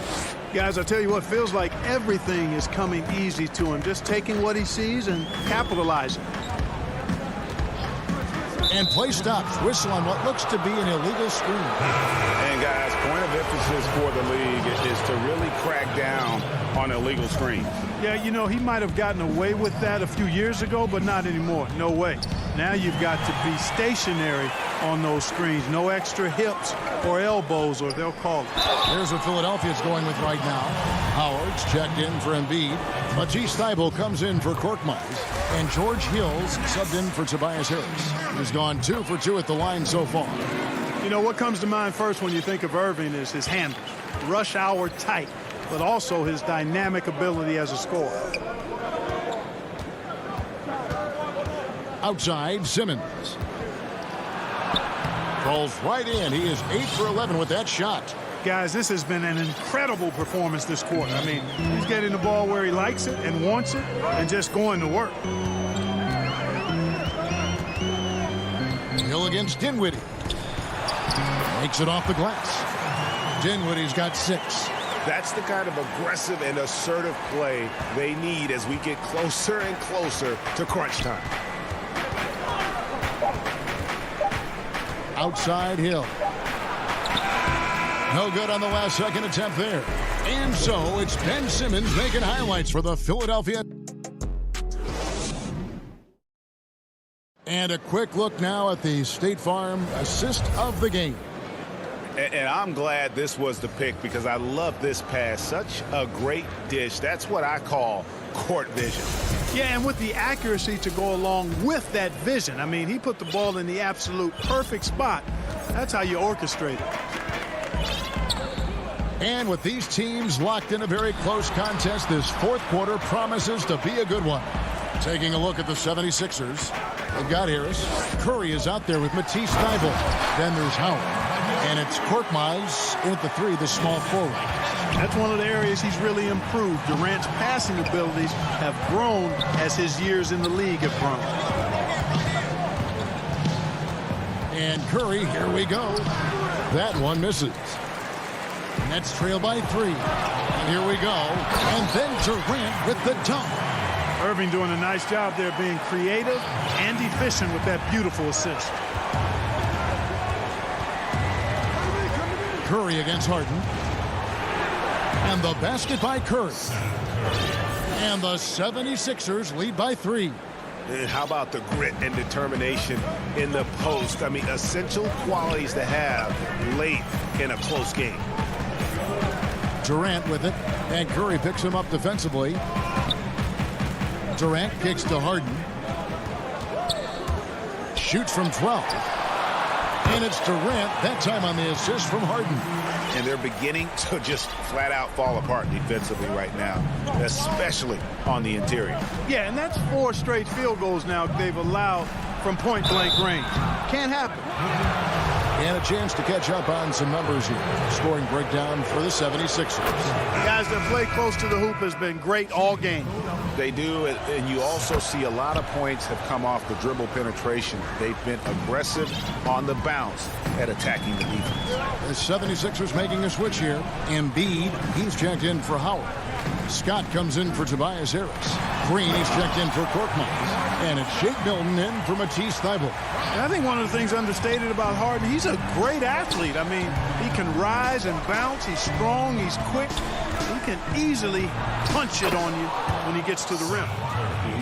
Guys, I tell you what, feels like everything is coming easy to him. Just taking what he sees and capitalizing. And play stops. Whistle on what looks to be an illegal screen. And guys, point of emphasis for the league is to really crack down on illegal screens. Yeah, you know, he might have gotten away with that a few years ago, but not anymore. No way. Now you've got to be stationary on those screens. No extra hips or elbows, or they'll call it. Here's what Philadelphia's going with right now. Howard's checked in for Embiid. Matisse Thybulle comes in for Korkmaz. And George Hill's subbed in for Tobias Harris. He's gone 2 for 2 at the line so far. You know, what comes to mind first when you think of Irving is his handle. Rush hour tight, but also his dynamic ability as a scorer. Outside, Simmons. Rolls right in. He is 8 for 11 with that shot. Guys, this has been an incredible performance this quarter. I mean, he's getting the ball where he likes it and wants it and just going to work. Hill against Dinwiddie. Makes it off the glass. Dinwiddie's got 6. That's the kind of aggressive and assertive play they need as we get closer and closer to crunch time. Outside Hill. No good on the last second attempt there. And so it's Ben Simmons making highlights for the Philadelphia. And a quick look now at the State Farm assist of the game. And I'm glad this was the pick because I love this pass. Such a great dish. That's what I call court vision. Yeah, and with the accuracy to go along with that vision. I mean, he put the ball in the absolute perfect spot. That's how you orchestrate it. And with these teams locked in a very close contest, this fourth quarter promises to be a good one. Taking a look at the 76ers. They've got Harris. Curry is out there with Matisse Thybulle. Then there's Howard. And it's Korkmaz in at the 3, the small forward. That's one of the areas he's really improved. Durant's passing abilities have grown as his years in the league have grown. And Curry, here we go. That one misses. Nets trail by 3. And here we go. And then Durant with the dunk. Irving doing a nice job there being creative and efficient with that beautiful assist. Curry against Harden. And the basket by Curry. And the 76ers lead by 3. And how about the grit and determination in the post? I mean, essential qualities to have late in a close game. Durant with it. And Curry picks him up defensively. Durant kicks to Harden. Shoots from 12. And it's Durant, that time on the assist from Harden. And they're beginning to just flat out fall apart defensively right now, especially on the interior. Yeah, and that's 4 straight field goals now they've allowed from point-blank range. Can't happen. And a chance to catch up on some numbers here. Scoring breakdown for the 76ers. Guys, their play close to the hoop has been great all game. They do, and you also see a lot of points have come off the dribble penetration. They've been aggressive on the bounce at attacking the defense. The 76ers making a switch here. Embiid, he's checked in for Howard. Scott comes in for Tobias Harris. Green, he's checked in for Korkmaz. And it's Shake Milton in for Matisse Thybulle. And I think one of the things understated about Harden, he's a great athlete. I mean, he can rise and bounce. He's strong. He's quick. He can easily punch it on you when he gets to the rim.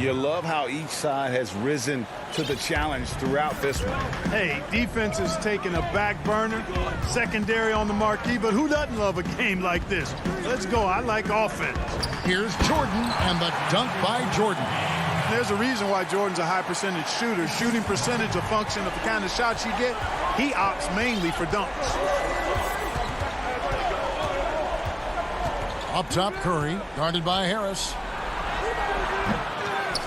You love how each side has risen to the challenge throughout this one. Hey, defense is taking a back burner, secondary on the marquee, but who doesn't love a game like this? Let's go. I like offense. Here's Jordan and the dunk by Jordan. There's a reason why Jordan's a high percentage shooter. Shooting percentage a function of the kind of shots you get. He opts mainly for dunks. Up top, Curry, guarded by Harris.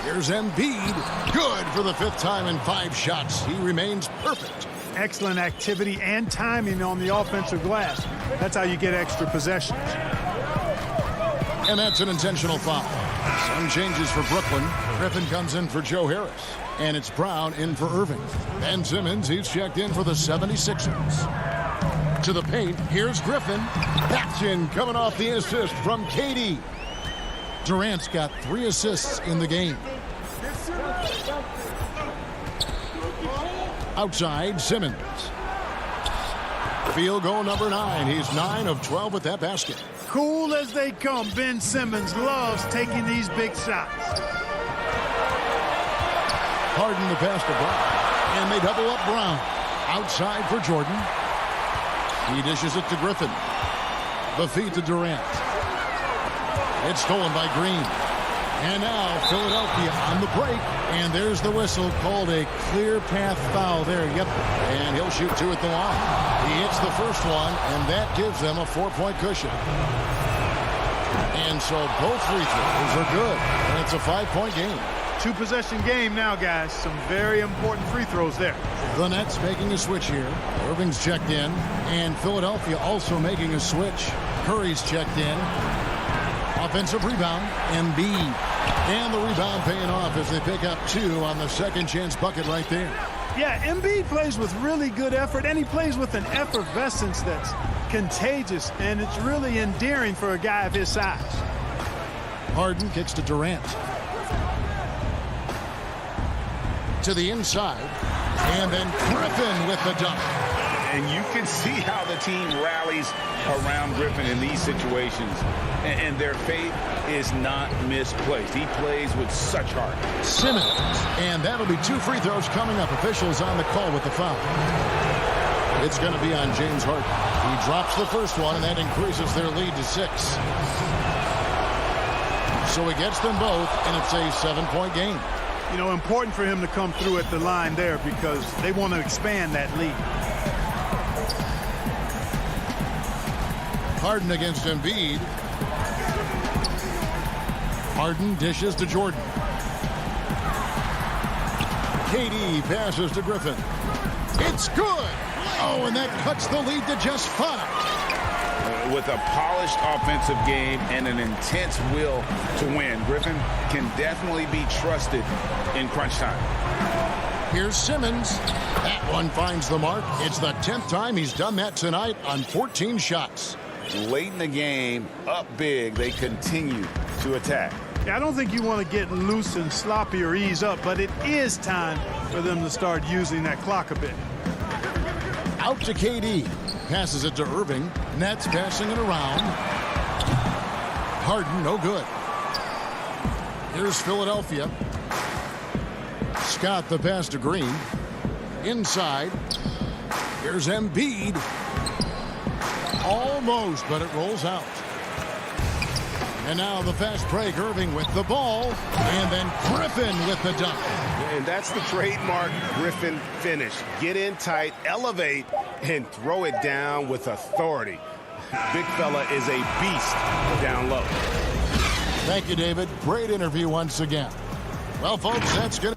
Here's Embiid. Good for the 5th time in 5 shots. He remains perfect. Excellent activity and timing on the offensive glass. That's how you get extra possessions. And that's an intentional foul. Some changes for Brooklyn. Griffin comes in for Joe Harris. And it's Brown in for Irving. Ben Simmons, he's checked in for the 76ers. To the paint, here's Griffin. That's in, coming off the assist from KD. Durant's got 3 assists in the game. Outside, Simmons. Field goal number 9. He's 9 of 12 at that basket. Cool as they come, Ben Simmons loves taking these big shots. Harden the pass to Brown. And they double up Brown. Outside for Jordan. He dishes it to Griffin. The feed to Durant. It's stolen by Green. And now Philadelphia on the break. And there's the whistle, called a clear path foul there. Yep. And he'll shoot 2 at the line. He hits the first one, and that gives them a 4-point cushion. And so both free throws are good. And it's a 5-point game. 2-possession game now, guys. Some very important free throws there. The Nets making a switch here. Irving's checked in. And Philadelphia also making a switch. Curry's checked in. Offensive rebound, Embiid. And the rebound paying off as they pick up 2 on the second chance bucket right there. Yeah, Embiid plays with really good effort, and he plays with an effervescence that's contagious, and it's really endearing for a guy of his size. Harden kicks to Durant. To the inside, and then Griffin with the dunk. And you can see how the team rallies around Griffin in these situations. And their faith is not misplaced. He plays with such heart. Simmons. And that'll be 2 free throws coming up. Officials on the call with the foul. It's going to be on James Harden. He drops the first one, and that increases their lead to 6. So he gets them both, and it's a 7-point game. You know, important for him to come through at the line there because they want to expand that lead. Harden against Embiid. Harden dishes to Jordan. KD passes to Griffin. It's good. Oh, and that cuts the lead to just 5. With a polished offensive game and an intense will to win, Griffin can definitely be trusted in crunch time. Here's Simmons. That one finds the mark. It's the 10th time he's done that tonight on 14 shots. Late in the game, up big, they continue to attack. Yeah, I don't think you want to get loose and sloppy or ease up, but it is time for them to start using that clock a bit. Out to KD. Passes it to Irving. Nets passing it around. Harden, no good. Here's Philadelphia. Scott the pass to Green. Inside. Here's Embiid. Almost, but it rolls out. And now the fast break. Irving with the ball. And then Griffin with the dunk. And that's the trademark Griffin finish. Get in tight, elevate, and throw it down with authority. Big fella is a beast down low. Thank you, David. Great interview once again. Well, folks, that's good.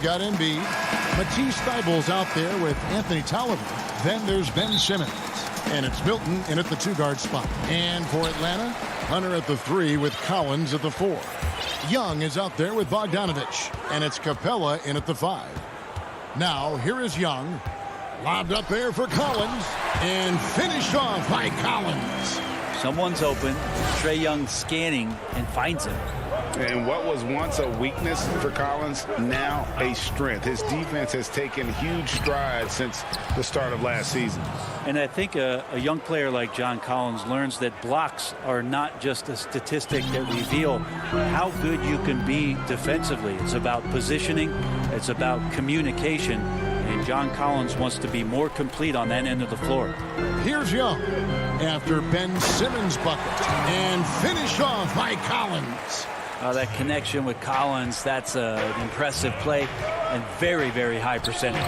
They've got Embiid. Matisse Thybulle's out there with Anthony Tolliver. Then there's Ben Simmons. And it's Milton in at the two-guard spot. And for Atlanta, Hunter at the 3 with Collins at the 4. Young is out there with Bogdanovich. And it's Capella in at the 5. Now, here is Young. Lobbed up there for Collins. And finished off by Collins. Someone's open. Trae Young scanning and finds him. And what was once a weakness for Collins, now a strength. His defense has taken huge strides since the start of last season. And I think a young player like John Collins learns that blocks are not just a statistic that reveal how good you can be defensively. It's about positioning. It's about communication. And John Collins wants to be more complete on that end of the floor. Here's Young after Ben Simmons' bucket. And finished off by Collins. That connection with Collins, that's an impressive play and very, very high percentage.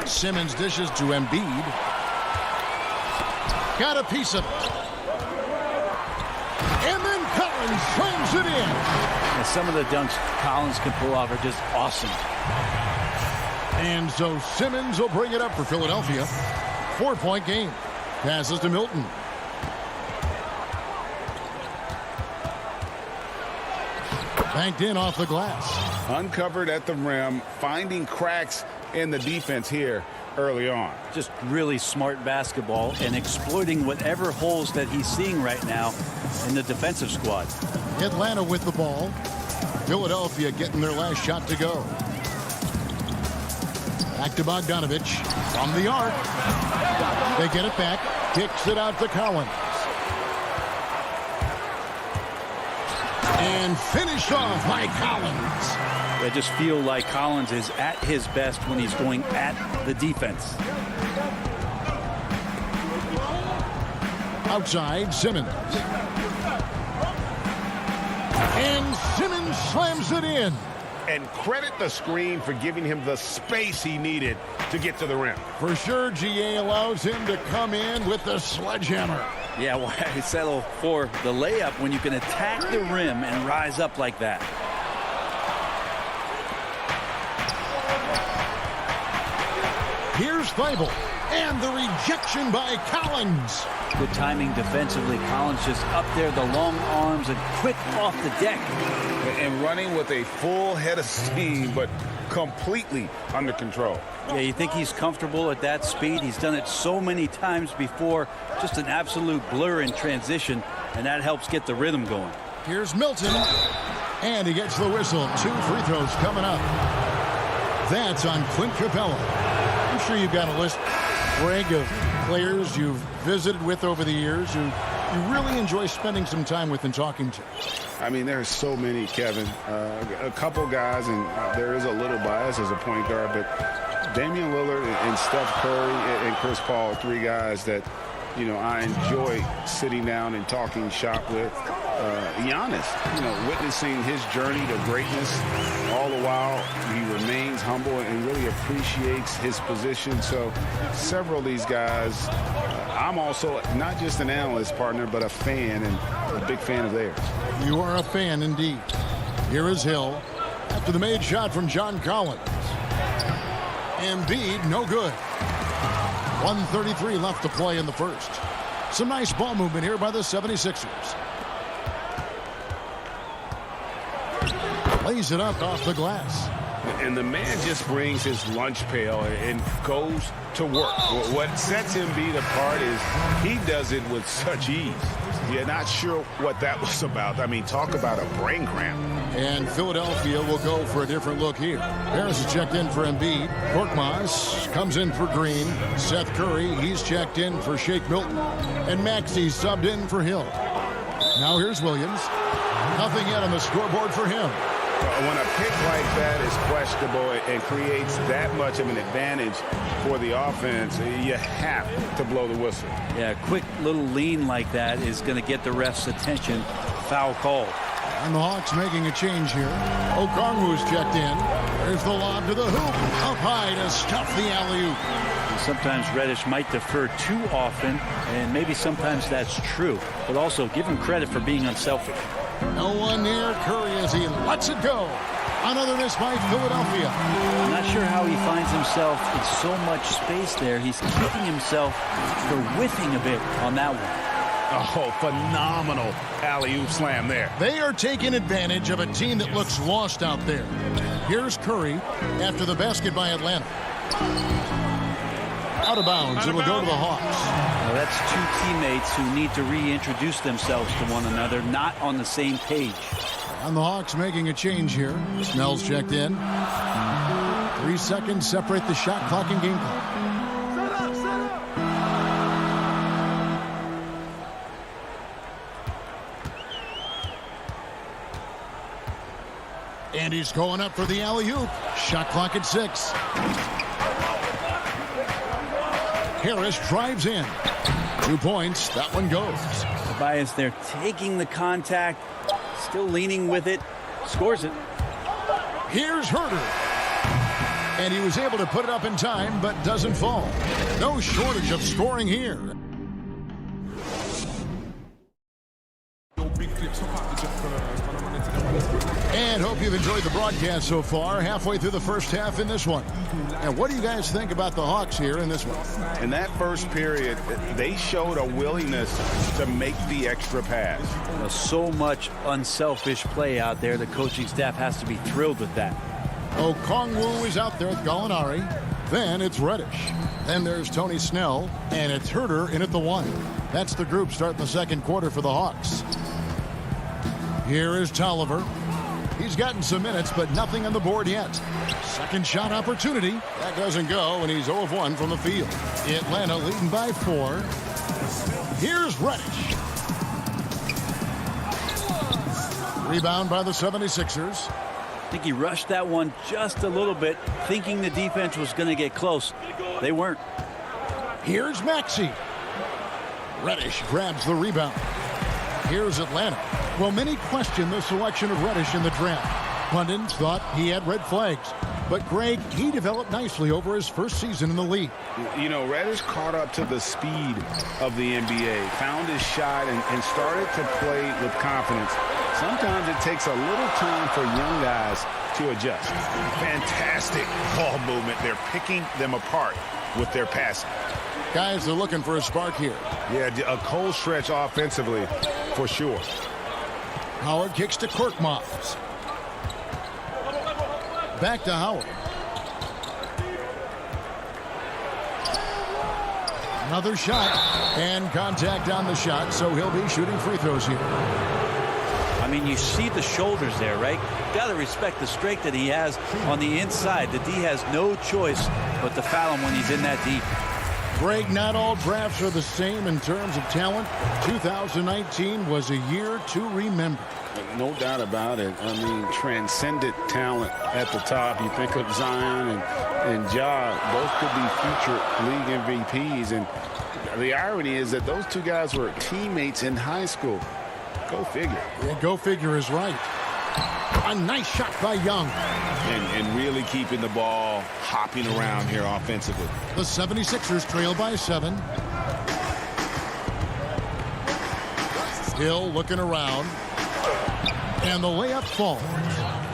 Simmons dishes to Embiid. Got a piece of it. And then Collins slams it in. And some of the dunks Collins can pull off are just awesome. And so Simmons will bring it up for Philadelphia. 4-point game. Passes to Milton. Banked in off the glass. Uncovered at the rim, finding cracks in the defense here early on. Just really smart basketball and exploiting whatever holes that he's seeing right now in the defensive squad. Atlanta with the ball. Philadelphia getting their last shot to go. Back to Bogdanovich from the arc. They get it back. Kicks it out to Collins. And finished off by Collins. I just feel like Collins is at his best when he's going at the defense. Outside, Simmons. And Simmons slams it in. And credit the screen for giving him the space he needed to get to the rim. For sure, GA allows him to come in with the sledgehammer. Yeah, why settle for the layup when you can attack the rim and rise up like that? Here's Thibault. And the rejection by Collins. Good timing defensively. Collins just up there, the long arms, and quick off the deck. And running with a full head of steam, but completely under control. Yeah, you think he's comfortable at that speed. He's done it so many times before. Just an absolute blur in transition, and that helps get the rhythm going. Here's Milton. And he gets the whistle. 2 free throws coming up. That's on Clint Capella. I'm sure you've got a list, Greg, of players you've visited with over the years who you really enjoy spending some time with and talking to. I mean, there's so many, Kevin. A couple guys, and there is a little bias as a point guard, but Damian Lillard and Steph Curry and Chris Paul are 3 guys that, you know, I enjoy sitting down and talking shop with. Giannis, you know, witnessing his journey to greatness, all the while he remains humble and really appreciates his position. So several of these guys, I'm also not just an analyst, partner, but a fan, and a big fan of theirs. You are a fan indeed. Here is Hill after the made shot from John Collins. Embiid, no good. 1:33 left to play in the first. Some nice ball movement here by the 76ers. Lays it up off the glass. And the man just brings his lunch pail and goes to work. What sets Embiid apart is he does it with such ease. You're not sure what that was about. I mean, talk about a brain cramp. And Philadelphia will go for a different look here. Harris is checked in for Embiid. Korkmaz comes in for Green. Seth Curry, he's checked in for Shake Milton. And Maxey subbed in for Hill. Now here's Williams. Nothing yet on the scoreboard for him. When a pick like that is questionable and creates that much of an advantage for the offense, you have to blow the whistle. Yeah, a quick little lean like that is going to get the ref's attention. Foul call. And the Hawks making a change here. Okongwu's checked in. There's the lob to the hoop. Up high to stuff the alley-oop. Sometimes Reddish might defer too often, and maybe sometimes that's true. But also give him credit for being unselfish. No one near Curry as he lets it go. Another miss by Philadelphia. I'm not sure how he finds himself in so much space there. He's kicking himself for whiffing a bit on that one. Oh, phenomenal alley-oop slam there. They are taking advantage of a team that looks lost out there. Here's Curry after the basket by Atlanta. Out of bounds. It'll go to the Hawks. Now that's two teammates who need to reintroduce themselves to one another, not on the same page. And the Hawks making a change here. Snell's checked in. 3 seconds separate the shot clock and game clock. And he's going up for the alley-oop. Shot clock at 6. Harris drives in. 2 points. That one goes. Tobias there taking the contact, still leaning with it, scores it. Here's Herter. And he was able to put it up in time, but doesn't fall. No shortage of scoring here. And hope you've enjoyed the broadcast so far. Halfway through the first half in this one. And what do you guys think about the Hawks here in this one? In that first period, they showed a willingness to make the extra pass. So much unselfish play out there. The coaching staff has to be thrilled with that. Okongwu is out there with Gallinari. Then it's Reddish. Then there's Tony Snell. And it's Herter in at the 1. That's the group starting the second quarter for the Hawks. Here is Tolliver. He's gotten some minutes, but nothing on the board yet. Second shot opportunity. That doesn't go, and he's 0 of 1 from the field. Atlanta leading by 4. Here's Reddish. Rebound by the 76ers. I think he rushed that one just a little bit, thinking the defense was going to get close. They weren't. Here's Maxey. Reddish grabs the rebound. Here's Atlanta. Well, many question the selection of Reddish in the draft. Pundits thought he had red flags. But, Greg, he developed nicely over his first season in the league. You know, Reddish caught up to the speed of the NBA, found his shot, and started to play with confidence. Sometimes it takes a little time for young guys to adjust. Fantastic ball movement. They're picking them apart with their passing. Guys, they're looking for a spark here. Yeah, a cold stretch offensively for sure. Howard kicks to Korkmaz. Back to Howard. Another shot. And contact on the shot, so he'll be shooting free throws here. I mean, you see the shoulders there, right? Got to respect the strength that he has on the inside. The D has no choice but to foul him when he's in that deep. Greg, not all drafts are the same in terms of talent. 2019 was a year to remember. No doubt about it. I mean, transcendent talent at the top. You think of Zion and Ja, both could be future league MVPs. And the irony is that those two guys were teammates in high school. Go figure. Yeah, go figure is right. A nice shot by Young. And really keeping the ball hopping around here offensively. The 76ers trail by 7. Hill looking around. And the layup falls.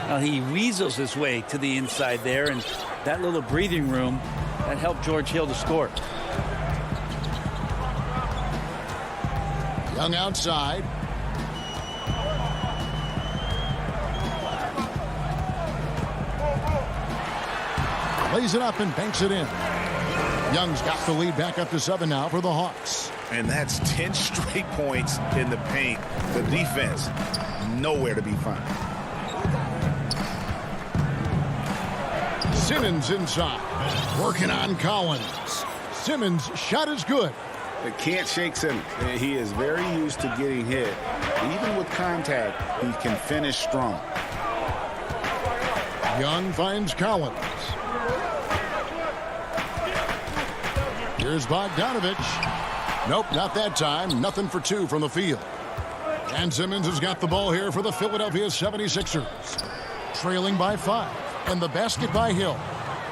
Well, he weasels his way to the inside there, and that little breathing room that helped George Hill to score. Young outside. Lays it up and banks it in. Young's got the lead back up to 7 now for the Hawks. And that's 10 straight points in the paint. The defense, nowhere to be found. Simmons inside. Working on Collins. Simmons' shot is good. They can't shake Simmons. He is very used to getting hit. Even with contact, he can finish strong. Young finds Collins. Here's Bogdanovich. Nope, not that time. Nothing for 2 from the field. And Simmons has got the ball here for the Philadelphia 76ers. Trailing by 5. And the basket by Hill.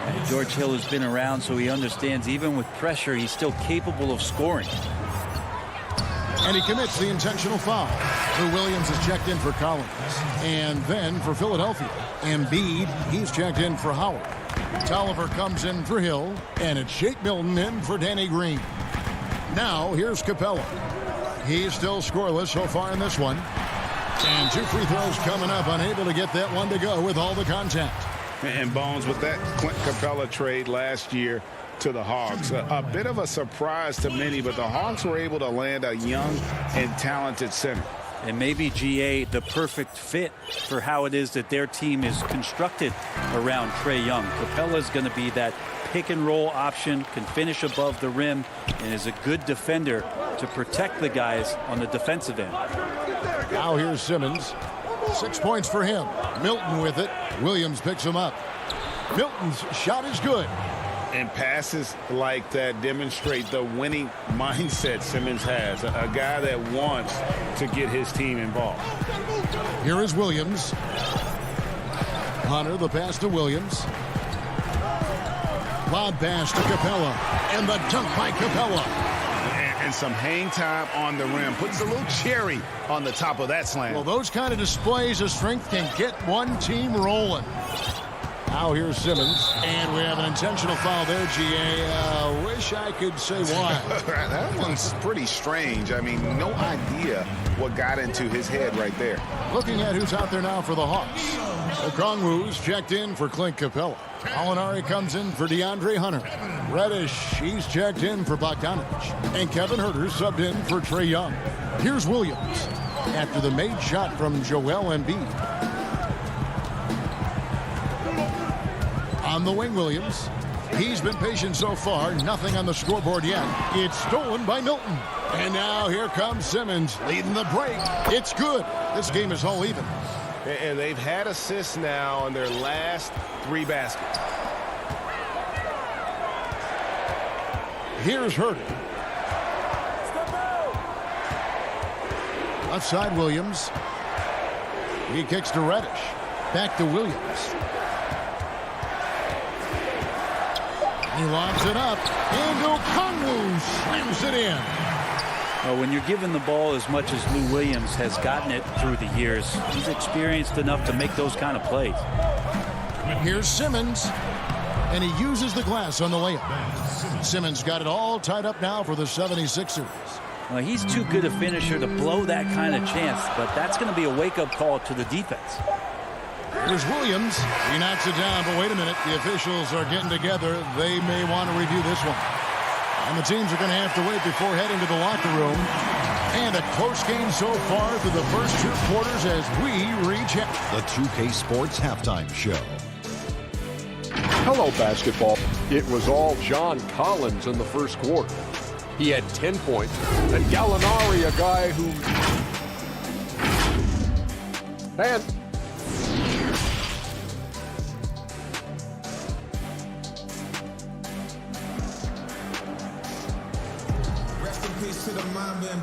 And George Hill has been around, so he understands even with pressure, he's still capable of scoring. And he commits the intentional foul. Lou Williams has checked in for Collins. And then for Philadelphia, Embiid, he's checked in for Howard. Tolliver comes in for Hill, and it's Shake Milton in for Danny Green. Now, here's Capella. He's still scoreless so far in this one. And 2 free throws coming up, unable to get that one to go with all the contact. And Bones, with that Clint Capella trade last year to the Hawks, a bit of a surprise to many, but the Hawks were able to land a young and talented center. And maybe, GA, the perfect fit for how it is that their team is constructed around Trae Young. Capella's going to be that pick-and-roll option, can finish above the rim, and is a good defender to protect the guys on the defensive end. Now here's Simmons. 6 points for him. Milton with it. Williams picks him up. Milton's shot is good. And passes like that demonstrate the winning mindset Simmons has. A guy that wants to get his team involved. Here is Williams. Hunter, the pass to Williams. Lob pass to Capella. And the dunk by Capella. And some hang time on the rim. Puts a little cherry on the top of that slam. Well, those kind of displays of strength can get one team rolling. Now here's Simmons, and we have an intentional foul there, GA. Wish I could say why. That one's pretty strange. I mean, no idea what got into his head right there. Looking at who's out there now for the Hawks. Okongwu's checked in for Clint Capella. Alinari comes in for DeAndre Hunter. Reddish, he's checked in for Bogdanovich. And Kevin Huerter subbed in for Trae Young. Here's Williams after the made shot from Joel Embiid. On the wing, Williams. He's been patient so far. Nothing on the scoreboard yet. It's stolen by Milton. And now here comes Simmons leading the break. It's good. This game is all even. And they've had assists now on their last 3 baskets. Here's Huerter. Left side, Williams. He kicks to Reddish. Back to Williams. He lobs it up, and Okongwu slams it in. Well, when you're given the ball as much as Lou Williams has gotten it through the years, he's experienced enough to make those kind of plays. Here's Simmons, and he uses the glass on the layup. Simmons got it all tied up now for the 76ers. Well, he's too good a finisher to blow that kind of chance, but that's going to be a wake-up call to the defense. Here's Williams. He knocks it down, but wait a minute. The officials are getting together. They may want to review this one. And the teams are going to have to wait before heading to the locker room. And a close game so far through the first 2 quarters as we reach out. The 2K Sports Halftime Show. Hello, basketball. It was all John Collins in the first quarter. He had 10 points. And Gallinari, a guy who... And...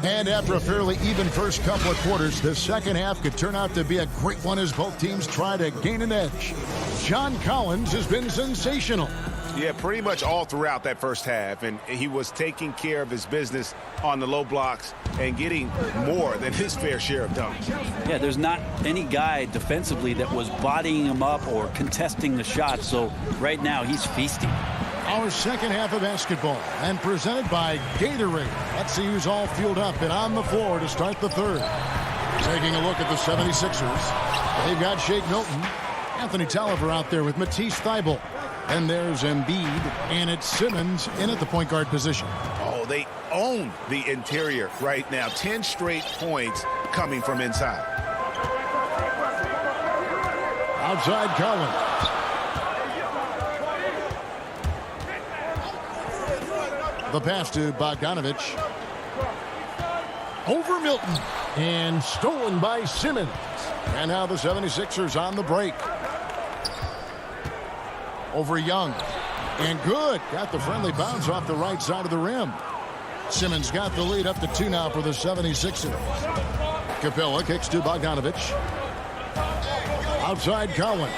And after a fairly even first couple of quarters, the second half could turn out to be a great one as both teams try to gain an edge. John Collins has been sensational. Yeah, pretty much all throughout that first half, and he was taking care of his business on the low blocks and getting more than his fair share of dunks. Yeah, there's not any guy defensively that was bodying him up or contesting the shot, so right now he's feasting. Our second half of basketball, and presented by Gatorade. Let's see who's all fueled up and on the floor to start the third. Taking a look at the 76ers. They've got Shake Milton, Anthony Tolliver out there with Matisse Thybulle. And there's Embiid, and it's Simmons in at the point guard position. Oh, they own the interior right now. 10 straight points coming from inside. Outside Collins. The pass to Bogdanovich. Over Milton. And stolen by Simmons. And now the 76ers on the break. Over Young. And good. Got the friendly bounce off the right side of the rim. Simmons got the lead up to 2 now for the 76ers. Capella kicks to Bogdanovich. Outside Collins.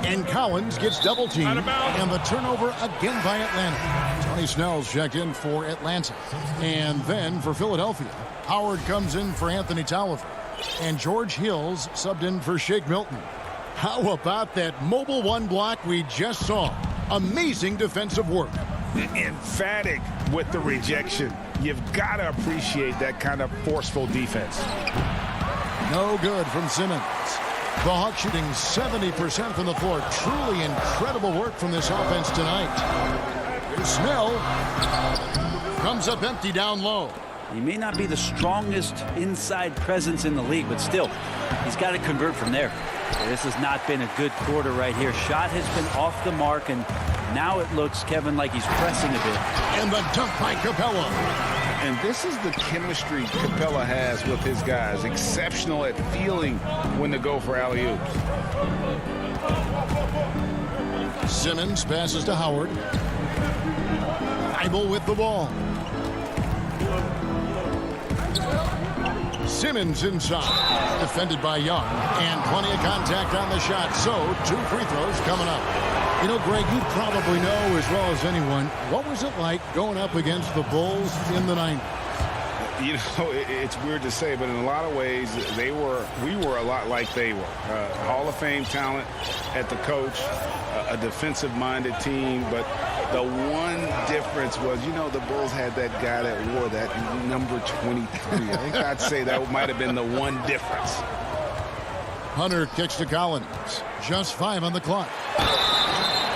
And Collins gets double teamed. And the turnover again by Atlanta. Tony Snell's checked in for Atlanta. And then for Philadelphia, Howard comes in for Anthony Tolliver. And George Hills subbed in for Shake Milton. How about that mobile one block we just saw? Amazing defensive work. Emphatic with the rejection. You've got to appreciate that kind of forceful defense. No good from Simmons. The Hawks shooting 70% from the floor. Truly incredible work from this offense tonight. Here's Snell. Comes up empty down low. He may not be the strongest inside presence in the league, but still, he's got to convert from there. This has not been a good quarter right here. Shot has been off the mark, and now it looks, Kevin, like he's pressing a bit. And the dunk by Capella. And this is the chemistry Capella has with his guys. Exceptional at feeling when to go for alley-oops. Simmons passes to Howard. Thibault with the ball. Simmons inside. Defended by Young. And plenty of contact on the shot. So, 2 free throws coming up. You know, Greg, you probably know as well as anyone, what was it like going up against the Bulls in the 90s? You know, it's weird to say, but in a lot of ways, we were a lot like they were. Hall of Fame talent at the coach, a defensive-minded team, but the one difference was, you know, the Bulls had that guy that wore that number 23. I think I'd say that might have been the one difference. Hunter kicks to Collins. Just 5 on the clock.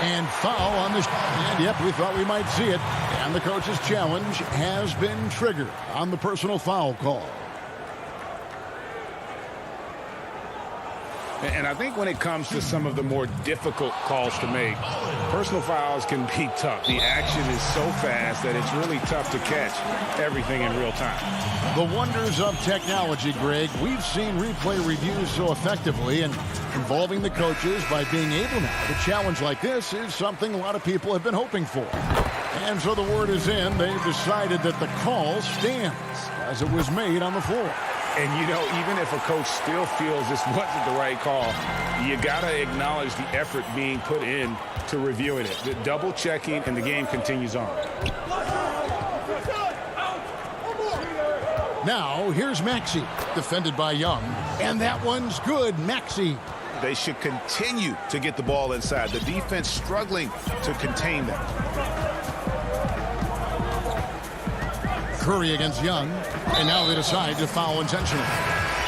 And foul on the and yep, we thought we might see it. And the coach's challenge has been triggered on the personal foul call. And I think when it comes to some of the more difficult calls to make, personal fouls can be tough. The action is so fast that it's really tough to catch everything in real time. The wonders of technology, Greg. We've seen replay reviews so effectively, and involving the coaches by being able now to challenge like this is something a lot of people have been hoping for. And so the word is in. They've decided that the call stands as it was made on the floor. And, you know, even if a coach still feels this wasn't the right call, you got to acknowledge the effort being put in to reviewing it. The double checking, and the game continues on. Now, here's Maxey, defended by Young. And that one's good, Maxey. They should continue to get the ball inside. The defense struggling to contain them. Curry against Young, and now they decide to foul intentionally.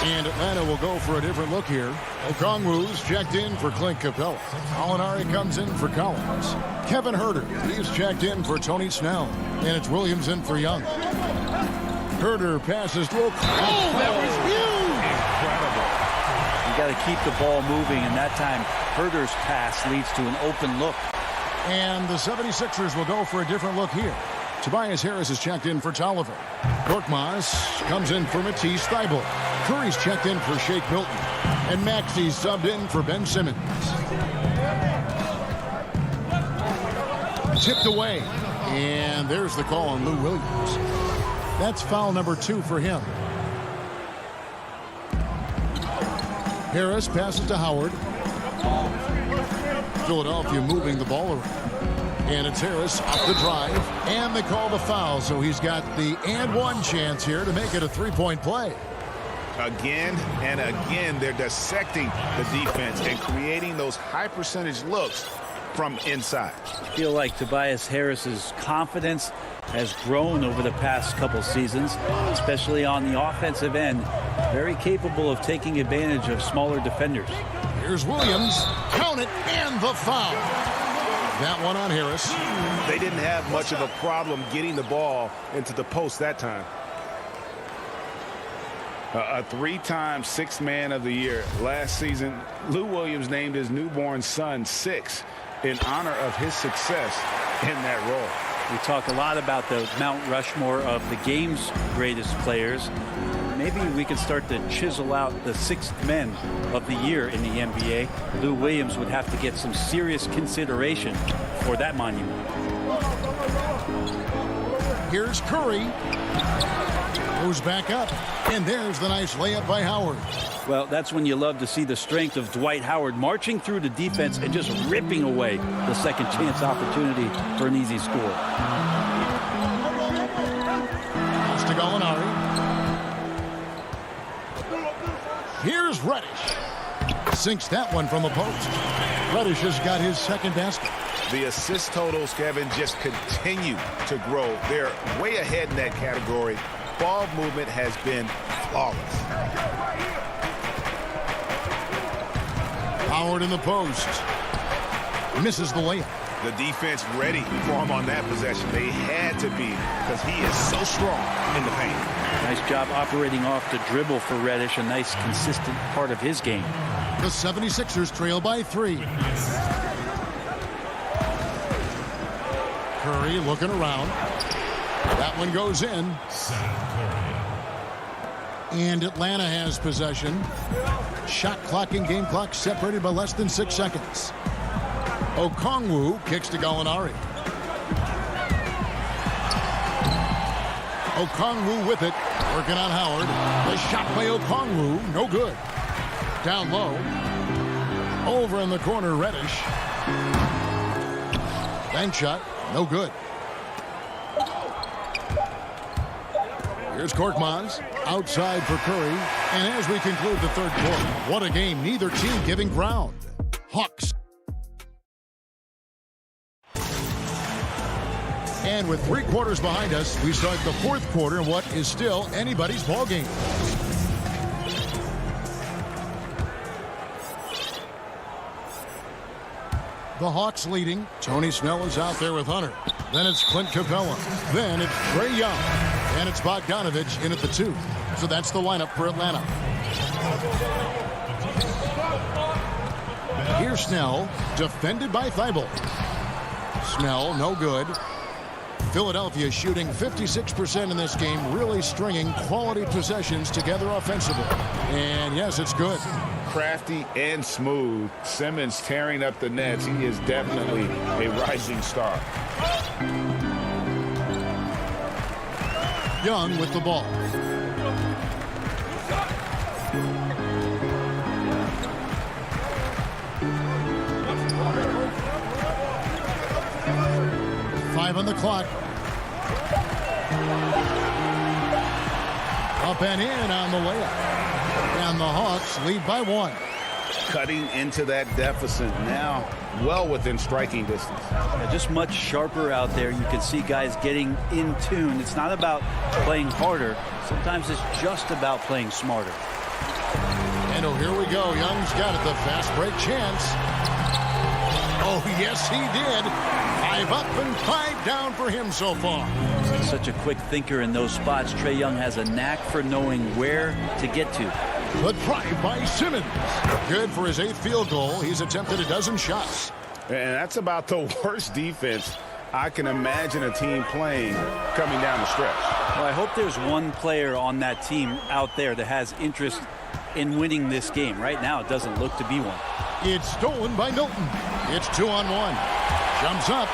And Atlanta will go for a different look here. Okongwu's checked in for Clint Capella. Alinari comes in for Collins. Kevin Huerter, he's checked in for Tony Snell. And it's Williams in for Young. Huerter passes to Okongwu. That was huge! Incredible. You got to keep the ball moving, and that time Huerter's pass leads to an open look. And the 76ers will go for a different look here. Tobias Harris is checked in for Tolliver. Korkmaz comes in for Matisse Thybulle. Curry's checked in for Shake Milton. And Maxey's subbed in for Ben Simmons. Tipped away. And there's the call on Lou Williams. That's foul number 2 for him. Harris passes to Howard. Philadelphia moving the ball around. And it's Harris off the drive. And they call the foul, so he's got the and one chance here to make it a three-point play. Again and again, they're dissecting the defense and creating those high-percentage looks from inside. I feel like Tobias Harris's confidence has grown over the past couple seasons, especially on the offensive end. Very capable of taking advantage of smaller defenders. Here's Williams. Count it, and the foul. That one on Harris. They didn't have much of a problem getting the ball into the post that time. A 3-time Sixth Man of the Year. Last season, Lou Williams named his newborn son 6 in honor of his success in that role. We talk a lot about the Mount Rushmore of the game's greatest players. Maybe we can start to chisel out the sixth men of the year in the NBA. Lou Williams would have to get some serious consideration for that monument. Here's Curry. Goes back up. And there's the nice layup by Howard. Well, that's when you love to see the strength of Dwight Howard marching through the defense and just ripping away the second chance opportunity for an easy score. Pass to Gallinari. Here's Reddish. Sinks that one from the post. Reddish has got his second basket. The assist totals, Kevin, just continue to grow. They're way ahead in that category. Ball movement has been flawless. Howard in the post. Misses the layup. The defense ready for him on that possession. They had to be, because he is so strong in the paint. Nice job operating off the dribble for Reddish, a nice consistent part of his game. The 76ers trail by 3. Curry looking around. That one goes in. And Atlanta has possession. Shot clock and game clock separated by less than 6 seconds. Okongwu kicks to Gallinari. Okongwu with it. Working on Howard. The shot by Okongwu. No good. Down low. Over in the corner, Reddish. Bank shot. No good. Here's Korkmaz. Outside for Curry. And as we conclude the third quarter, what a game. Neither team giving ground. Hawks. And with 3 quarters behind us, we start the fourth quarter in what is still anybody's ball game. The Hawks leading. Tony Snell is out there with Hunter. Then it's Clint Capella. Then it's Trae Young. And it's Bogdanovich in at the 2. So that's the lineup for Atlanta. Here's Snell, defended by Thibault. Snell, no good. Philadelphia shooting 56% in this game, really stringing quality possessions together offensively. And yes, it's good. Crafty and smooth. Simmons tearing up the nets. He is definitely a rising star. Young with the ball. On the clock. Up and in on the layup. And the Hawks lead by 1. Cutting into that deficit now, well within striking distance. Yeah, just much sharper out there. You can see guys getting in tune. It's not about playing harder. Sometimes it's just about playing smarter. And oh, here we go. Young's got it. The fast break chance. Oh, yes, he did. 5 up and 5 down for him so far. He's such a quick thinker in those spots. Trae Young has a knack for knowing where to get to. The drive by Simmons. Good for his 8th field goal. He's attempted a dozen shots. And that's about the worst defense I can imagine a team playing coming down the stretch. Well, I hope there's one player on that team out there that has interest in winning this game. Right now, it doesn't look to be one. It's stolen by Milton. It's 2-on-1. Jumps up,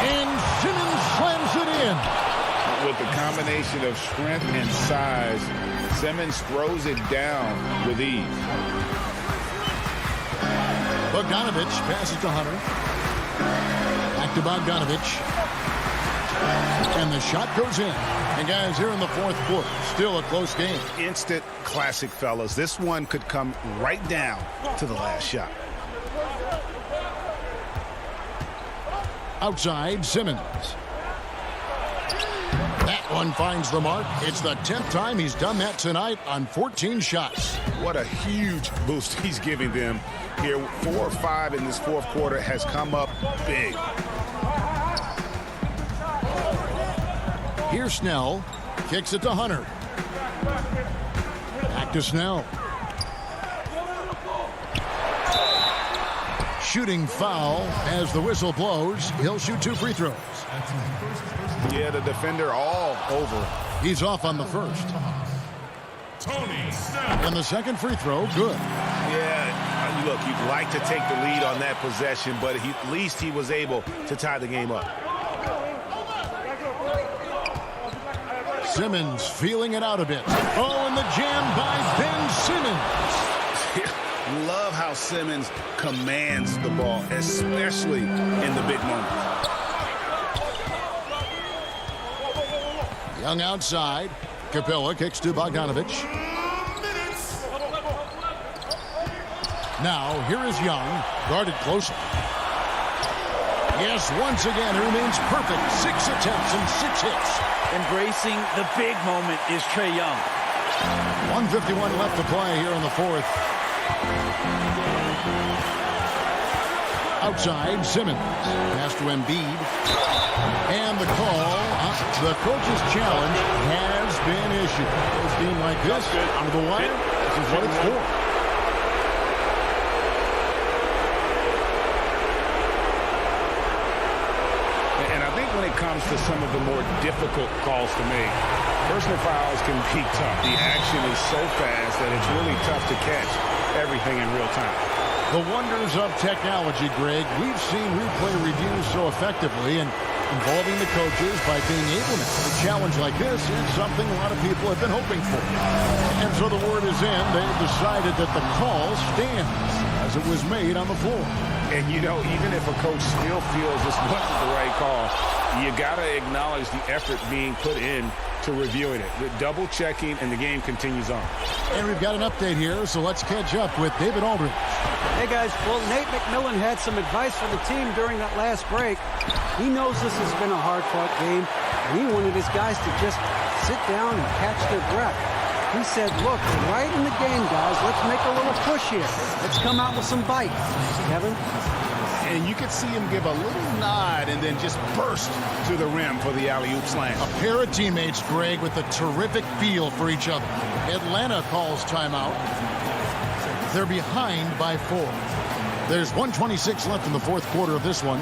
and Simmons slams it in. With the combination of strength and size, Simmons throws it down with ease. Bogdanovich passes to Hunter. Back to Bogdanovich. And the shot goes in. And guys, here in the fourth quarter, still a close game. Instant classic, fellas. This one could come right down to the last shot. Outside, Simmons. That one finds the mark. It's the 10th time he's done that tonight on 14 shots. What a huge boost he's giving them here. 4 or 5 in this fourth quarter has come up big. Here's Snell. Kicks it to Hunter. Back to Snell. Shooting foul as the whistle blows. He'll shoot 2 free throws. Yeah, the defender all over. He's off on the first. And the second free throw, good. Yeah, look, you'd like to take the lead on that possession, but at least he was able to tie the game up. Simmons feeling it out a bit. Oh, and the jam by Ben Simmons. Love how Simmons commands the ball, especially in the big moments. Young outside. Capella kicks to Bogdanovich. Now, here is Young, guarded closely. Yes, once again, he remains perfect. 6 attempts and 6 hits. Embracing the big moment is Trae Young. 1:51 left to play here in the fourth. Outside, Simmons. Pass to Embiid. And the call, the coach's challenge has been issued. A team like this, under the wire, this is what it's for. And I think when it comes to some of the more difficult calls to make, personal fouls can be tough. The action is so fast that it's really tough to catch everything in real time. The wonders of technology, Greg. We've seen replay reviews so effectively, and involving the coaches by being able to have a challenge like this is something a lot of people have been hoping for. And so the word is in. They've decided that the call stands as it was made on the floor. And, you know, even if a coach still feels this wasn't the right call, you got to acknowledge the effort being put in to reviewing it. The double checking, and the game continues on. And we've got an update here, so let's catch up with David Aldridge. Hey, guys. Well, Nate McMillan had some advice for the team during that last break. He knows this has been a hard-fought game, and he wanted his guys to just sit down and catch their breath. He said, look, right in the game, guys. Let's make a little push here. Let's come out with some bite. Kevin? And you could see him give a little nod and then just burst to the rim for the alley-oop slam. A pair of teammates, Greg, with a terrific feel for each other. Atlanta calls timeout. They're behind by 4. There's 1:26 left in the fourth quarter of this one.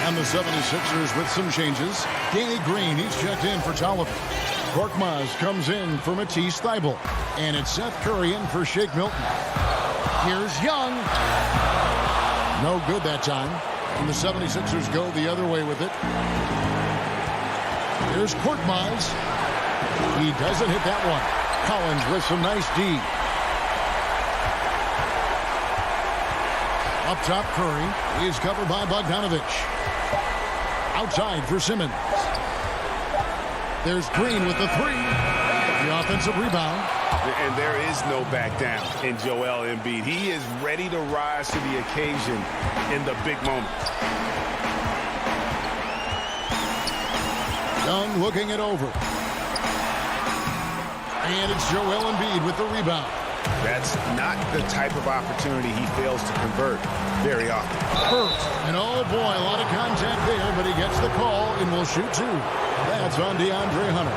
And the 76ers with some changes. Danny Green, he's checked in for Tolliver. Korkmaz comes in for Matisse Thybulle. And it's Seth Curry in for Shake Milton. Here's Young. No good that time. And the 76ers go the other way with it. Here's Korkmaz. He doesn't hit that one. Collins with some nice D. Up top, Curry. He's covered by Bogdanovich. Outside for Simmons. There's Green with the 3. The offensive rebound. And there is no back down in Joel Embiid. He is ready to rise to the occasion in the big moments. Young looking it over. And it's Joel Embiid with the rebound. That's not the type of opportunity he fails to convert very often. Hurt. And oh boy, a lot of contact there, but he gets the call and will shoot 2. That's on DeAndre Hunter.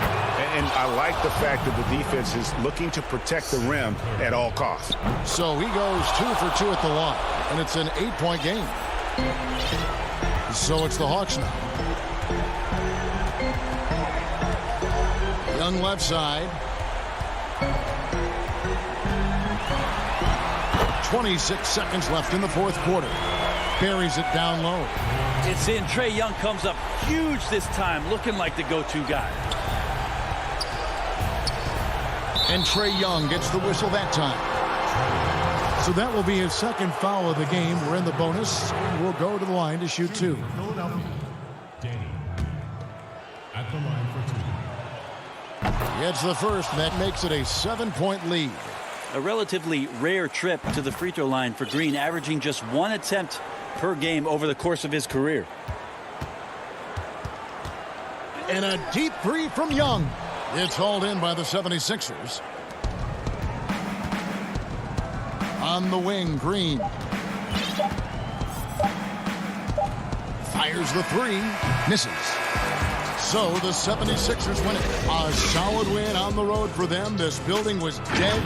And I like the fact that the defense is looking to protect the rim at all costs. So he goes 2 for 2 at the line, and it's an 8-point game. So it's the Hawks now. Young left side. 26 seconds left in the fourth quarter. Buries it down low. It's in. Trae Young comes up huge this time, looking like the go-to guy. And Trae Young gets the whistle that time. So that will be his second foul of the game. We're in the bonus. We'll go to the line to shoot 2. Philadelphia, Danny at the line for 2. Gets the first, and that makes it a 7-point lead. A relatively rare trip to the free throw line for Green, averaging just 1 attempt per game over the course of his career. And a deep 3 from Young. It's hauled in by the 76ers. On the wing, Green. Fires the 3. Misses. So the 76ers win it. A solid win on the road for them. This building was dead.